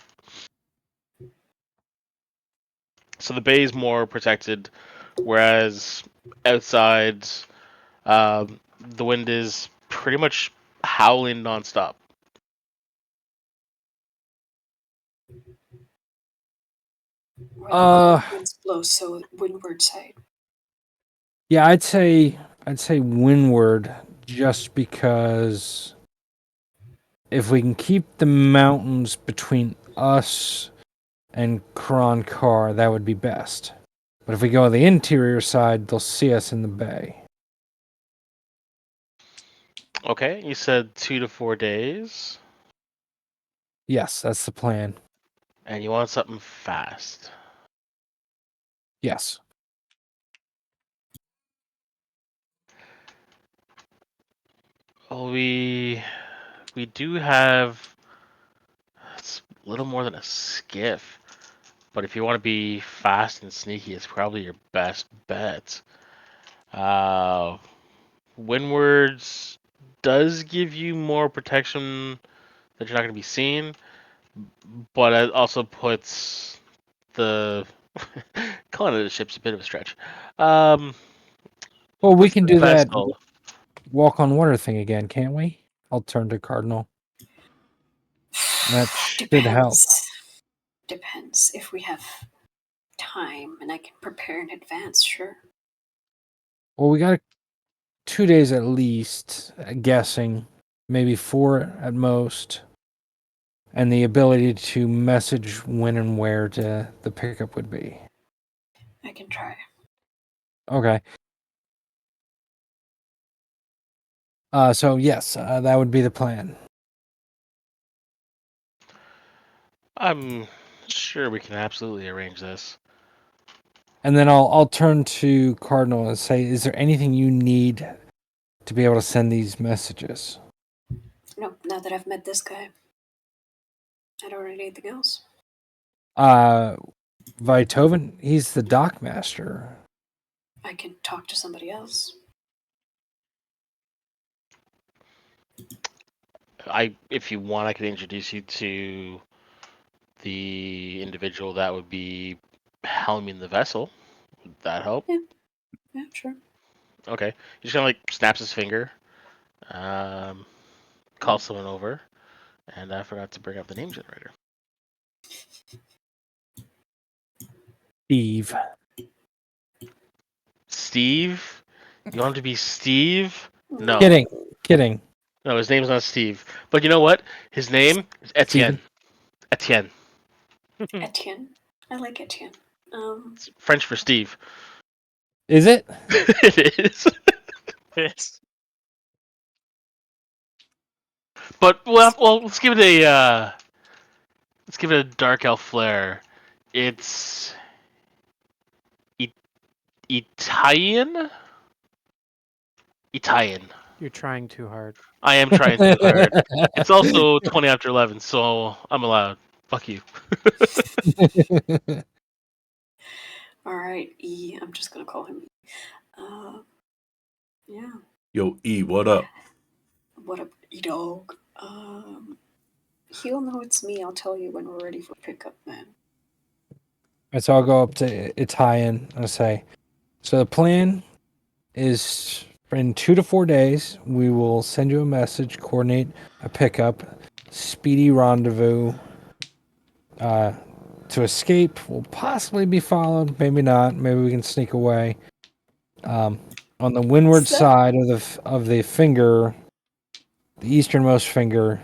So the bay is more protected, whereas outside, the wind is pretty much howling nonstop. Where Uh, the winds blow so windward side. Yeah, I'd say windward just because if we can keep the mountains between us and Kron Kar, that would be best. But if we go on the interior side, they'll see us in the bay. Okay, you said 2 to 4 days, Yes, that's the plan. and you want something fast. Yes. Well, we do have, it's a little more than a skiff. But if you want to be fast and sneaky, it's probably your best bet. Windwards does give you more protection that you're not going to be seen, but it also puts the calling it a ship's a bit of a stretch. Well, we Puts can the do that vessel. walk on water thing again, can't we? I'll turn to Cardinal. That should help. Depends. If we have time and I can prepare in advance, sure. Well, we got 2 days at least, guessing, maybe 4 at most, and the ability to message when and where the pickup would be. I can try. Okay. So yes, that would be the plan. I'm sure we can absolutely arrange this. And then I'll turn to Cardinal and say, is there anything you need to be able to send these messages? No, now that I've met this guy, I don't need anything else. Vitoven, he's the dock master. I can talk to somebody else. If you want, I could introduce you to the individual that would be helming the vessel. Would that help? Yeah, sure. Okay. He just kind of like snaps his finger, calls someone over, and I forgot to bring up the name generator. Steve. Steve? You want him to be Steve? No. Kidding. No, his name's not Steve. But you know what? His name is Etienne. Etienne. Etienne. I like Etienne. It's French for Steve. Is it? It is. Yes. But well, let's give it a dark elf flair. It's Italian. Italian. You're trying too hard. I am trying too hard. It's also 20 after 11, so I'm allowed. Fuck you. All right, E. I'm just gonna call him E. Yeah. Yo, E, what up? What up, E dog? He'll know it's me. I'll tell you when we're ready for pickup, man. So I'll go up to Italian and say, so the plan is in 2 to 4 days, we will send you a message, coordinate a pickup, speedy rendezvous. To escape will possibly be followed, maybe not. Maybe we can sneak away. On the windward side of the finger, the easternmost finger,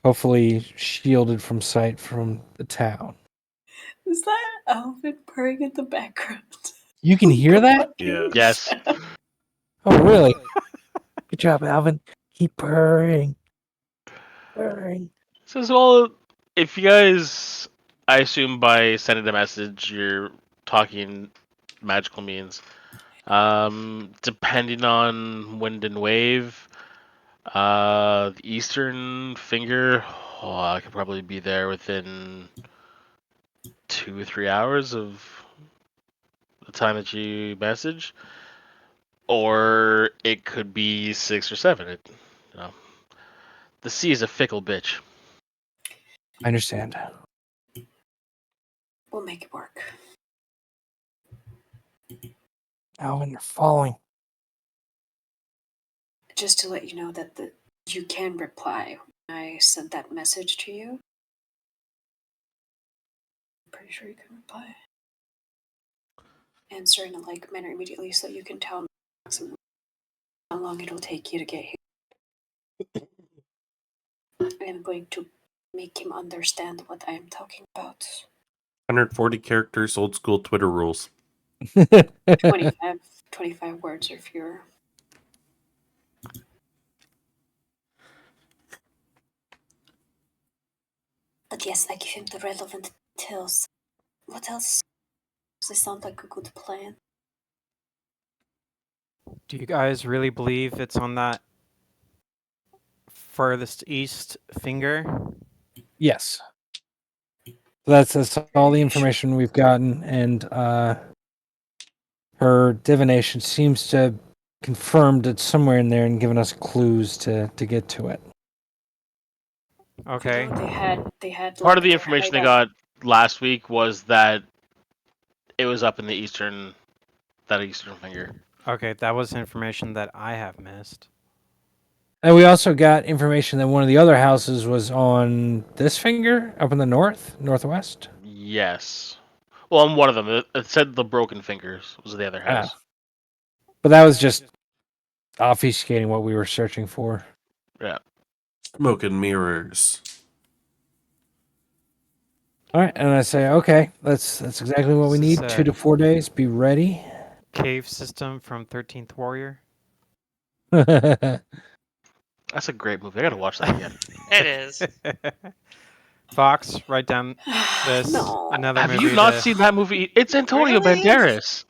hopefully shielded from sight from the town. Is that Alvin purring in the background? You can hear that? Yeah. Yes. Oh, really? Good job, Alvin. Keep purring. Purring. So as well, if you guys, I assume by sending the message, you're talking magical means. Depending on wind and wave, the eastern finger, I could probably be there within 2 or 3 hours of the time that you message, or it could be 6 or 7. You know, the sea is a fickle bitch. I understand. We'll make it work. Alvin, you're falling. Just to let you know that you can reply when I sent that message to you. I'm pretty sure you can reply. Answer in a like manner immediately so you can tell me how long it'll take you to get here. I am going to make him understand what I am talking about. 140 characters, old school Twitter rules. 25 words or fewer. But yes, I give him the relevant details. What else? Does this sound like a good plan? Do you guys really believe it's on that furthest east finger? Yes. That's all the information we've gotten, and her divination seems to have confirmed it's somewhere in there and given us clues to get to it. Okay. You know, they had Part of like the their information they hideout. got last week was that it was up in the eastern finger. Okay, that was information that I have missed. And we also got information that one of the other houses was on this finger up in the northwest. Yes. Well, on one of them, it said the Broken Fingers was the other house. But that was just obfuscating what we were searching for. Yeah. Smoke and mirrors. All right, and I say, okay, that's exactly what we This is need. a- 2 to 4 days. Be ready. Cave system from 13th Warrior. Well, That's a great movie. I gotta watch that again. It is. Fox, write down this. No, Another Have movie you not to- seen that movie? It's Antonio Really? Banderas.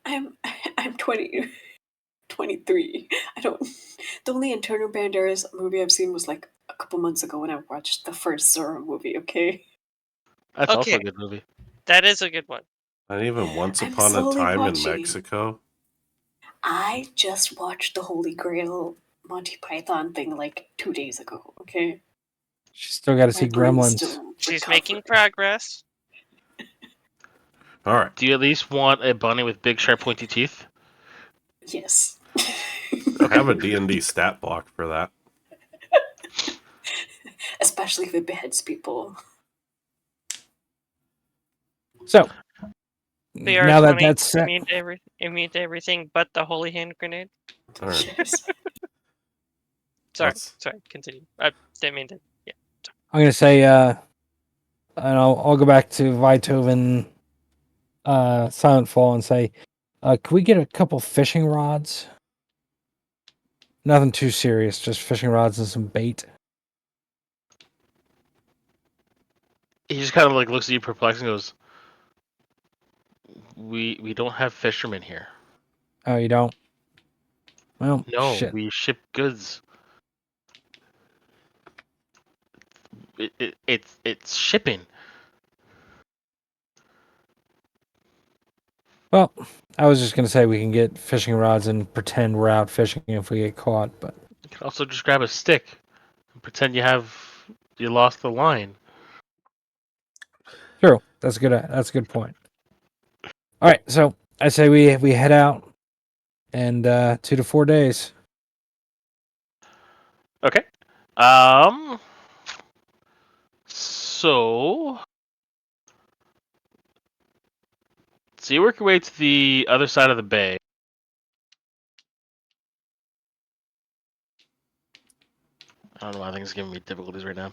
I'm 23. I don't. The only Antonio Banderas movie I've seen was like a couple months ago when I watched the first Zorro movie. Okay. That's also a Okay. good movie. That is a good one. Not even Once I'm Upon a slowly Time in watching. Mexico. I just watched the Holy Grail Monty Python thing like 2 days ago. Okay. she's still got to My see brain's Gremlins. still She's recovering. making progress. All right. Do you at least want a bunny with big, sharp, pointy teeth? Yes. I have a D&D stat block for that. Especially if it beheads people. So, The now that R20 that's set, immune to everything but the holy hand grenade. All right. Yes. Sorry, continue. I didn't mean to. I'm going to say, and I'll go back to Beethoven, Silent Fall, and say, can we get a couple fishing rods? Nothing too serious, just fishing rods and some bait. He just kind of like looks at you perplexed and goes, "We don't have fishermen here. Oh, you don't? Well, No, shit. we ship goods. It's shipping." Well, I was just going to say we can get fishing rods and pretend we're out fishing if we get caught, but You can also just grab a stick and pretend you lost the line. true. That's good. That's a good point. All right, so I say we head out, and 2 to 4 days. Okay. So you work your way to the other side of the bay. I don't know why things are giving me difficulties right now.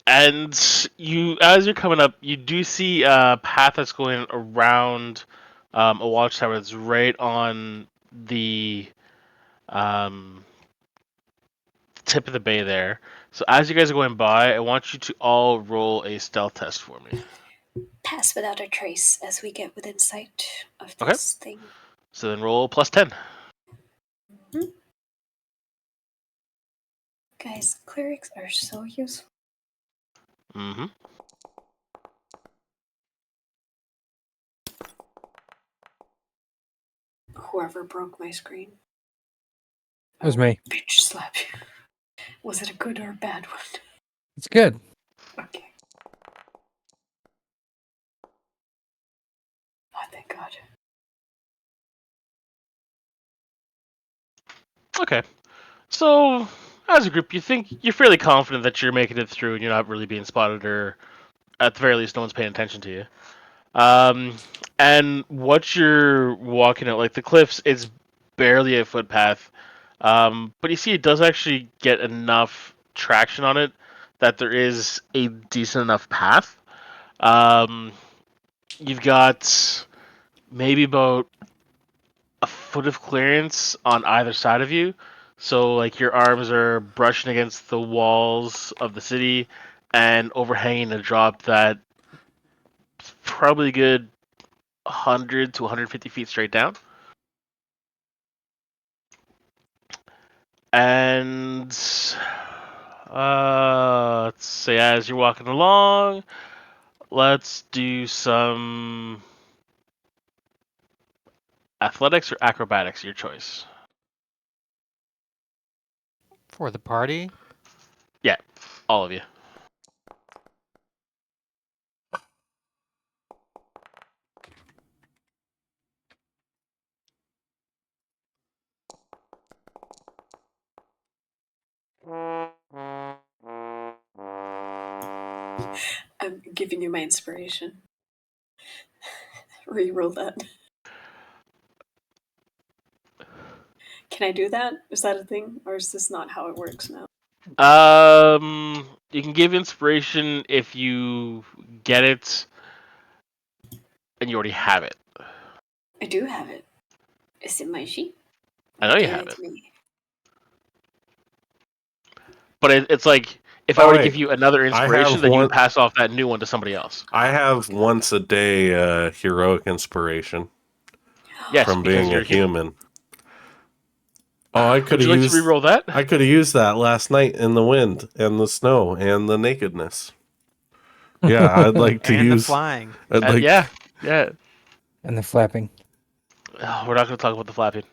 And as you're coming up, you do see a path that's going around a watchtower that's right on the um, tip of the bay there. So as you guys are going by, I want you to all roll a stealth test for me. Pass without a trace as we get within sight of Okay. this thing. So then roll plus 10. Guys, clerics are so useful. Mm-hmm. Whoever broke my screen. It was me. Bitch slap you. Was it a good or a bad one? It's good. Okay. Oh, thank God. Okay. So as a group, you think you're fairly confident that you're making it through and you're not really being spotted, or at the very least, no one's paying attention to you. And what you're walking out, like the cliffs, it's barely a footpath. But you see, it does actually get enough traction on it that there is a decent enough path. Um, you've got maybe about a foot of clearance on either side of you. So, like, your arms are brushing against the walls of the city and overhanging a drop that probably a good 100 to 150 feet straight down. And Let's say as you're walking along, let's do some athletics or acrobatics, your choice. For the party? Yeah, all of you. I'm giving you my inspiration. Reroll that. Can I do that? Is that a thing? Or is this not how it works now? You can give inspiration if you get it and you already have it. I do have it. It's in my sheet. I know you gave have it. to me. But it's like if I Oh, were to wait. give you another inspiration, have then you one- would pass off that new one to somebody else. I have once a day heroic inspiration Yes, from because being a you're human. human. Oh, I could Would have you like used. to re-roll that? I could have used that last night in the wind and the snow and the nakedness. Yeah, I'd like to And the use. flying. I'd like. Yeah. And the flapping. Oh, we're not going to talk about the flapping.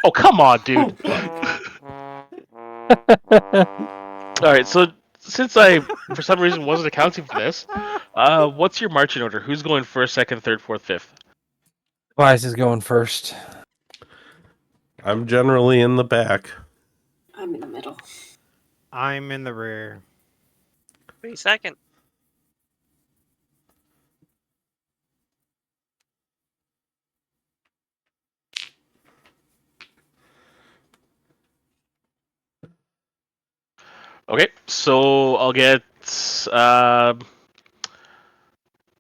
Oh, come on, dude. All right, so since I, for some reason, wasn't accounting for this, what's your marching order? Who's going first, second, third, fourth, fifth? Elias is going first. I'm generally in the back. I'm in the middle. I'm in the rear. Wait a second. Okay, so I'll get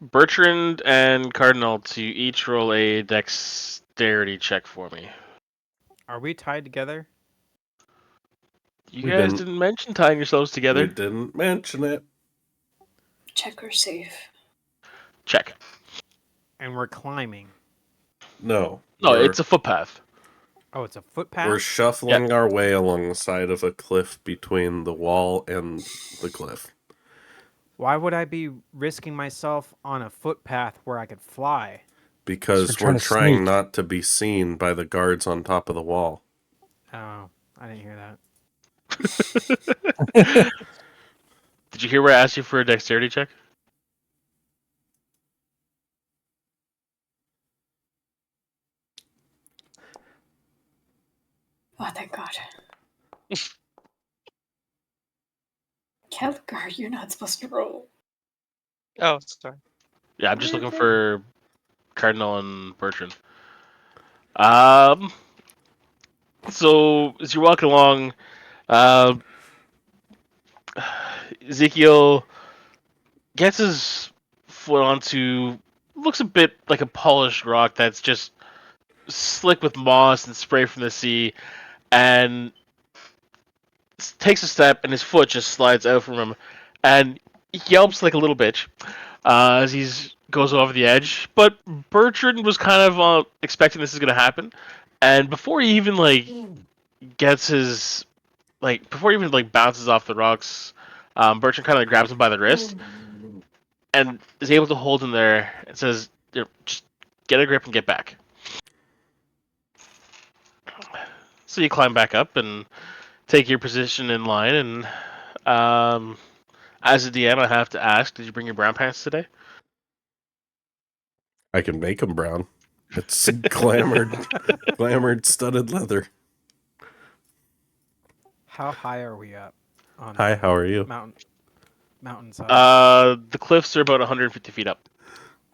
Bertrand and Cardinal to each roll a dexterity check for me. Are we tied together? You We guys didn't- didn't mention tying yourselves We together. didn't mention it. Check or safe. Check. And we're climbing. No. No, we're- it's a footpath. Oh, it's a footpath? We're shuffling our way along the side of a cliff between the wall and the cliff. Why would I be risking myself on a footpath where I could fly? Because So we're we're trying to trying sneak. not to be seen by the guards on top of the wall. Oh, I didn't hear that. Did you hear where I asked you for a dexterity check? Oh, thank God. Calgar, you're not supposed to roll. Oh, sorry. Yeah, I'm just looking for Cardinal and Bertrand. So as you're walking along, uh, Ezekiel gets his foot onto looks a bit like a polished rock that's just slick with moss and spray from the sea, and takes a step, and his foot just slides out from him, and he yelps like a little bitch as he goes over the edge. But Bertrand was kind of expecting this is going to happen, and before he even gets his before he even bounces off the rocks, Bertrand kind of grabs him by the wrist and is able to hold him there and says, "Just get a grip and get back." So you climb back up and take your position in line. And as a DM, I have to ask: did you bring your brown pants today? I can make them brown. It's glamored studded leather. How high are we up? On Hi, the how are you? mountainside? The cliffs are about 150 feet up.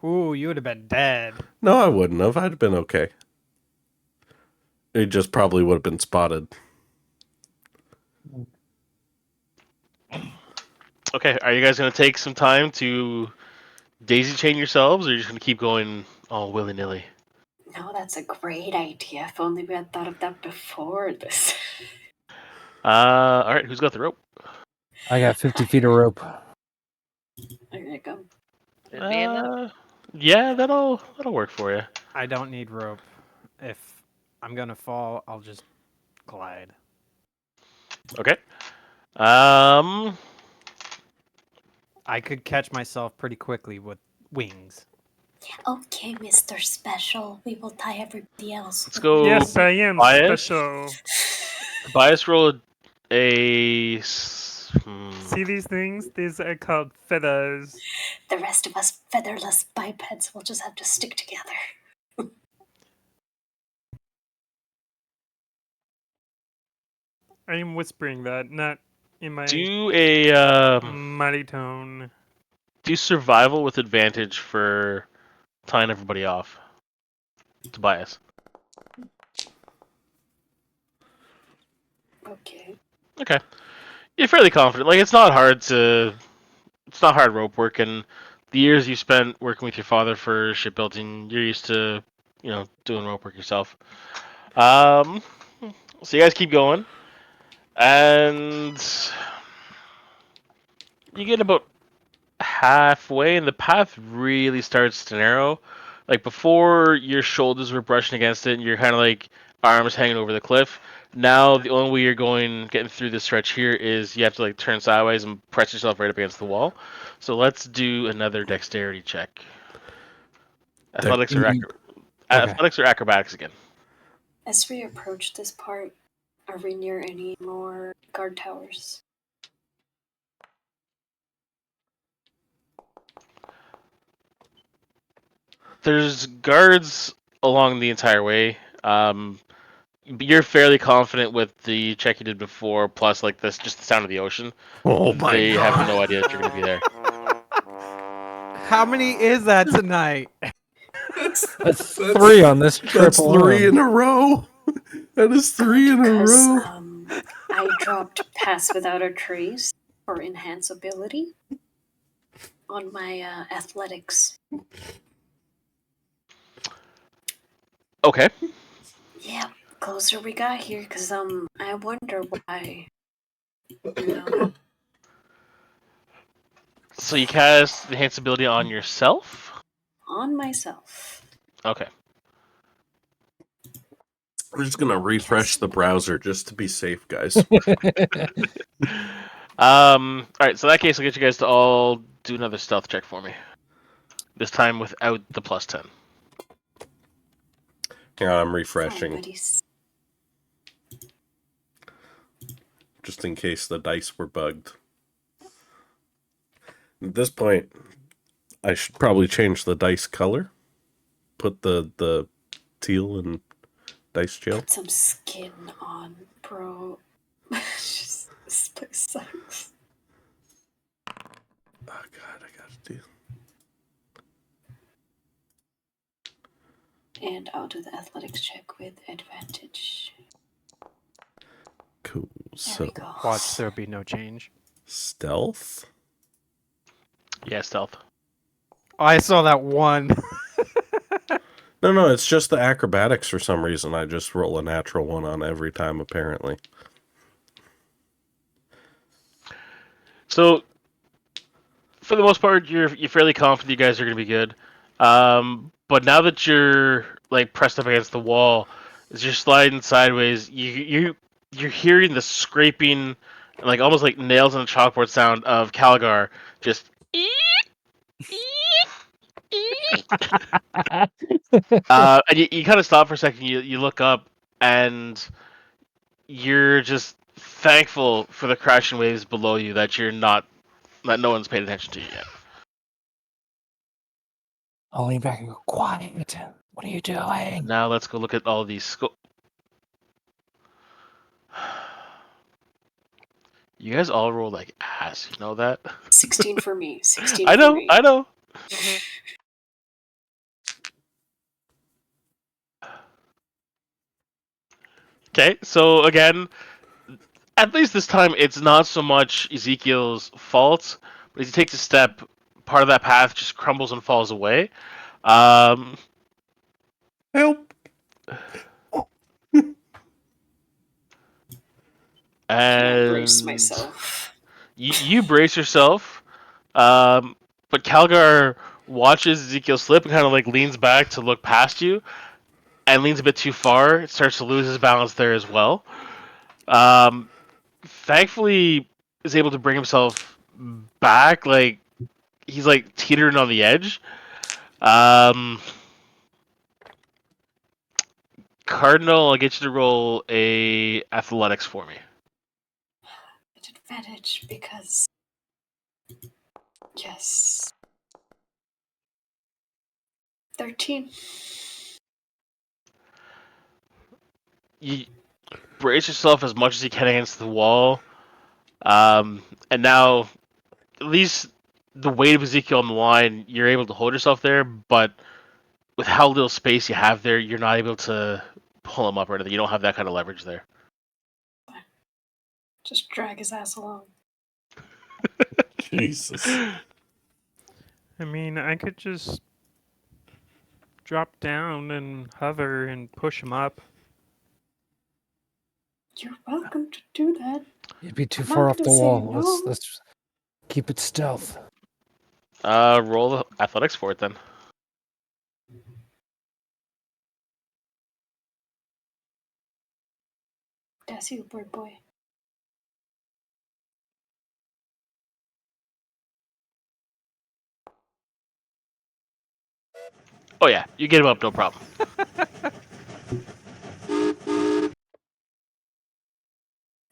Ooh, you would have been dead. No, I wouldn't have. I'd have been okay. It just probably would have been spotted. Okay, are you guys going to take some time to daisy chain yourselves, or are you just going to keep going all willy nilly? No, that's a great idea. If only we had thought of that before this. All right, who's got the rope? I got 50 feet of rope. There you go. It'd be enough. Yeah, that'll work for you. I don't need rope. If I'm gonna fall, I'll just glide. Okay. I could catch myself pretty quickly with wings. Okay, Mr. Special, we will tie everybody else. Let's go. Yes, I am Bias. special. Bias roll a. See these things? These are called feathers. The rest of us featherless bipeds will just have to stick together. I am whispering that, not in my Do a mighty tone. do survival with advantage for tying everybody off. Tobias. Okay. Okay. You're fairly confident. Like it's not hard rope work, and the years you spent working with your father for shipbuilding, you're used to, doing rope work yourself. So you guys keep going, and you get about halfway, and the path really starts to narrow. Like before, your shoulders were brushing against it, and you're kind of like arms hanging over the cliff. Now the only way you're getting through this stretch here is you have to like turn sideways and press yourself right up against the wall. So let's do another dexterity check. Athletics or Okay. athletics or acrobatics again. As we approach this part, are we near any more guard towers? There's guards along the entire way. You're fairly confident with the check you did before, plus like this, just the sound of the ocean. Oh my They god. have no idea that you're going to be there. How many is that tonight? That's 3 on this trip That's 3 alone. in a row. That is 3 in a Because row. I dropped Pass Without a Trace for enhance ability on my athletics. Okay. Yeah, closer we got here, because I wonder why. You know, So you cast the enhance ability on yourself? on myself. Okay. We're just gonna refresh the browser just to be safe, guys. Alright, so in that case, I'll get you guys to all do another stealth check for me. This time without the plus 10. Hang on, I'm refreshing. Somebody's... Just in case the dice were bugged. At this point, I should probably change the dice color. Put the teal in dice jail. Put some skin on, bro. Just, this place sucks. Oh god, I gotta do. And I'll do the athletics check with advantage. Cool. There So we go. Watch there be no change. stealth. Yeah, stealth. Oh, I saw that one. No, it's just the acrobatics for some reason. I just roll a natural one on every time, apparently. So, for the most part, you're fairly confident you guys are going to be good. But now that you're like pressed up against the wall, as you're sliding sideways, you're hearing the scraping, like almost like nails on a chalkboard sound of Calgar just. And you kind of stop for a second. You look up, and you're just thankful for the crashing waves below you that that no one's paid attention to you yet. I'll lean back and go, quiet. What are you doing? Now let's go look at all these You guys all roll like ass. You know that? 16 for me. 16 I for know. me. I know. Okay, so again, at least this time, it's not so much Ezekiel's fault, but as he takes a step, part of that path just crumbles and falls away. Help! And I brace myself. You brace yourself, but Calgar watches Ezekiel slip and kind of like leans back to look past you, and leans a bit too far. It starts to lose his balance there as well. thankfully is able to bring himself back. Like he's like teetering on the edge. Cardinal, I'll get you to roll a athletics for me. At advantage because yes. 13. You brace yourself as much as you can against the wall, and now at least the weight of Ezekiel on the line, you're able to hold yourself there. But with how little space you have there, you're not able to pull him up or anything. You don't have that kind of leverage there. Just drag his ass along. Jesus. I mean, I could just drop down and hover and push him up. You're welcome to do that. You'd be too I'm far not off the gonna say wall. no. Let's keep it stealth. Roll the athletics for it then. That's you, bird boy. Oh yeah, you get him up, no problem.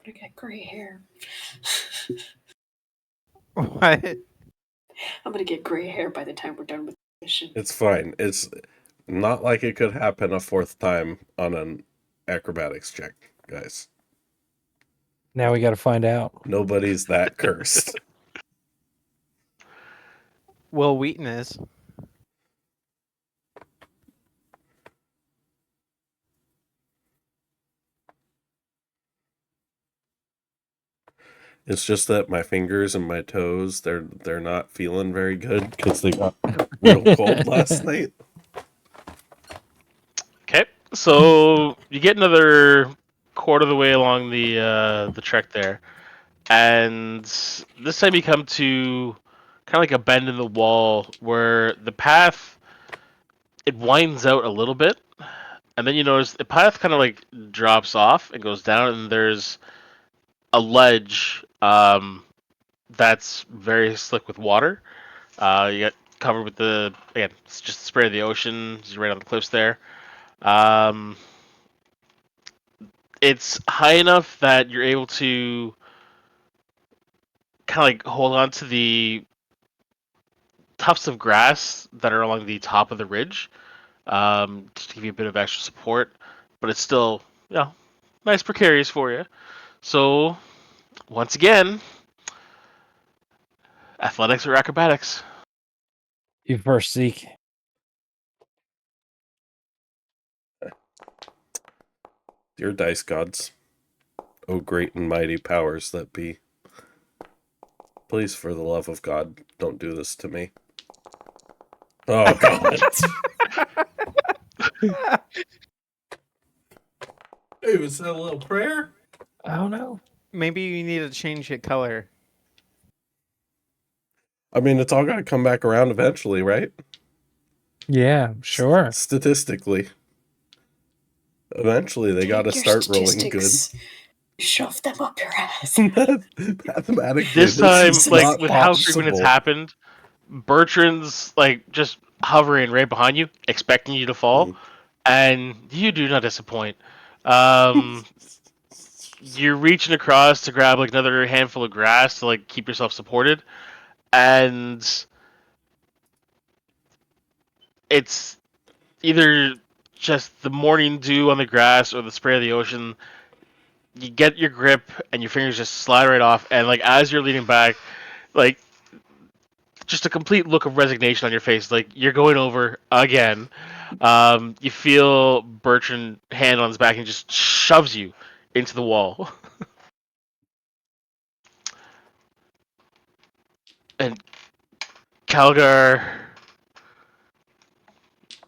I got gray hair. What? I'm gonna get gray hair by the time we're done with the mission. It's fine. It's not like it could happen a fourth time on an acrobatics check, guys. Now we got to find out. Nobody's that cursed. Will Wheaton is. It's just that my fingers and my toes, they're not feeling very good because they got real cold last night. Okay, so you get another quarter of the way along the trek there, and this time you come to kind of like a bend in the wall where the path it winds out a little bit, and then you notice the path kind of like drops off and goes down, and there's a ledge that's very slick with water. You get covered with again, it's just the spray of the ocean. It's right on the cliffs there. Um, it's high enough that you're able to kind of like hold on to the tufts of grass that are along the top of the ridge, just to give you a bit of extra support. But it's still, nice precarious for you. So once again, athletics or acrobatics. You first, Zeke. Dear dice gods, oh great and mighty powers that be, please, for the love of God, don't do this to me. Oh God. Hey, was that a little prayer? I don't know. Maybe you need to change it color. I mean, it's all got to come back around eventually, right? Yeah, sure. Statistically. Eventually, they got to Take your start rolling good. statistics, shove them up your ass. Mathematically, This time, is like not with how frequent it's possible. happened, Bertrand's like just hovering right behind you, expecting you to fall, and you do not disappoint. You're reaching across to grab like another handful of grass to like keep yourself supported, and it's either just the morning dew on the grass or the spray of the ocean. You get your grip and your fingers just slide right off, and like as you're leaning back, like just a complete look of resignation on your face, like you're going over again. You feel Bertrand hand on his back and just shoves you into the wall. And Calgar,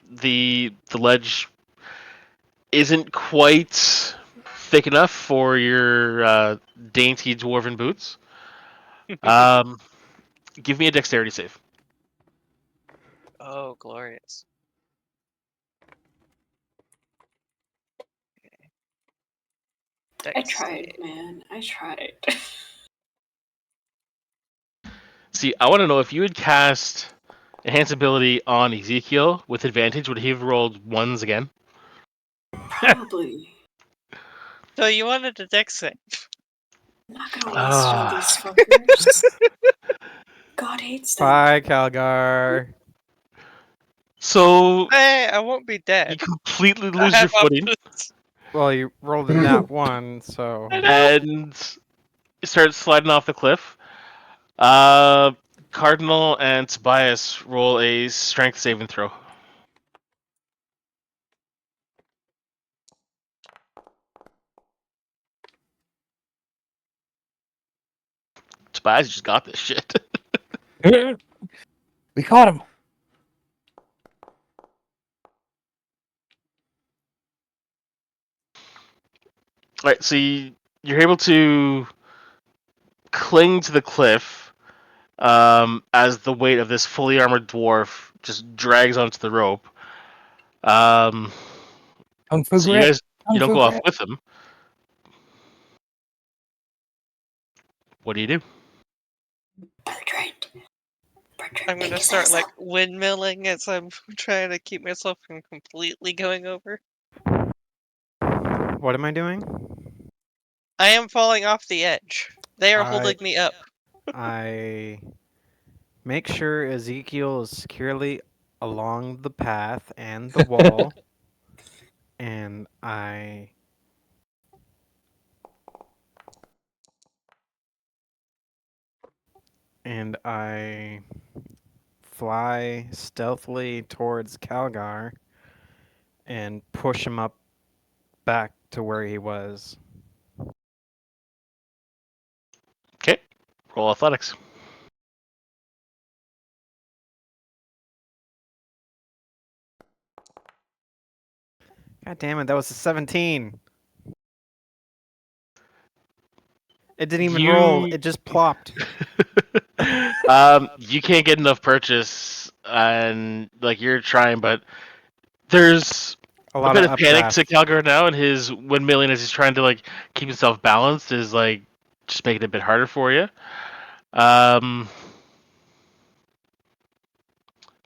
the ledge isn't quite thick enough for your dainty dwarven boots. Um, give me a dexterity save. Oh, glorious. I tried, man. I tried. See, I want to know if you would cast Enhance ability on Ezekiel with advantage, would he have rolled ones again? Probably. So you wanted a deck save. I'm not gonna waste on Ah. these fuckers. God hates them. Bye, Calgar. So Hey, I won't be you dead. completely I lose your have footing options. Well, you rolled a nat 1, so... I know. and start sliding off the cliff. Cardinal and Tobias roll a strength saving throw. Tobias just got this shit. We caught him. Alright, so you're able to cling to the cliff as the weight of this fully armored dwarf just drags onto the rope. Kung Fu So you grip. guys, you Kung don't Fu go off grip. with him. What do you do? Bertrand. Bertrand, I'm pick gonna his start ass like up. windmilling as I'm trying to keep myself from completely going over. What am I doing? I am falling off the edge. They are I- holding me up. I make sure Ezekiel is securely along the path and the wall, and I fly stealthily towards Calgar and push him up back to where he was. Okay, roll athletics. God damn it, that was a 17. It didn't even roll, it just plopped. You can't get enough purchase, and like you're trying, but there's A a lot bit of of panic to updraft. Calgar now, and his windmilling as he's trying to like keep himself balanced is like just making it a bit harder for you.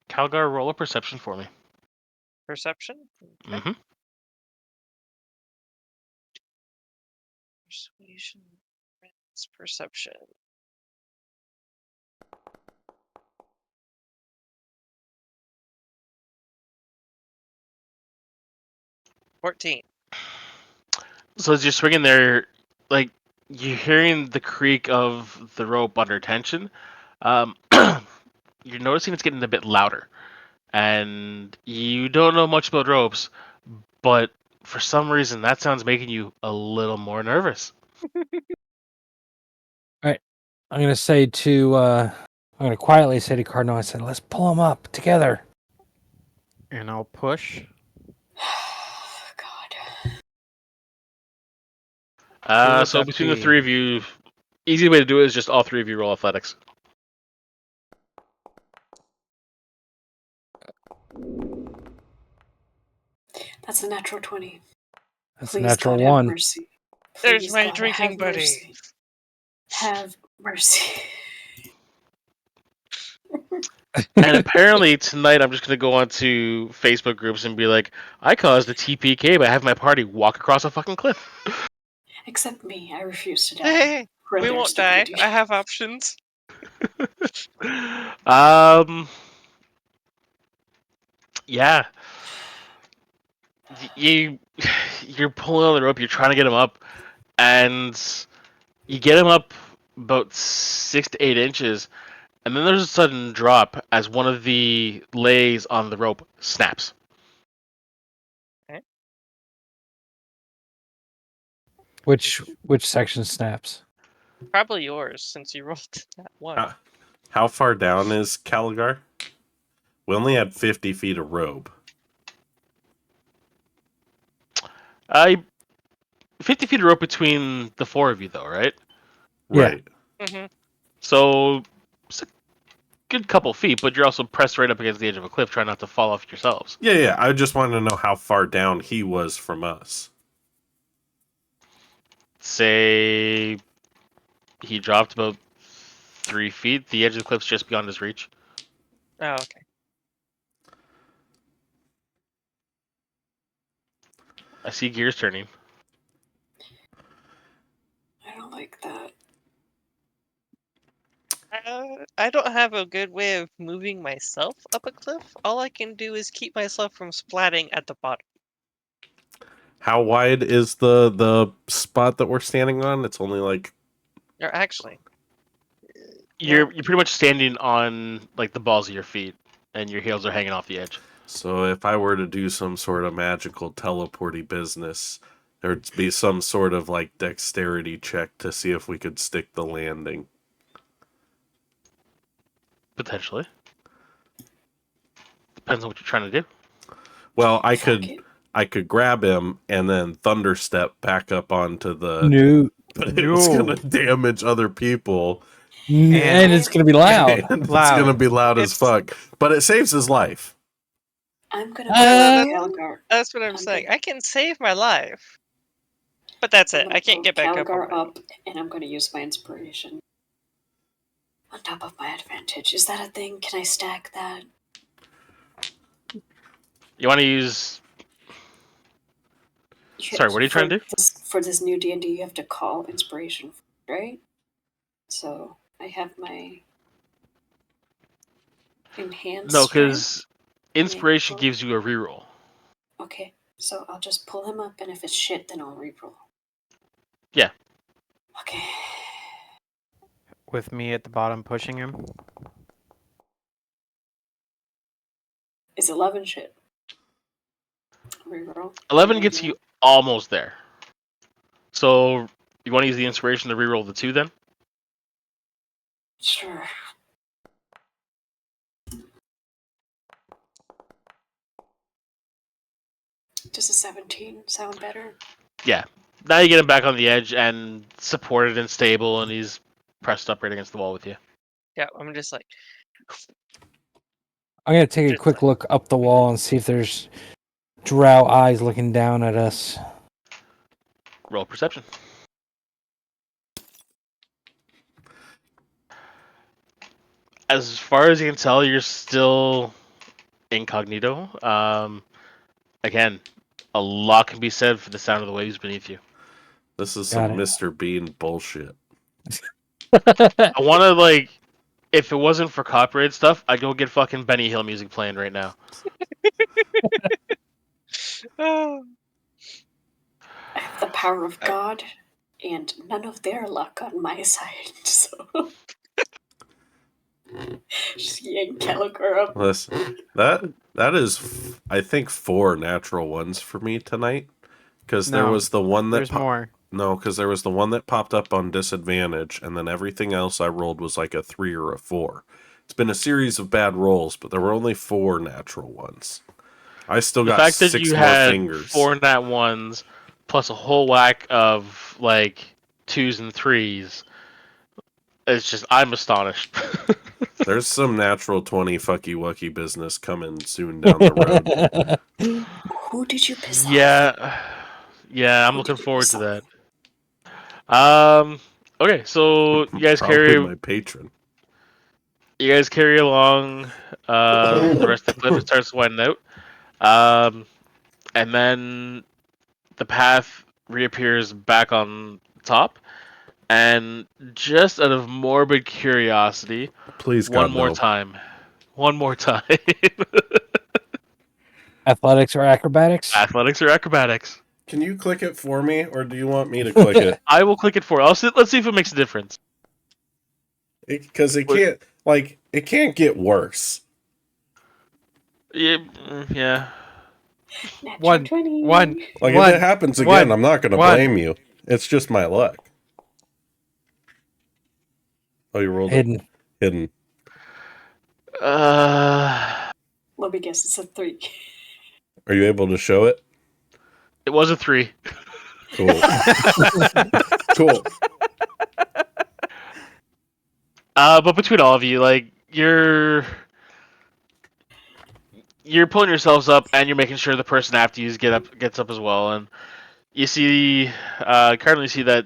Calgar, roll a perception for me. Perception? Okay. Mm-hmm. Persuasion. Perception. $14. So as you're swinging there, like you're hearing the creak of the rope under tension. Um, you're noticing it's getting a bit louder, and you don't know much about ropes, but for some reason that sounds making you a little more nervous. I'm gonna say to I'm gonna quietly say to Cardinal, I said, let's pull him up together. And I'll push. God. Who would So that between the be? three of you, easy way to do it is just all three of you roll athletics. That's a natural 20. That's Please, a natural God, 1. have mercy. There's Please, my God, drinking have buddy. mercy. Have mercy. And apparently tonight I'm just gonna go onto Facebook groups and be like, I caused a TPK by having my party walk across a fucking cliff. Except me. I refuse to die. Hey, For we their won't die. stupidity. I have options. Yeah. You're pulling on the rope. You're trying to get him up, and you get him up about 6 to 8 inches, and then there's a sudden drop as one of the lays on the rope snaps. Which section snaps? Probably yours, since you rolled that one. How far down is Caligar? We only had 50 feet of rope. 50 feet of rope between the four of you, though, right? Yeah. Right. Mm-hmm. So it's a good couple feet, but you're also pressed right up against the edge of a cliff, trying not to fall off yourselves. Yeah. I just wanted to know how far down he was from us. say he dropped about 3 feet. The edge of the cliff's just beyond his reach. Oh, okay. I see gears turning. I don't like that. I don't have a good way of moving myself up a cliff. All I can do is keep myself from splatting at the bottom. How wide is the spot that we're standing on? It's only like Or actually, You're pretty much standing on like the balls of your feet, and your heels are hanging off the edge. so. If I were to do some sort of magical teleporty business, there'd be some sort of like dexterity check to see if we could stick the landing. Potentially. Depends on what you're trying to do. Well, Fuck it. I could grab him and then thunder step back up onto the. No. But it was No. gonna damage other people, And it's going to be loud. and it's Loud. gonna be loud as It's- fuck. But it saves his life. I'm gonna Uh, pull Calgar. that's what I'm I'm saying. good. I can save my life, but that's I'm it. gonna I can't pull get back up. Calgar On my... up, and I'm gonna use my inspiration on top of my advantage. Is that a thing? Can I stack that? You want to use. Sorry, what are you trying to do? For this new D&D, you have to call inspiration, right? So I have my enhanced No, strength. because inspiration gives you a reroll. Okay, so I'll just pull him up, and if it's shit, then I'll reroll. Yeah. Okay. With me at the bottom pushing him. Is 11 shit? Reroll. 11 gets you almost there. So you want to use the inspiration to reroll the 2 then? Sure. Does a 17 sound better? Yeah. Now you get him back on the edge and supported and stable, and he's pressed up right against the wall with you. Yeah, I'm just like, I'm going to take a Just quick look up the wall and see if there's drow eyes looking down at us. Roll perception. As far as you can tell, you're still incognito. Again, a lot can be said for the sound of the waves beneath you. This is Got some it. Mr. Bean bullshit. I want to, like, if it wasn't for copyright stuff, I'd go get fucking Benny Hill music playing right now. oh, I have the power of God, and none of their luck on my side, so... Just yank Calgar up. Listen, that is, I think, 4 natural ones for me tonight. Because there No, was the one that There's more. No, because there was the one that popped up on disadvantage, and then everything else I rolled was like a 3 or a 4. It's been a series of bad rolls, but there were only 4 natural ones. I still The got fact that 6 you more had fingers. 4 nat ones plus a whole whack of, like, 2s and 3s, it's just, I'm astonished. There's some natural 20 fucky wucky business coming soon down the road. Who did you piss off? Yeah, I'm Who looking did you forward piss to off? that. Okay, so you guys Probably my patron. carry along the rest of the cliff. It starts winding out, and then the path reappears back on top. And just out of morbid curiosity, Please, one God, more no. time. One more time. Athletics or acrobatics? Athletics or acrobatics? Can you click it for me, or do you want me to click it? I will click it for you. Let's see if it makes a difference. Because it can't, like, it can't get worse. Yeah. Natural One. 20. One. Like, One. if it happens again, One. I'm not going to One. blame you. It's just my luck. Oh, you rolled it? Hidden. Hidden. Let me guess, it's a 3. Are you able to show it? It was a 3. Cool. Cool. But between all of you, like, you're pulling yourselves up, and you're making sure the person after you gets up as well. And you see, currently see that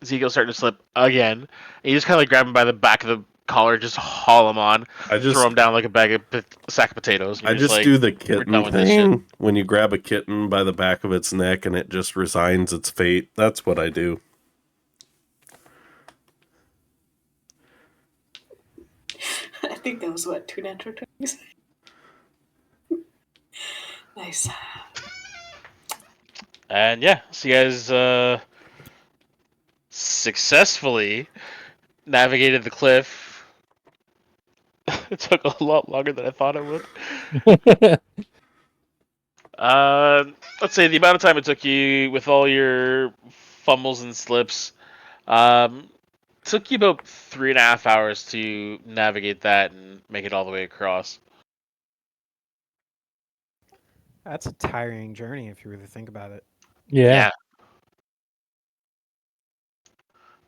Ezekiel's starting to slip again. And you just kind of like grab him by the back of the collar, just haul him on, throw him down like a sack of potatoes. And I you're just like, do the we're kitten done with this shit. thing when you grab a kitten by the back of its neck and it just resigns its fate. That's what I do. I think that was what, 2 natural 20s? Nice. And yeah, so you guys successfully navigated the cliff. It took a lot longer than I thought it would. Let's say the amount of time it took you with all your fumbles and slips, took you about 3.5 hours to navigate that and make it all the way across. That's a tiring journey if you really think about it. Yeah.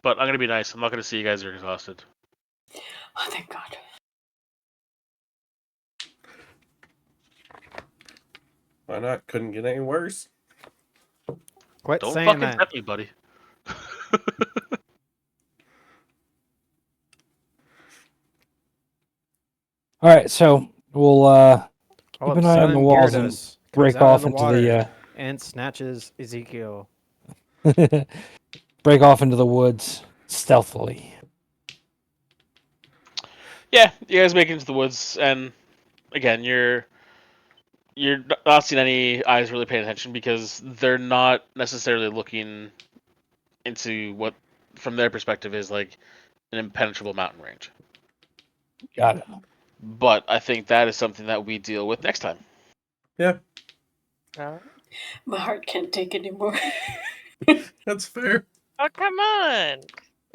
But I'm gonna be nice. I'm not gonna see you guys are exhausted. Oh, thank God. Why not? Couldn't get any worse. Quit Don't saying fucking that. tempt me, buddy. All right, so we'll All keep of an a eye on the sudden, walls and Gyarados comes break out of off the into water and snatches Ezekiel. break off into the woods stealthily. Yeah, you guys make it into the woods, and again, you're not seeing any eyes really paying attention because they're not necessarily looking into what, from their perspective, is like an impenetrable mountain range. Got it. But I think that is something that we deal with next time. Yeah, My heart can't take anymore. that's fair. Oh, come on!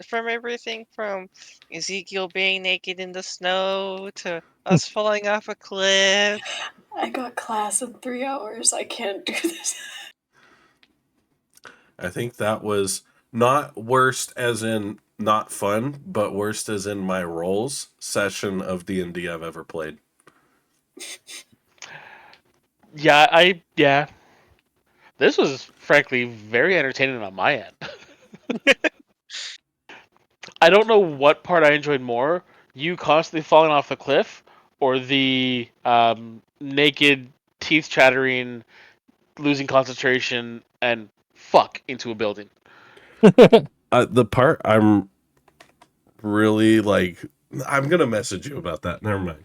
From everything from Ezekiel being naked in the snow to us falling off a cliff. I got class in 3 hours. I can't do this. I think that was not worst as in not fun, but worst as in my roles session of D&D I've ever played. Yeah. This was frankly very entertaining on my end. I don't know what part I enjoyed more: you constantly falling off the cliff, or the naked, teeth chattering, losing concentration, and fuck into a building. The part I'm really like, I'm gonna message you about that. Never mind,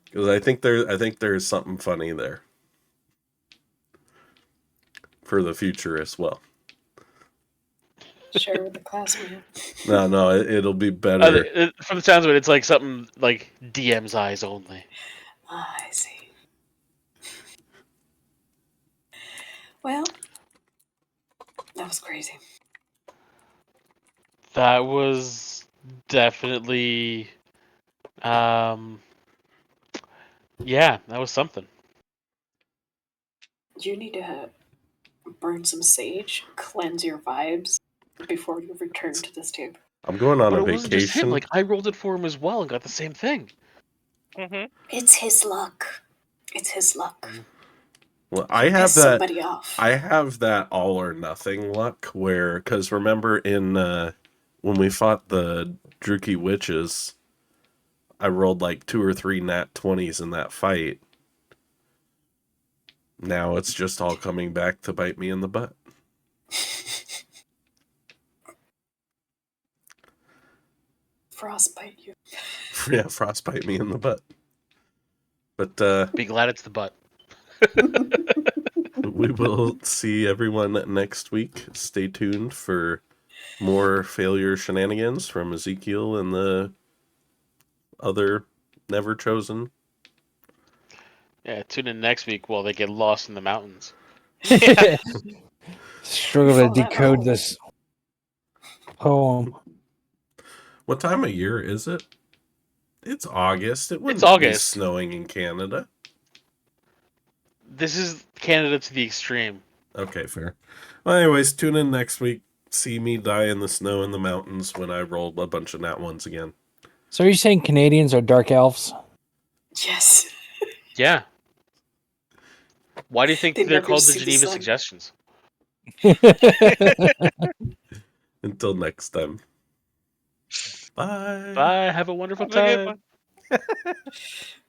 because I think there's something funny there for the future as well. Share with the classmate. No, it'll be better. From the sounds of it, it's like something like DM's eyes only. Ah, I see. Well, that was crazy. That was definitely, yeah, that was something. You need to burn some sage, cleanse your vibes before you return to this table. I'm going on But a it wasn't just him. vacation. Like, I rolled it for him as well and got the same thing. Mm-hmm. It's his luck. It's his luck. Well, I have Piss that. somebody off. I have that all or nothing luck where, because remember in when we fought the Druki witches, I rolled like 2 or 3 nat 20s in that fight. Now it's just all coming back to bite me in the butt. Frostbite you. Yeah, frostbite me in the butt. But Be glad it's the butt. we will see everyone next week. Stay tuned for more failure shenanigans from Ezekiel and the other NeverChosen. Yeah, tune in next week while they get lost in the mountains. Struggle to Follow that decode roll. this poem. What time of year is it? It's August. It wouldn't It's be August. snowing in Canada. This is Canada to the extreme. Okay, fair. Well, anyways, tune in next week. See me die in the snow in the mountains when I roll a bunch of nat ones again. So are you saying Canadians are dark elves? Yes. Yeah. Why do you think They they're never called the see the Geneva sun. Suggestions? Until next time. Bye. Bye. Have a wonderful Have a good time. one.